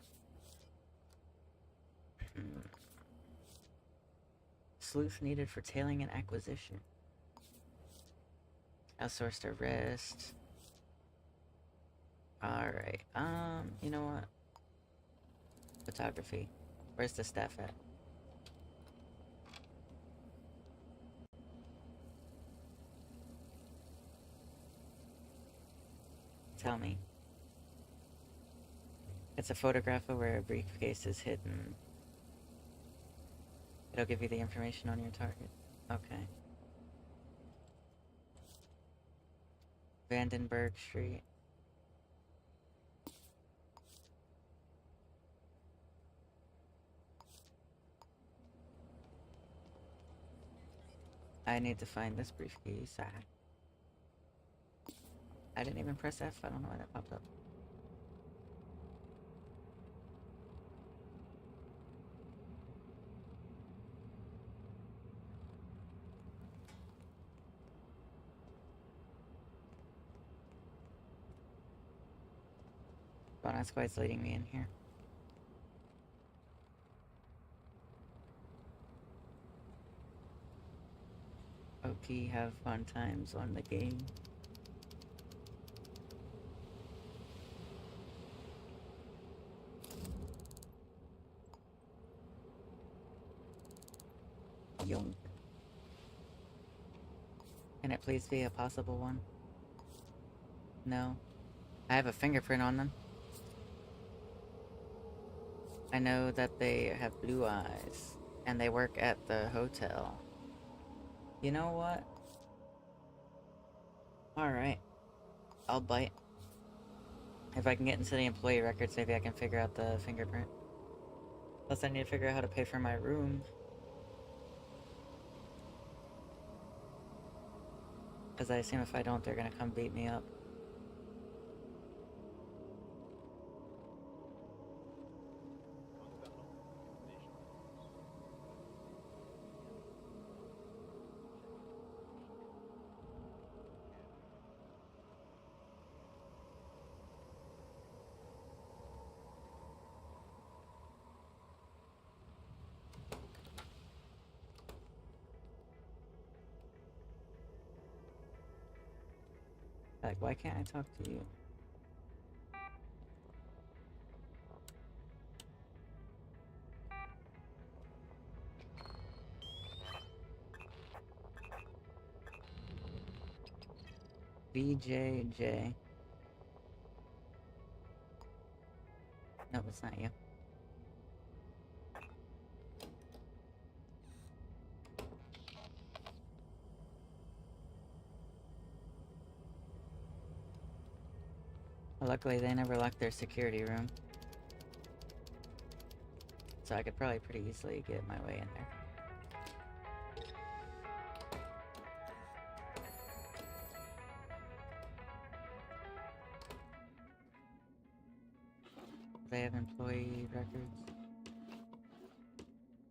A: sleuth needed for tailing and acquisition. Outsourced arrest. Alright, you know what? Photography. Where's the staff at? Tell me. It's a photograph of where a briefcase is hidden. It'll give you the information on your target. Okay. Vandenberg Street. I need to find this briefcase. I didn't even press F. I don't know why that popped up. Don't ask why it's leading me in here. Okay, have fun times on the game. Yoink. Can it please be a possible one? No. I have a fingerprint on them. I know that they have blue eyes, and they work at the hotel. You know what? Alright. I'll bite. If I can get into the employee records, maybe I can figure out the fingerprint. Plus I need to figure out how to pay for my room. Because I assume if I don't, they're gonna come beat me up. Like, why can't I talk to you? BJJ. Nope, it's not you. Well, luckily they never locked their security room. So I could probably pretty easily get my way in there. They have employee records?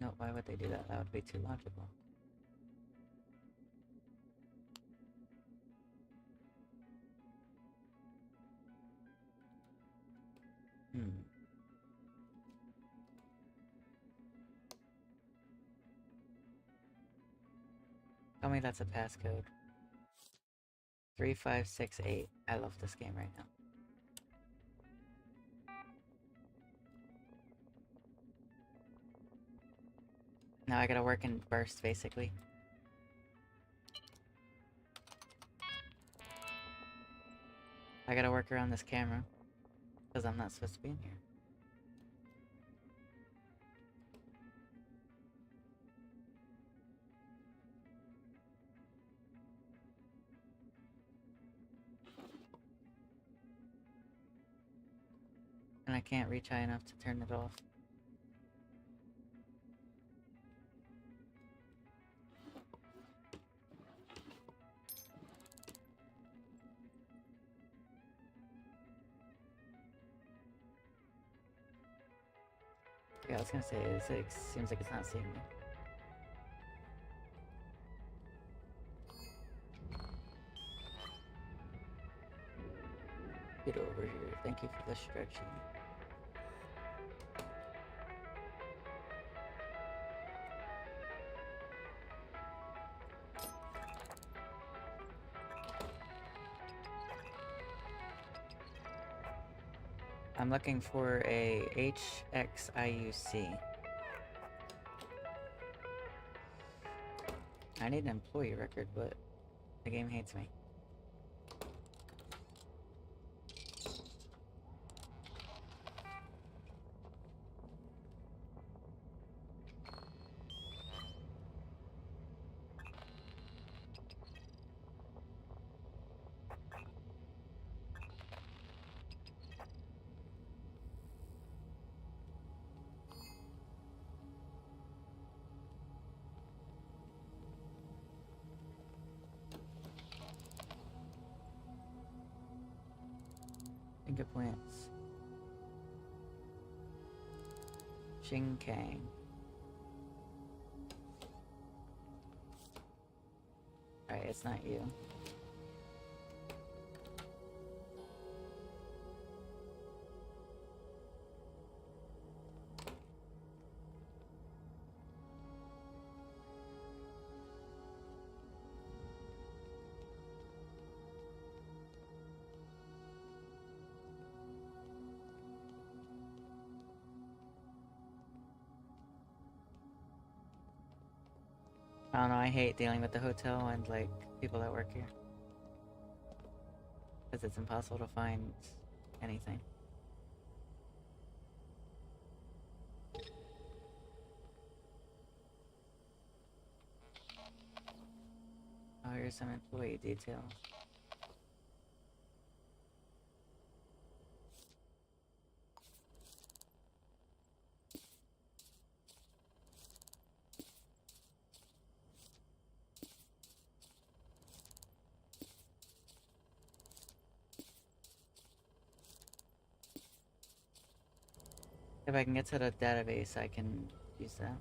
A: No, why would they do that? That would be too logical. Tell me that's a passcode. 3568. I love this game right now. Now I gotta work in bursts, basically. I gotta work around this camera. Because I'm not supposed to be in here. And I can't reach high enough to turn it off. Yeah, I was gonna say, it seems like it's not seeing me. Get over here. Thank you for the stretching. I'm looking for a HXIUC. I need an employee record, but the game hates me. Finger plants. Shinkang. Alright, it's not you. I don't know, I hate dealing with the hotel and, like, people that work here. Because it's impossible to find anything. Oh, here's some employee details. If I can get to the database, I can use that.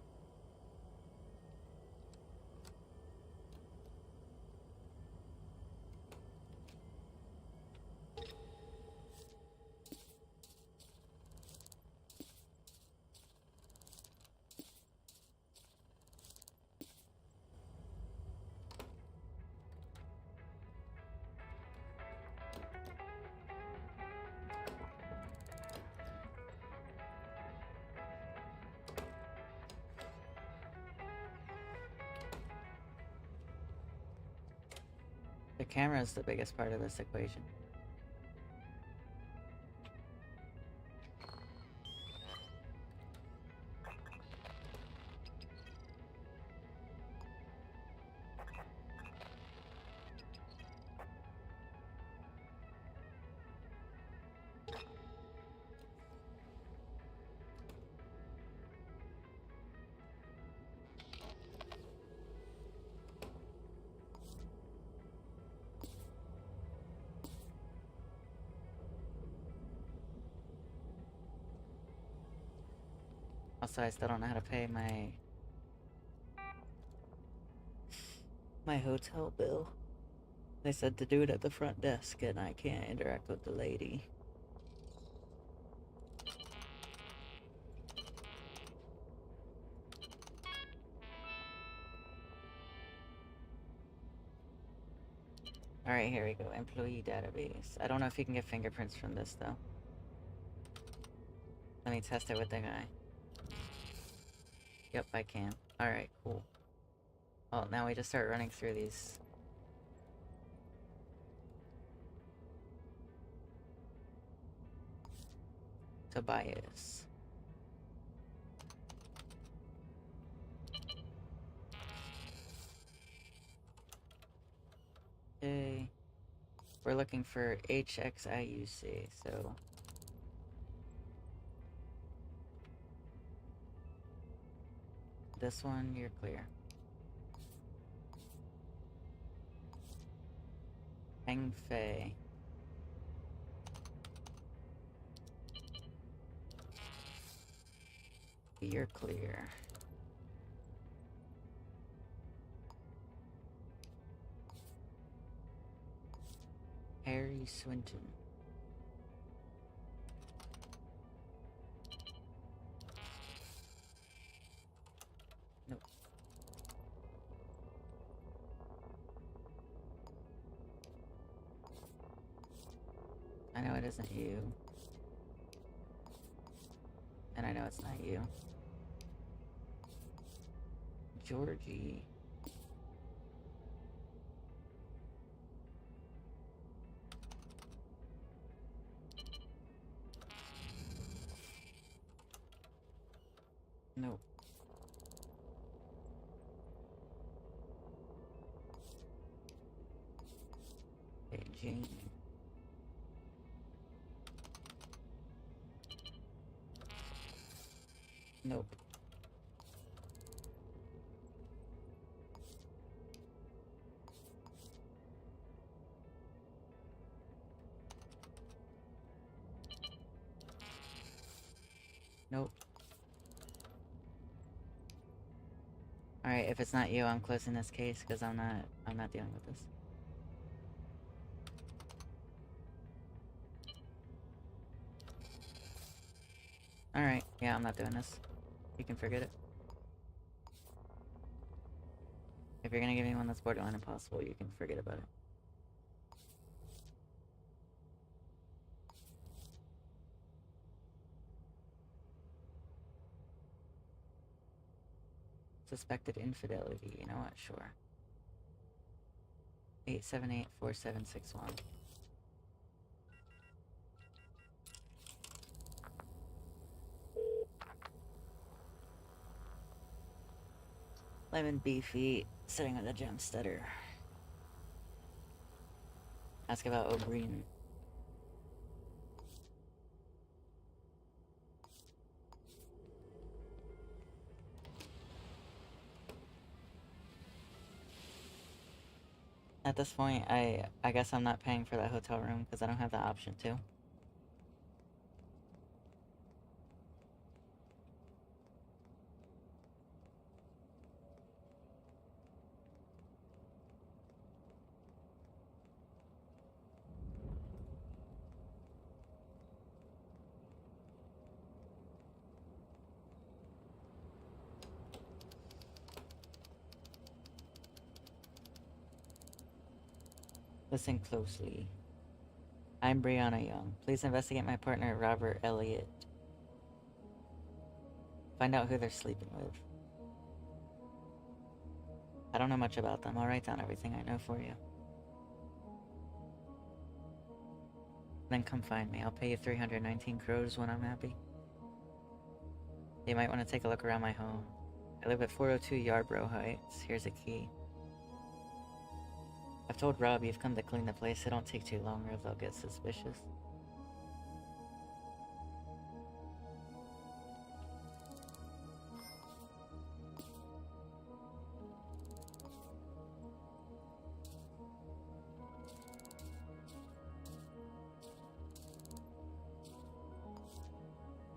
A: The camera is the biggest part of this equation. Also, I still don't know how to pay my hotel bill. They said to do it at the front desk, and I can't interact with the lady. Alright, here we go. Employee database. I don't know if you can get fingerprints from this, though. Let me test it with the guy. Yep, I can. Alright, cool. Well, now we just start running through these. Tobias. Okay. We're looking for HXIUC, so... This one, you're clear. Heng Fei. You're clear. Harry Swinton. Nope. I know it isn't you. that's not you. Georgie. Nope. Okay, Jane. Nope. Nope. Alright, if it's not you, I'm closing this case because I'm not dealing with this. Alright, yeah, I'm not doing this. You can forget it. If you're gonna give me one that's borderline impossible, you can forget about it. Suspected infidelity, you know what? Sure. 8784761. Lemon beefy, sitting with a gem stutter. Ask about O'Brien. At this point, I guess I'm not paying for that hotel room because I don't have the option to. Listen closely. I'm Brianna Young. Please investigate my partner, Robert Elliott. Find out who they're sleeping with. I don't know much about them. I'll write down everything I know for you. Then come find me. I'll pay you 319 crores when I'm happy. You might want to take a look around my home. I live at 402 Yarborough Heights. Here's a key. I've told Rob you've come to clean the place. It don't take too long or they'll get suspicious.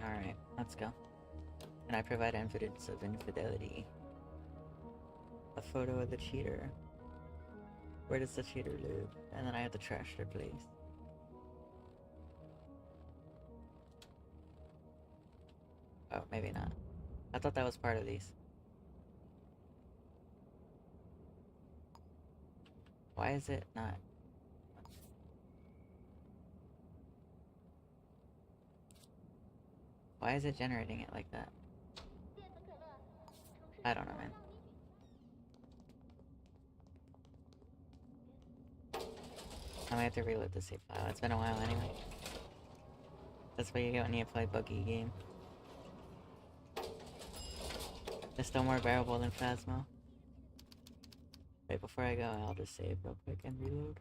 A: Alright, let's go. And I provide evidence of infidelity. A photo of the cheater. Where does the cheater live? And then I have to trash their place. Oh, maybe not. I thought that was part of these. Why is it not? Why is it generating it like that? I don't know, man. I might have to reload the save file. It's been a while anyway. That's what you get when you play buggy game. It's still more bearable than Phasmo. Wait, before I go, I'll just save real quick and reload.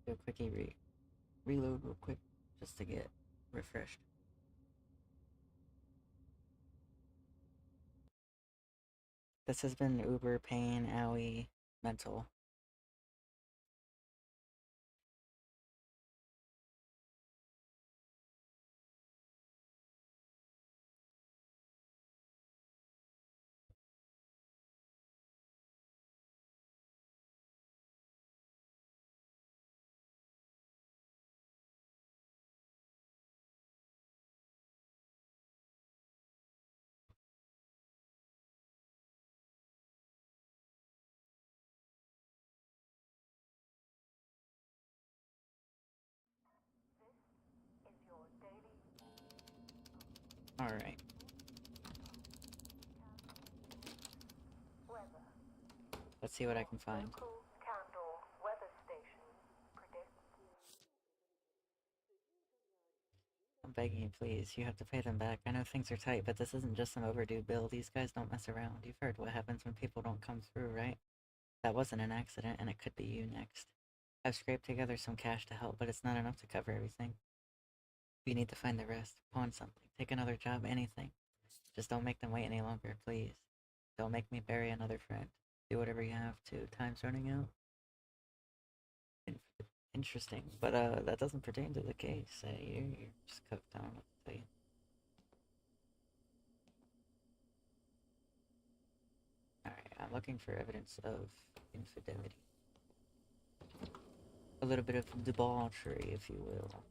A: Do a quickie reload real quick just to get refreshed. This has been Uber Pain Owie Mental. Alright.
C: Weather.
A: Let's see what I can find.
C: Local Candle weather station predicts.
A: I'm begging you, please. You have to pay them back. I know things are tight, but this isn't just some overdue bill. These guys don't mess around. You've heard what happens when people don't come through, right? That wasn't an accident, and it could be you next. I've scraped together some cash to help, but it's not enough to cover everything. You need to find the rest. Pawn something. Take another job, anything. Just don't make them wait any longer, please. Don't make me bury another friend. Do whatever you have to. Time's running out. Interesting, but that doesn't pertain to the case. You're just cooked. I don't know what to tell you. Alright, I'm looking for evidence of infidelity. A little bit of debauchery, if you will.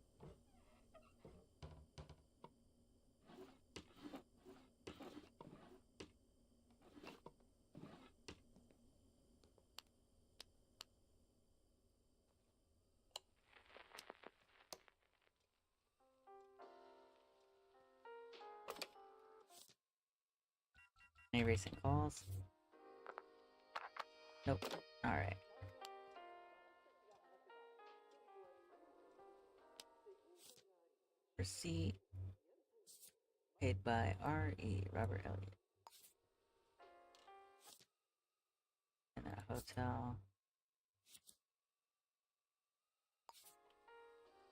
A: Any recent calls? Nope. Alright. Receipt. Paid by R.E. Robert Elliott. In a hotel.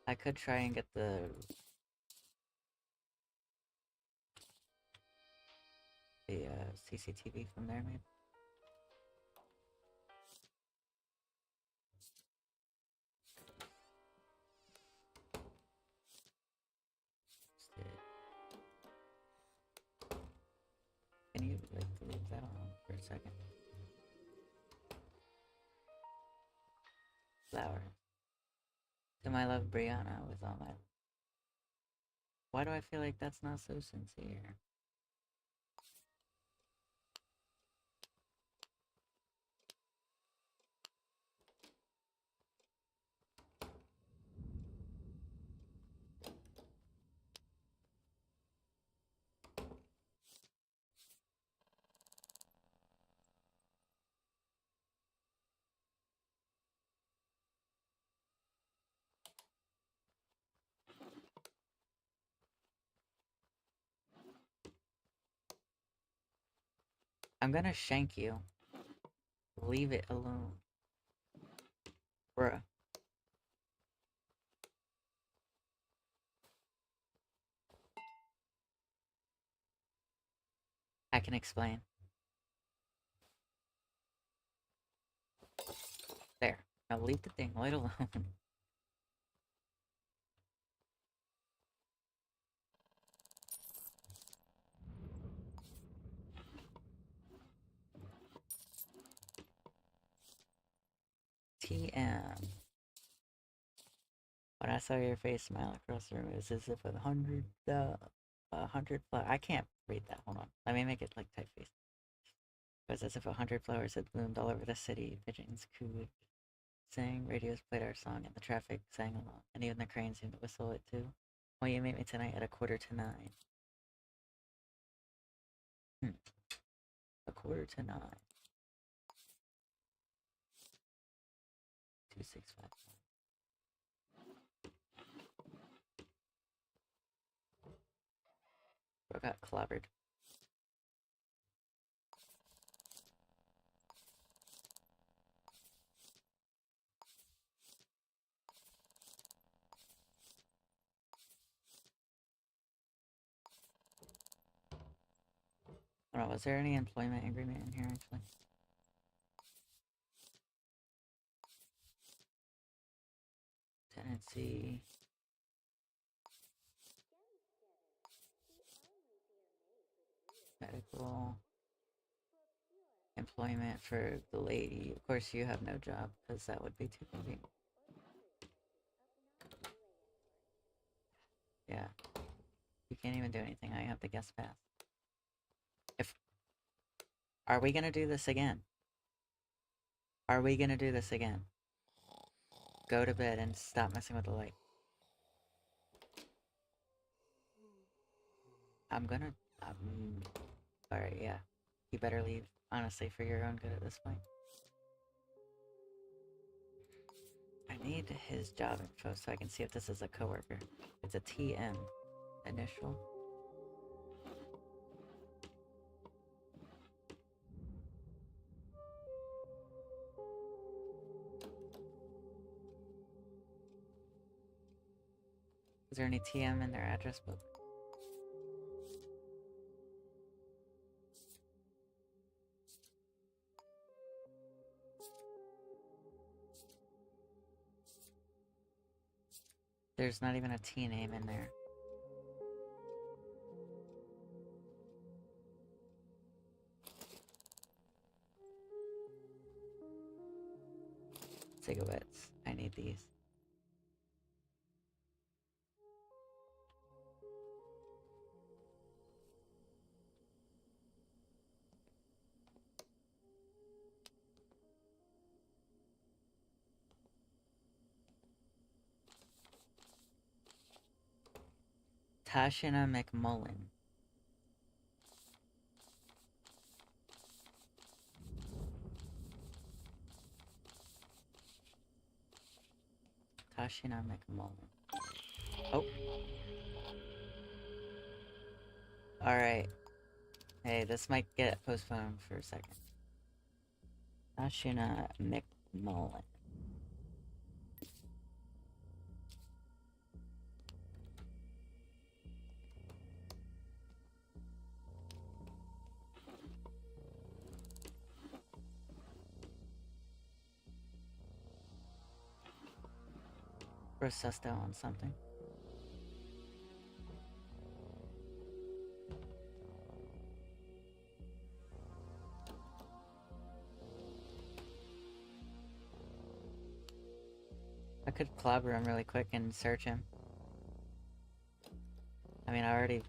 A: I could try and get the CCTV from there, maybe. Can you like leave that on for a second? Flower. To my love, Brianna, with all my. Why do I feel like that's not so sincere? I'm gonna shank you. Leave it alone. Bruh. I can explain. There. Now leave the thing right alone. TM. When I saw your face smile across the room, it was as if 100 flowers. I can't read that. Hold on. Let me make it like typeface. It was as if 100 flowers had bloomed all over the city. Pigeons cooed, sang, radios played our song, and the traffic sang along. And even the cranes seemed to whistle it too. Will you meet me tonight at 8:45? 8:45. 265. Bro got clobbered. I don't know, was there any employment agreement in here actually? Tenancy. Medical. Employment for the lady. Of course you have no job, because that would be too convenient. Yeah. You can't even do anything, I have the guest pass. Are we gonna do this again? Are we gonna do this again? Go to bed and stop messing with the light. I'm gonna. Alright, yeah. You better leave, honestly, for your own good at this point. I need his job info so I can see if this is a coworker. It's a TM initial. Is there any TM in their address book? There's not even a T name in there. Cigarettes. I need these. Tashina McMullen. Tashina McMullen. Oh. Alright. Hey, this might get postponed for a second. Tashina McMullen. Processed out on something. I could clobber him really quick and search him. I mean, I already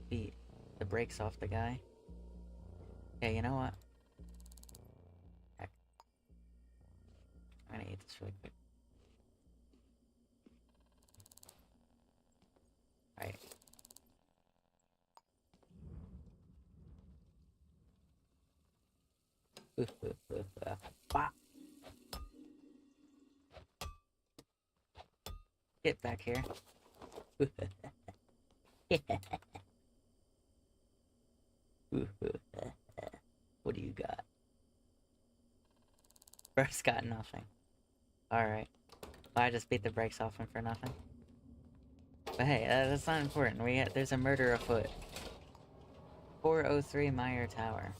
A: beat the brakes off the guy. Yeah, you know what? Heck. I'm gonna eat this really quick. Alright. Get back here. What do you got? Bro's got nothing. Alright. Well, I just beat the brakes off him for nothing. But hey, that's not important. There's a murder afoot. 403 Meyer Tower.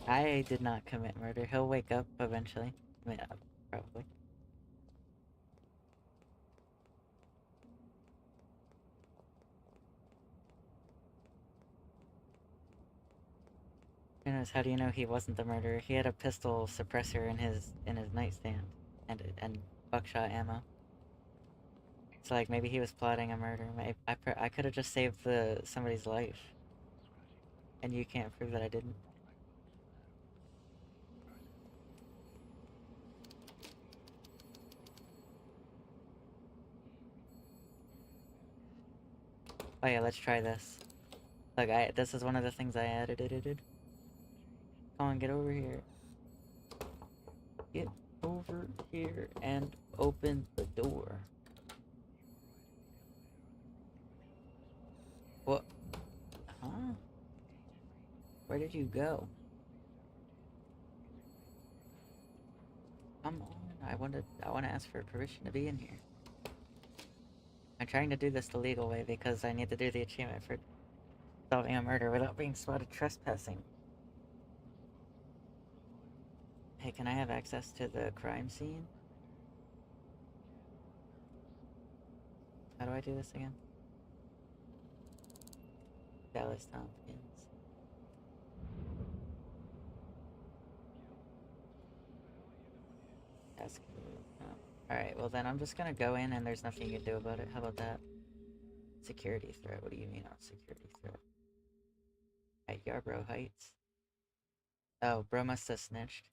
A: I did not commit murder. He'll wake up eventually. I mean, probably. Goodness, how do you know he wasn't the murderer? He had a pistol suppressor in his nightstand, and buckshot ammo. So like maybe he was plotting a murder. Maybe I could have just saved somebody's life, and you can't prove that I didn't. Oh yeah, let's try this. Look, this is one of the things I edited. Come on, get over here. Get over here and open the door. What? Huh? Where did you go? Come on, I want to ask for permission to be in here. I'm trying to do this the legal way because I need to do the achievement for solving a murder without being spotted trespassing. Hey, can I have access to the crime scene? How do I do this again? Dallas Tompkins. Ask. Alright, well then I'm just gonna go in and there's nothing you can do about it. How about that? Security threat. What do you mean on security threat? At Yarborough Heights? Oh, bro must have snitched.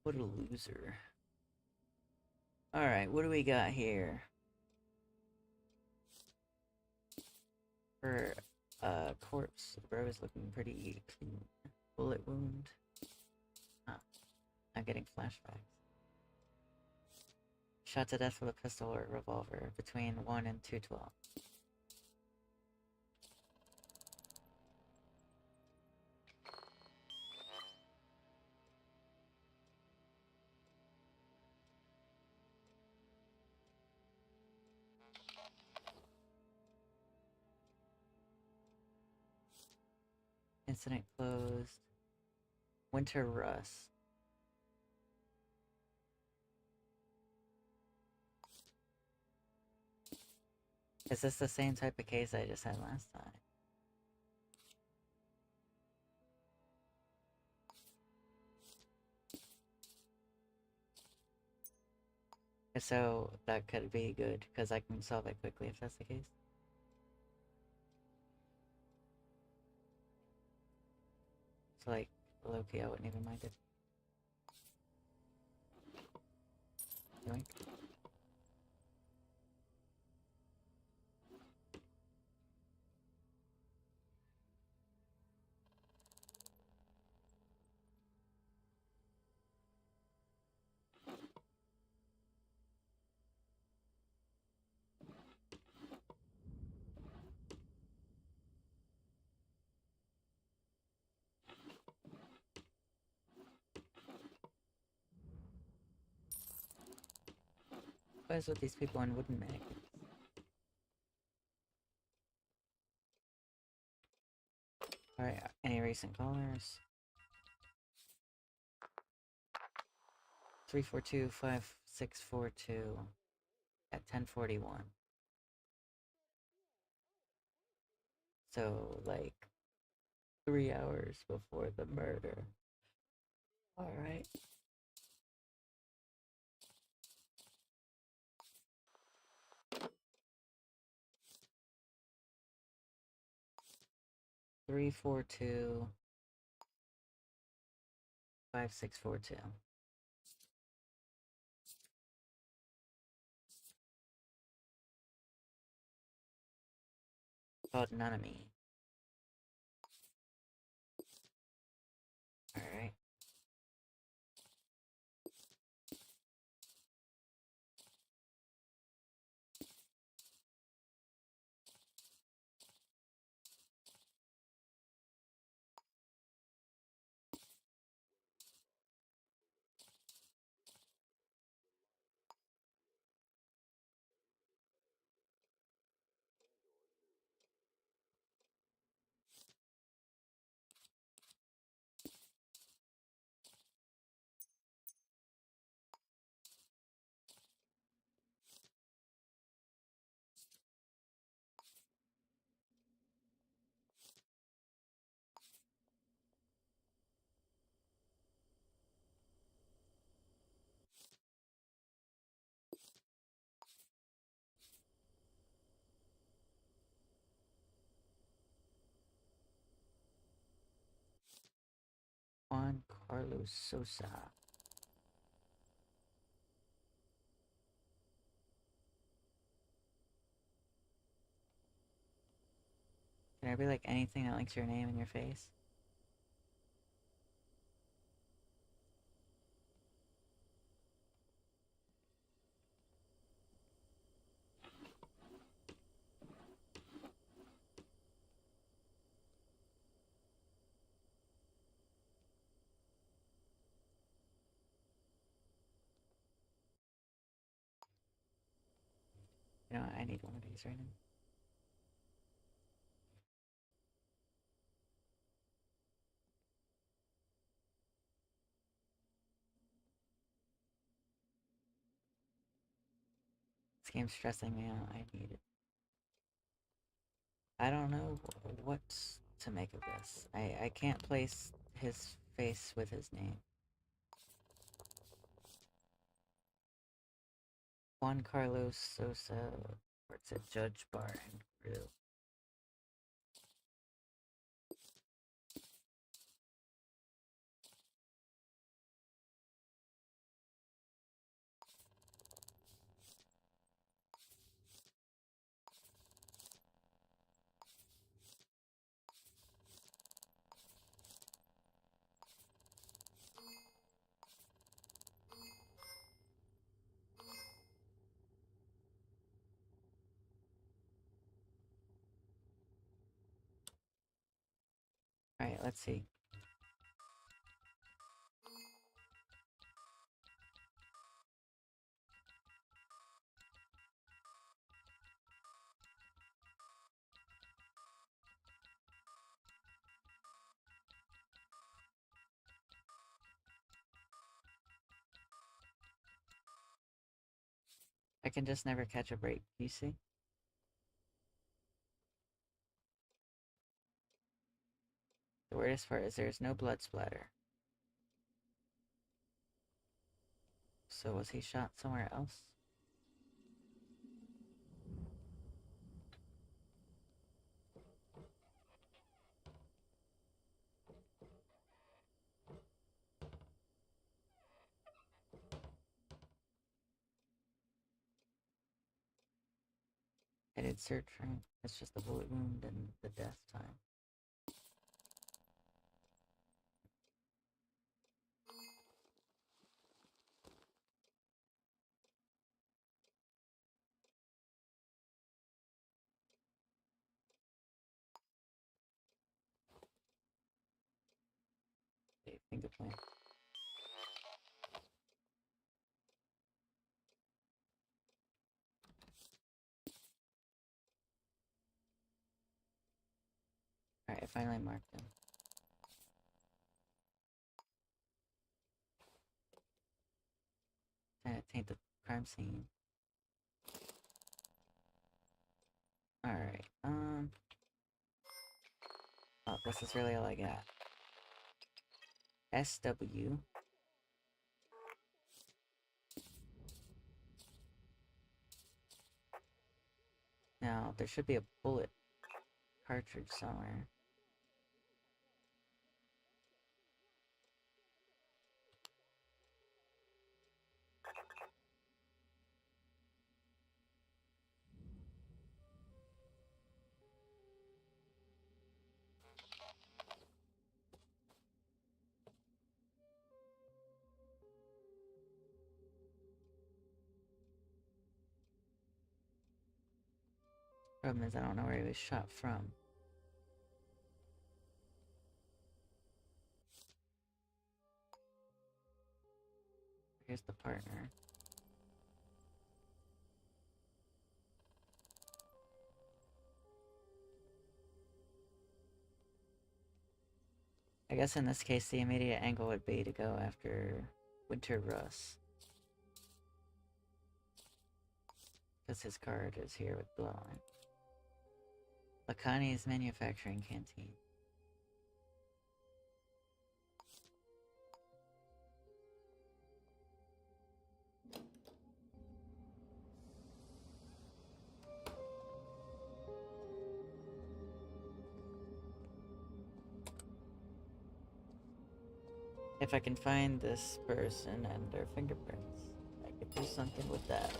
A: What a loser. Alright, what do we got here? For corpse, the bro is looking pretty clean. Bullet wound. Ah, I'm getting flashbacks. Shot to death with a pistol or revolver between 1 and 212. Incident closed. Winter Rust. Is this the same type of case I just had last time? If so, that could be good, because I can solve it quickly if that's the case. So, like, low-key, I wouldn't even mind it. Yoink. What is with these people in wooden mannequins? Alright, any recent callers? 342-5642 at 10:41. So, like, 3 hours before the murder. Alright. Three, 4, 2, 5, 6, 4, 2. Called Nanami. Alright. Juan Carlos Sosa. Can I be like anything that links your name and your face? You know, I need one of these right now. This game's stressing me out. I need it. I don't know what to make of this. I can't place his face with his name. Juan Carlos Sosa works at Judge Bar and Grill. Alright, let's see. I can just never catch a break, you see? The weirdest part is there's no blood splatter. So was he shot somewhere else? I did search for him. It's just the bullet wound and the death time. Okay, finger point. Alright, I finally marked him. Trying to taint the crime scene. Alright, oh, this is really all I got. SW. Now, there should be a bullet cartridge somewhere. Problem is, I don't know where he was shot from. Here's the partner. I guess in this case, the immediate angle would be to go after Winter Russ. Because his card is here with Bloodline. Lacani's Manufacturing Canteen. If I can find this person and their fingerprints, I could do something with that.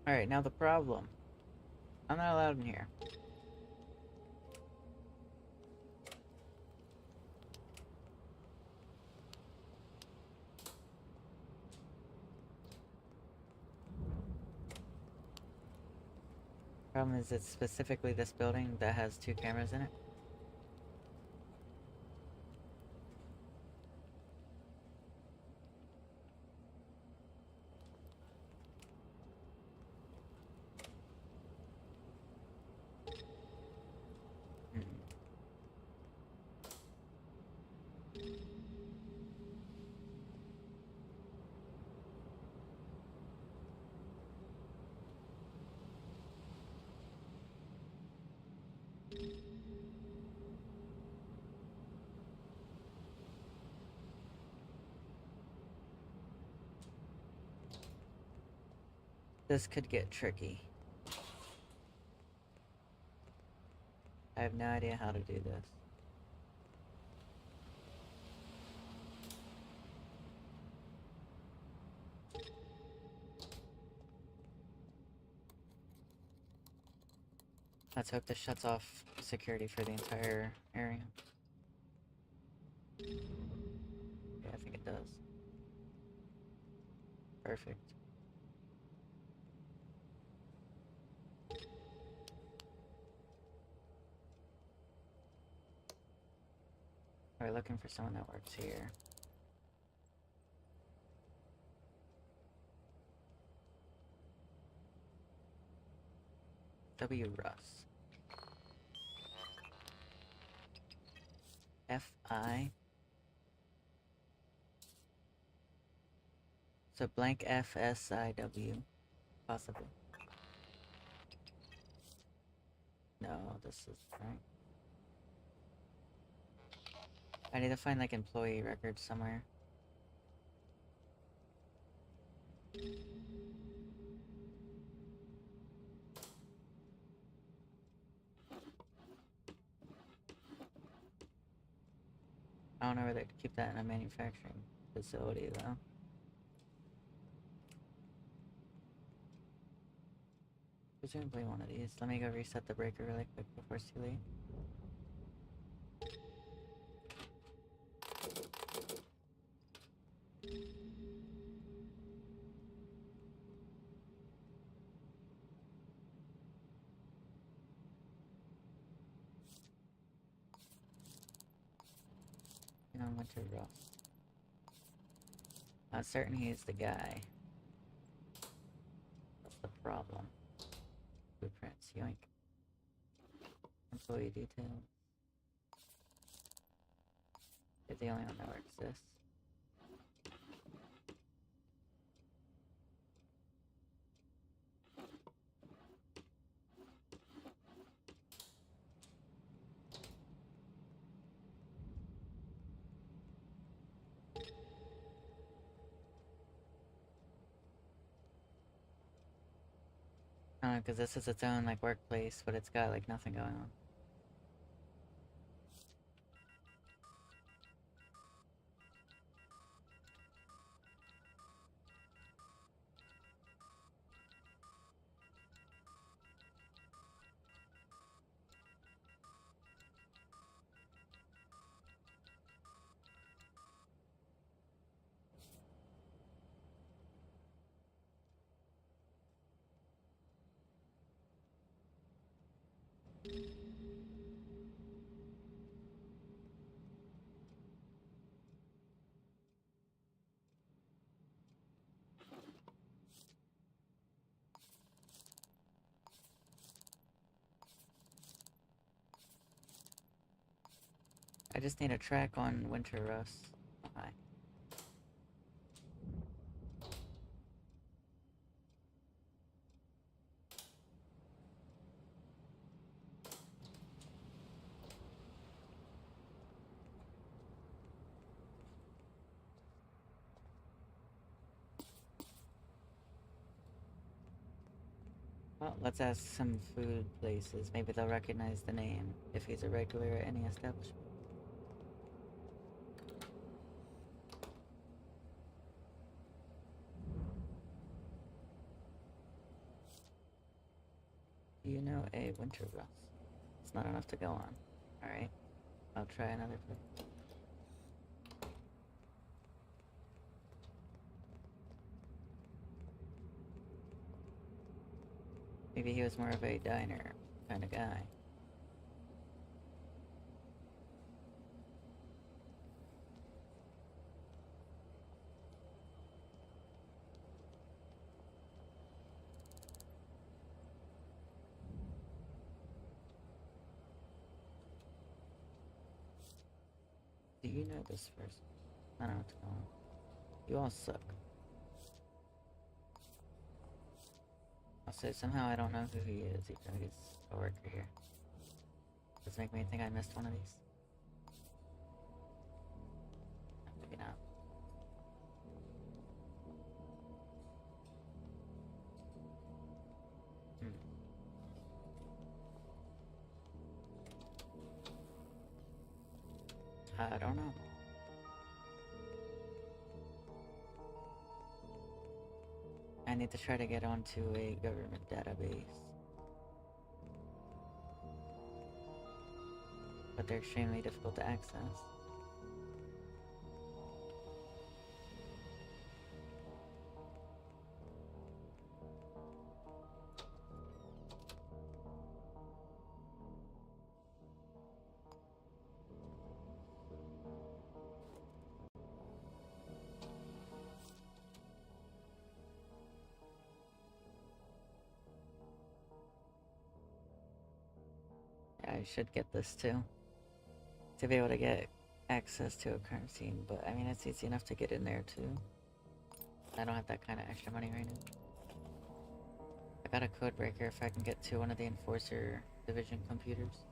A: Alright, now the problem. I'm not allowed in here. Problem is, it's specifically this building that has 2 cameras in it. Hmm. This could get tricky. I have no idea how to do this. Let's hope this shuts off security for the entire area. Yeah, I think it does. Perfect. We're looking for someone that works here. W. Russ. F.I. So blank F.S.I.W. Possibly. No, this is right. I need to find like employee records somewhere. I don't know where they'd keep that in a manufacturing facility though. Presumably one of these. Let me go reset the breaker really quick before it's too late. You know, Winter Russ. I'm certain he's the guy. That's the problem. Blueprints, yoink. Employee details. You're the only one that works this. I don't know, because this is its own like workplace, but it's got like nothing going on. I just need a track on Winter Russ. Hi. Well, let's ask some food places. Maybe they'll recognize the name if he's a regular at any establishment. Do you know a Winter Russ? It's not enough to go on. Alright. I'll try another place. Maybe he was more of a diner kind of guy. Do you know this person? I don't know what's going on. You all suck. I'll say somehow I don't know who he is, even though he's a worker here. Does it make me think I missed one of these? Maybe not. I don't know. I need to try to get onto a government database. But they're extremely difficult to access. I should get this too. To be able to get access to a crime scene, but I mean, it's easy enough to get in there too. I don't have that kind of extra money right now. I got a code breaker if I can get to one of the Enforcer Division computers.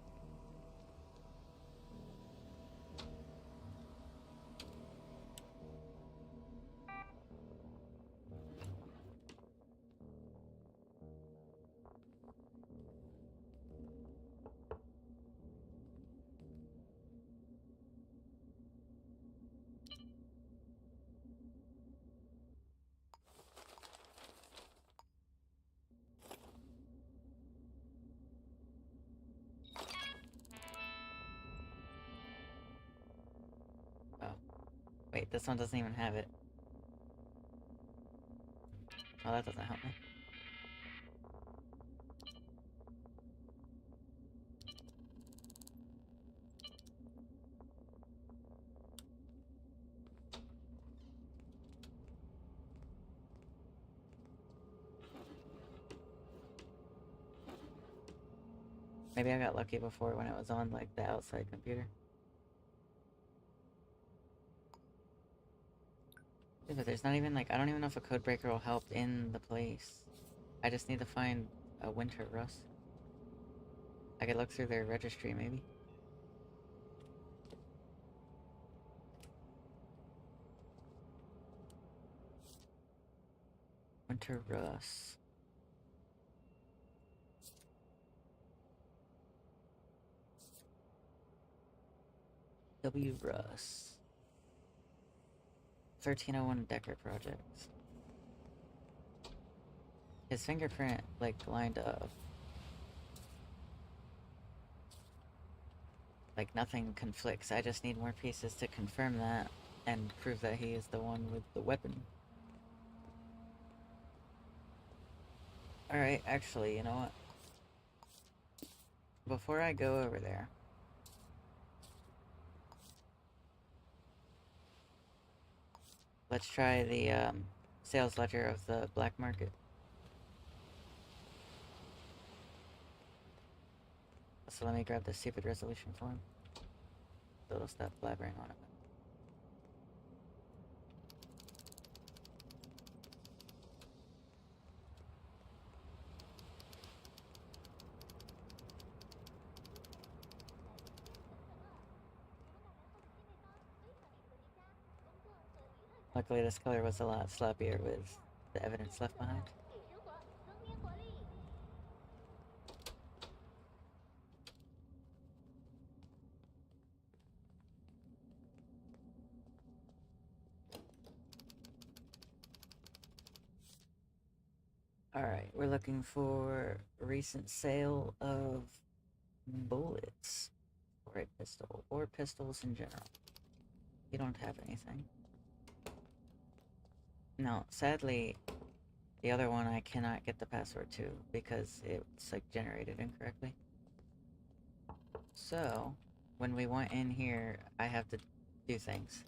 A: Oh. Wait, this one doesn't even have it. Oh, that doesn't help me. Maybe I got lucky before when it was on, like, the outside computer. Yeah, but there's not even, like, I don't even know if a code breaker will help in the place. I just need to find a Winter Rust. I could look through their registry, maybe. Winter Rust. W. Russ. 1301 Decker Project. His fingerprint, like, lined up. Like, nothing conflicts. I just need more pieces to confirm that and prove that he is the one with the weapon. Alright, actually, you know what? Before I go over there, let's try the sales ledger of the black market. So let me grab the stupid resolution form. So it'll stop blabbering on it. Luckily this color was a lot sloppier with the evidence left behind. Alright, we're looking for recent sale of bullets for a pistol, or pistols in general. You don't have anything. No, sadly, the other one I cannot get the password to because it's like generated incorrectly. So, when we want in here, I have to do things.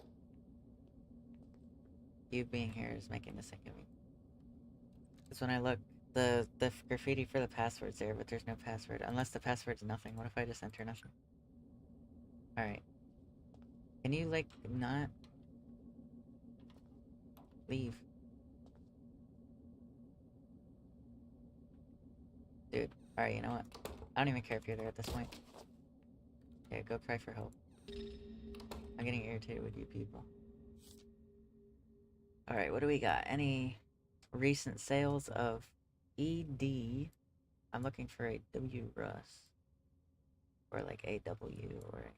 A: You being here is making this inconvenient. Because when I look, the graffiti for the password's there, but there's no password. Unless the password's nothing. What if I just enter nothing? Alright. Can you, like, not leave? Dude. Alright, you know what? I don't even care if you're there at this point. Yeah, go cry for help. I'm getting irritated with you people. Alright, what do we got? Any recent sales of ED? I'm looking for a W Russ. Or like AW or anything.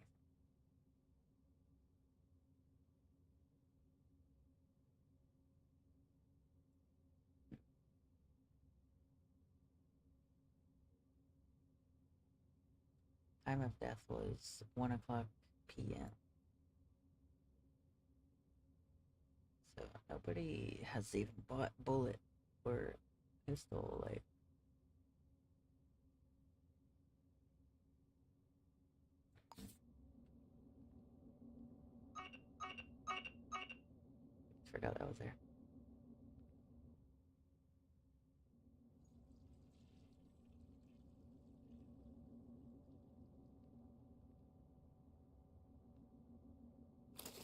A: time of death was 1 o'clock p.m. So nobody has even bought bullet or pistol, like. Forgot that was there.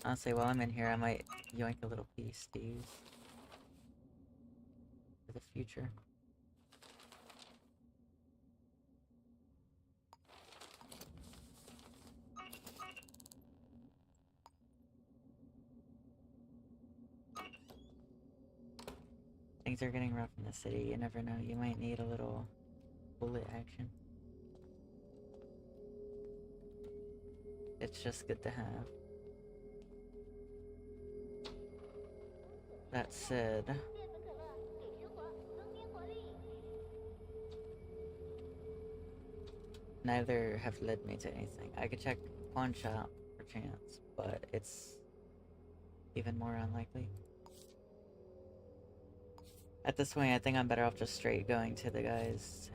A: Honestly, while I'm in here, I might yoink a little piece to use for the future. Things are getting rough in the city. You never know. You might need a little bullet action. It's just good to have. That said, neither have led me to anything. I could check pawn shop for chance, but it's even more unlikely. At this point, I think I'm better off just straight going to the guy's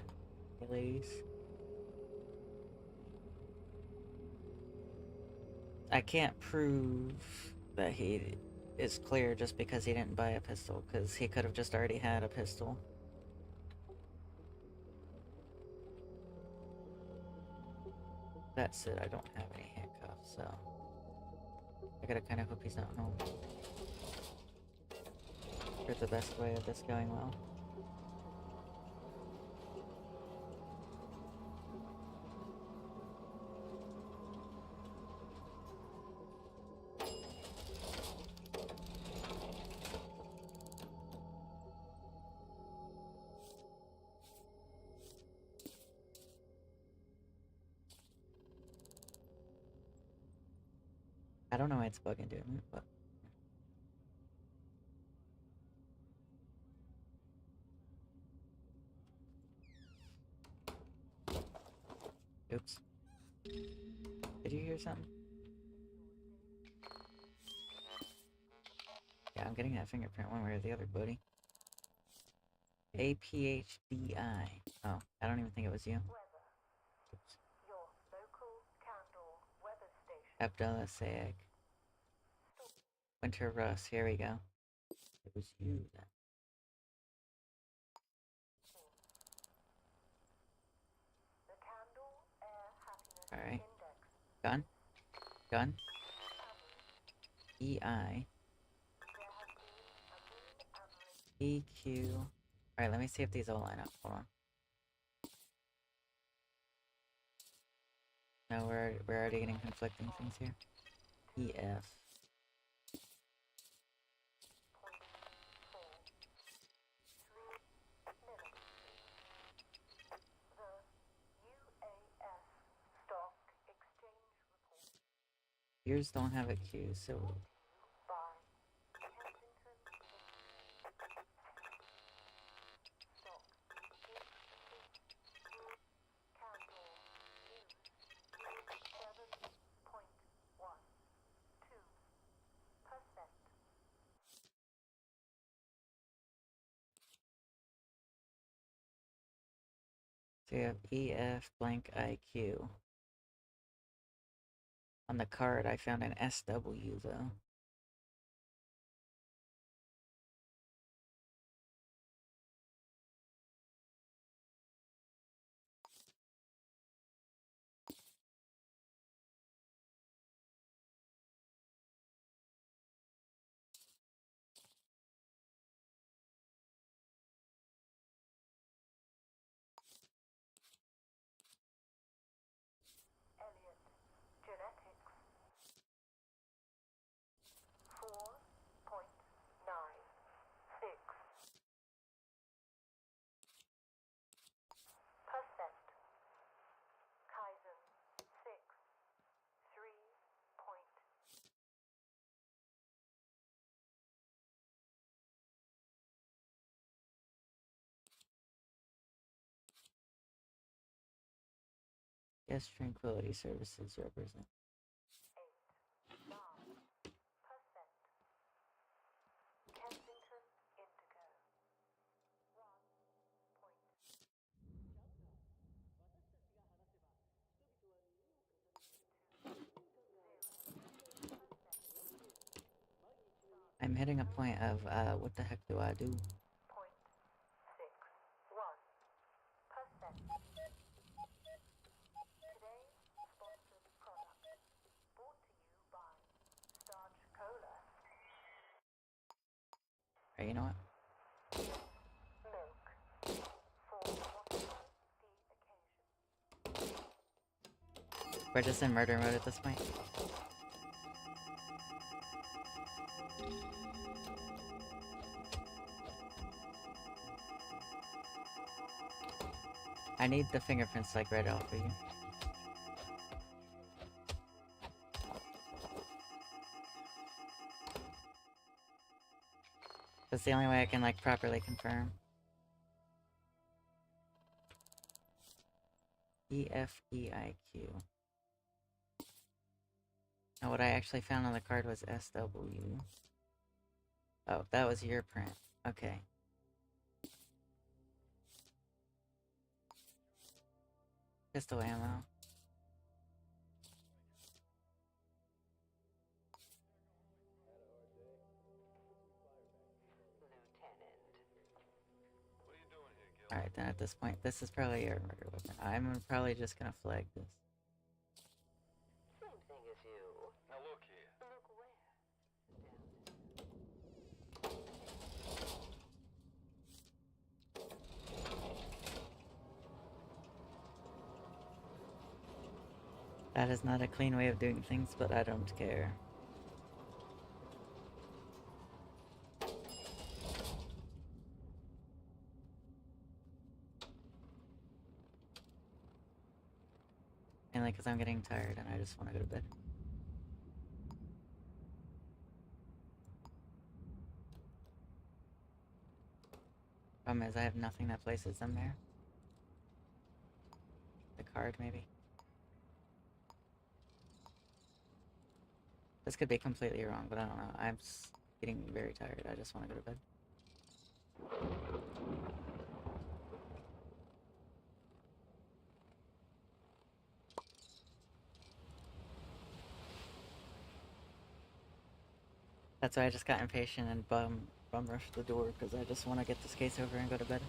A: place. I can't prove that he is clear just because he didn't buy a pistol, because he could have just already had a pistol. That said, I don't have any handcuffs, so I gotta kind of hope he's not home. For the best way of this going well. I don't know why it's bugging doing it, but oops. Did you hear something? Yeah, I'm getting that fingerprint one way or the other, buddy. APHDI. Oh, I don't even think it was you. Oops.
C: Your local candle weather station.
A: Abdullah Sayek. Winter Russ, here we go. It was you then.
C: The Candle Air Happiness
A: Alright.
C: Index.
A: Gun. Gun. EI.
C: There has been a mean average.
A: EQ. Alright, let me see if these all line up. Hold on. No, we're already getting conflicting things here. EF. Yours don't have a Q, so you have EF blank IQ. On the card, I found an SW though. Guest Tranquility Services represent.
C: 8%. Kensington Indigo. 1.20.
A: I'm hitting a point of, what the heck do I do?
C: 0.61%. Today's sponsored product brought to you by Starch Cola.
A: Alright, you know what?
C: Milk. For whatever the occasion.
A: We're just in murder mode at this point. I need the fingerprints like right off for you. That's the only way I can like properly confirm. EFEIQ. Now what I actually found on the card was SW. Oh, that was your print. Okay. Pistol ammo. Alright, then at this point, this is probably your murder weapon. I'm probably just gonna flag this.
C: Same thing as you.
B: Now look here.
C: Look where?
A: That is not a clean way of doing things, but I don't care. Mainly because I'm getting tired and I just want to go to bed. Problem is I have nothing that places them there. The card, maybe. This could be completely wrong, but I don't know. I'm getting very tired. I just want to go to bed. That's why I just got impatient and bum rushed the door, because I just want to get this case over and go to bed.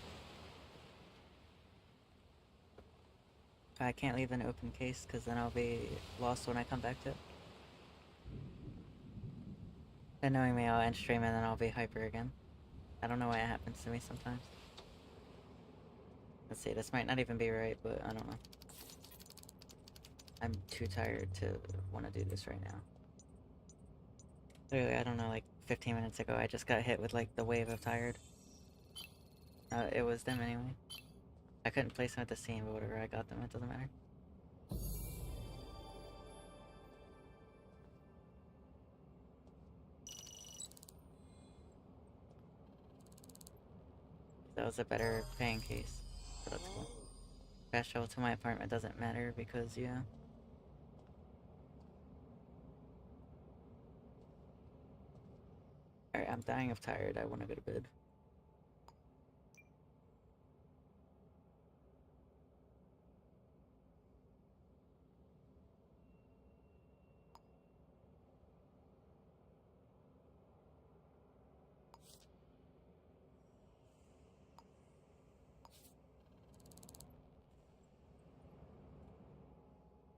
A: I can't leave an open case, because then I'll be lost when I come back to it. And knowing me, I'll end stream and then I'll be hyper again. I don't know why it happens to me sometimes. Let's see, this might not even be right, but I don't know. I'm too tired to want to do this right now. Literally, I don't know, like 15 minutes ago, I just got hit with like the wave of tired. It was them anyway. I couldn't place them at the scene, but whatever, I got them, it doesn't matter. That was a better paying case, so that's cool. Fast travel to my apartment doesn't matter because, yeah. Alright, I'm dying of tired, I want to go to bed.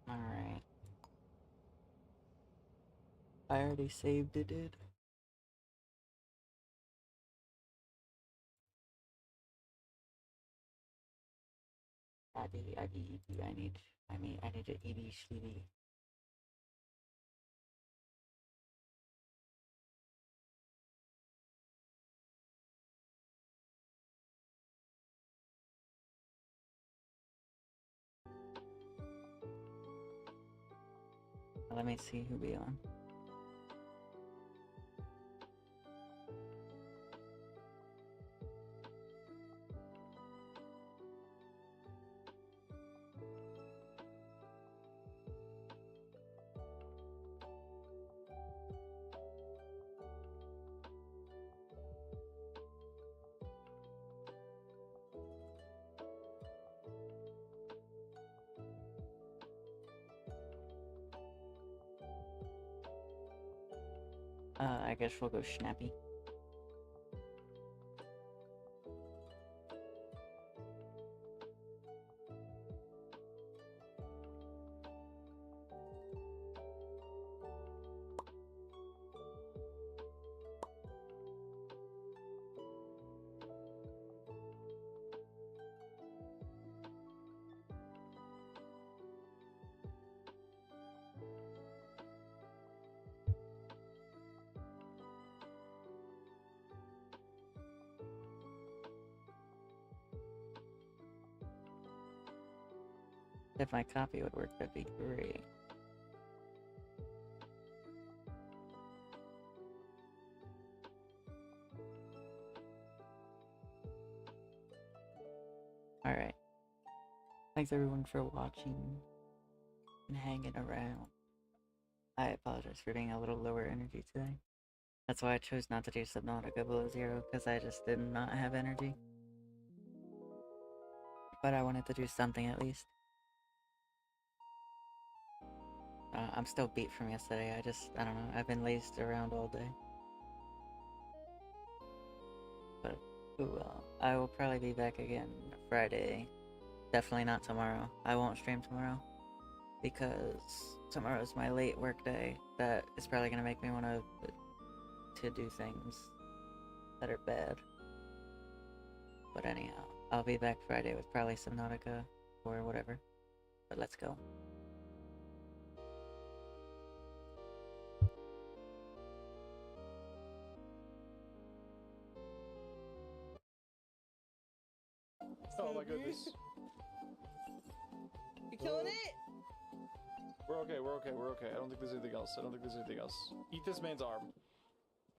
A: Alright. I already saved it, dude. I need an EB sleevey. Let me see who be on. I guess we'll go Snappy. If my copy would work, that'd be great. Alright. Thanks everyone for watching and hanging around. I apologize for being a little lower energy today. That's why I chose not to do Subnautica Below Zero, because I just did not have energy. But I wanted to do something at least. I'm still beat from yesterday. I don't know, I've been lazed around all day. But, ooh well. I will probably be back again Friday. Definitely not tomorrow. I won't stream tomorrow. Because tomorrow's my late work day. That is probably gonna make me want to do things that are bad. But anyhow, I'll be back Friday with probably Subnautica or whatever. But let's go.
D: Oh my goodness.
E: You're killing it!
D: We're okay, we're okay, we're okay. I don't think there's anything else. I don't think there's anything else. Eat this man's arm.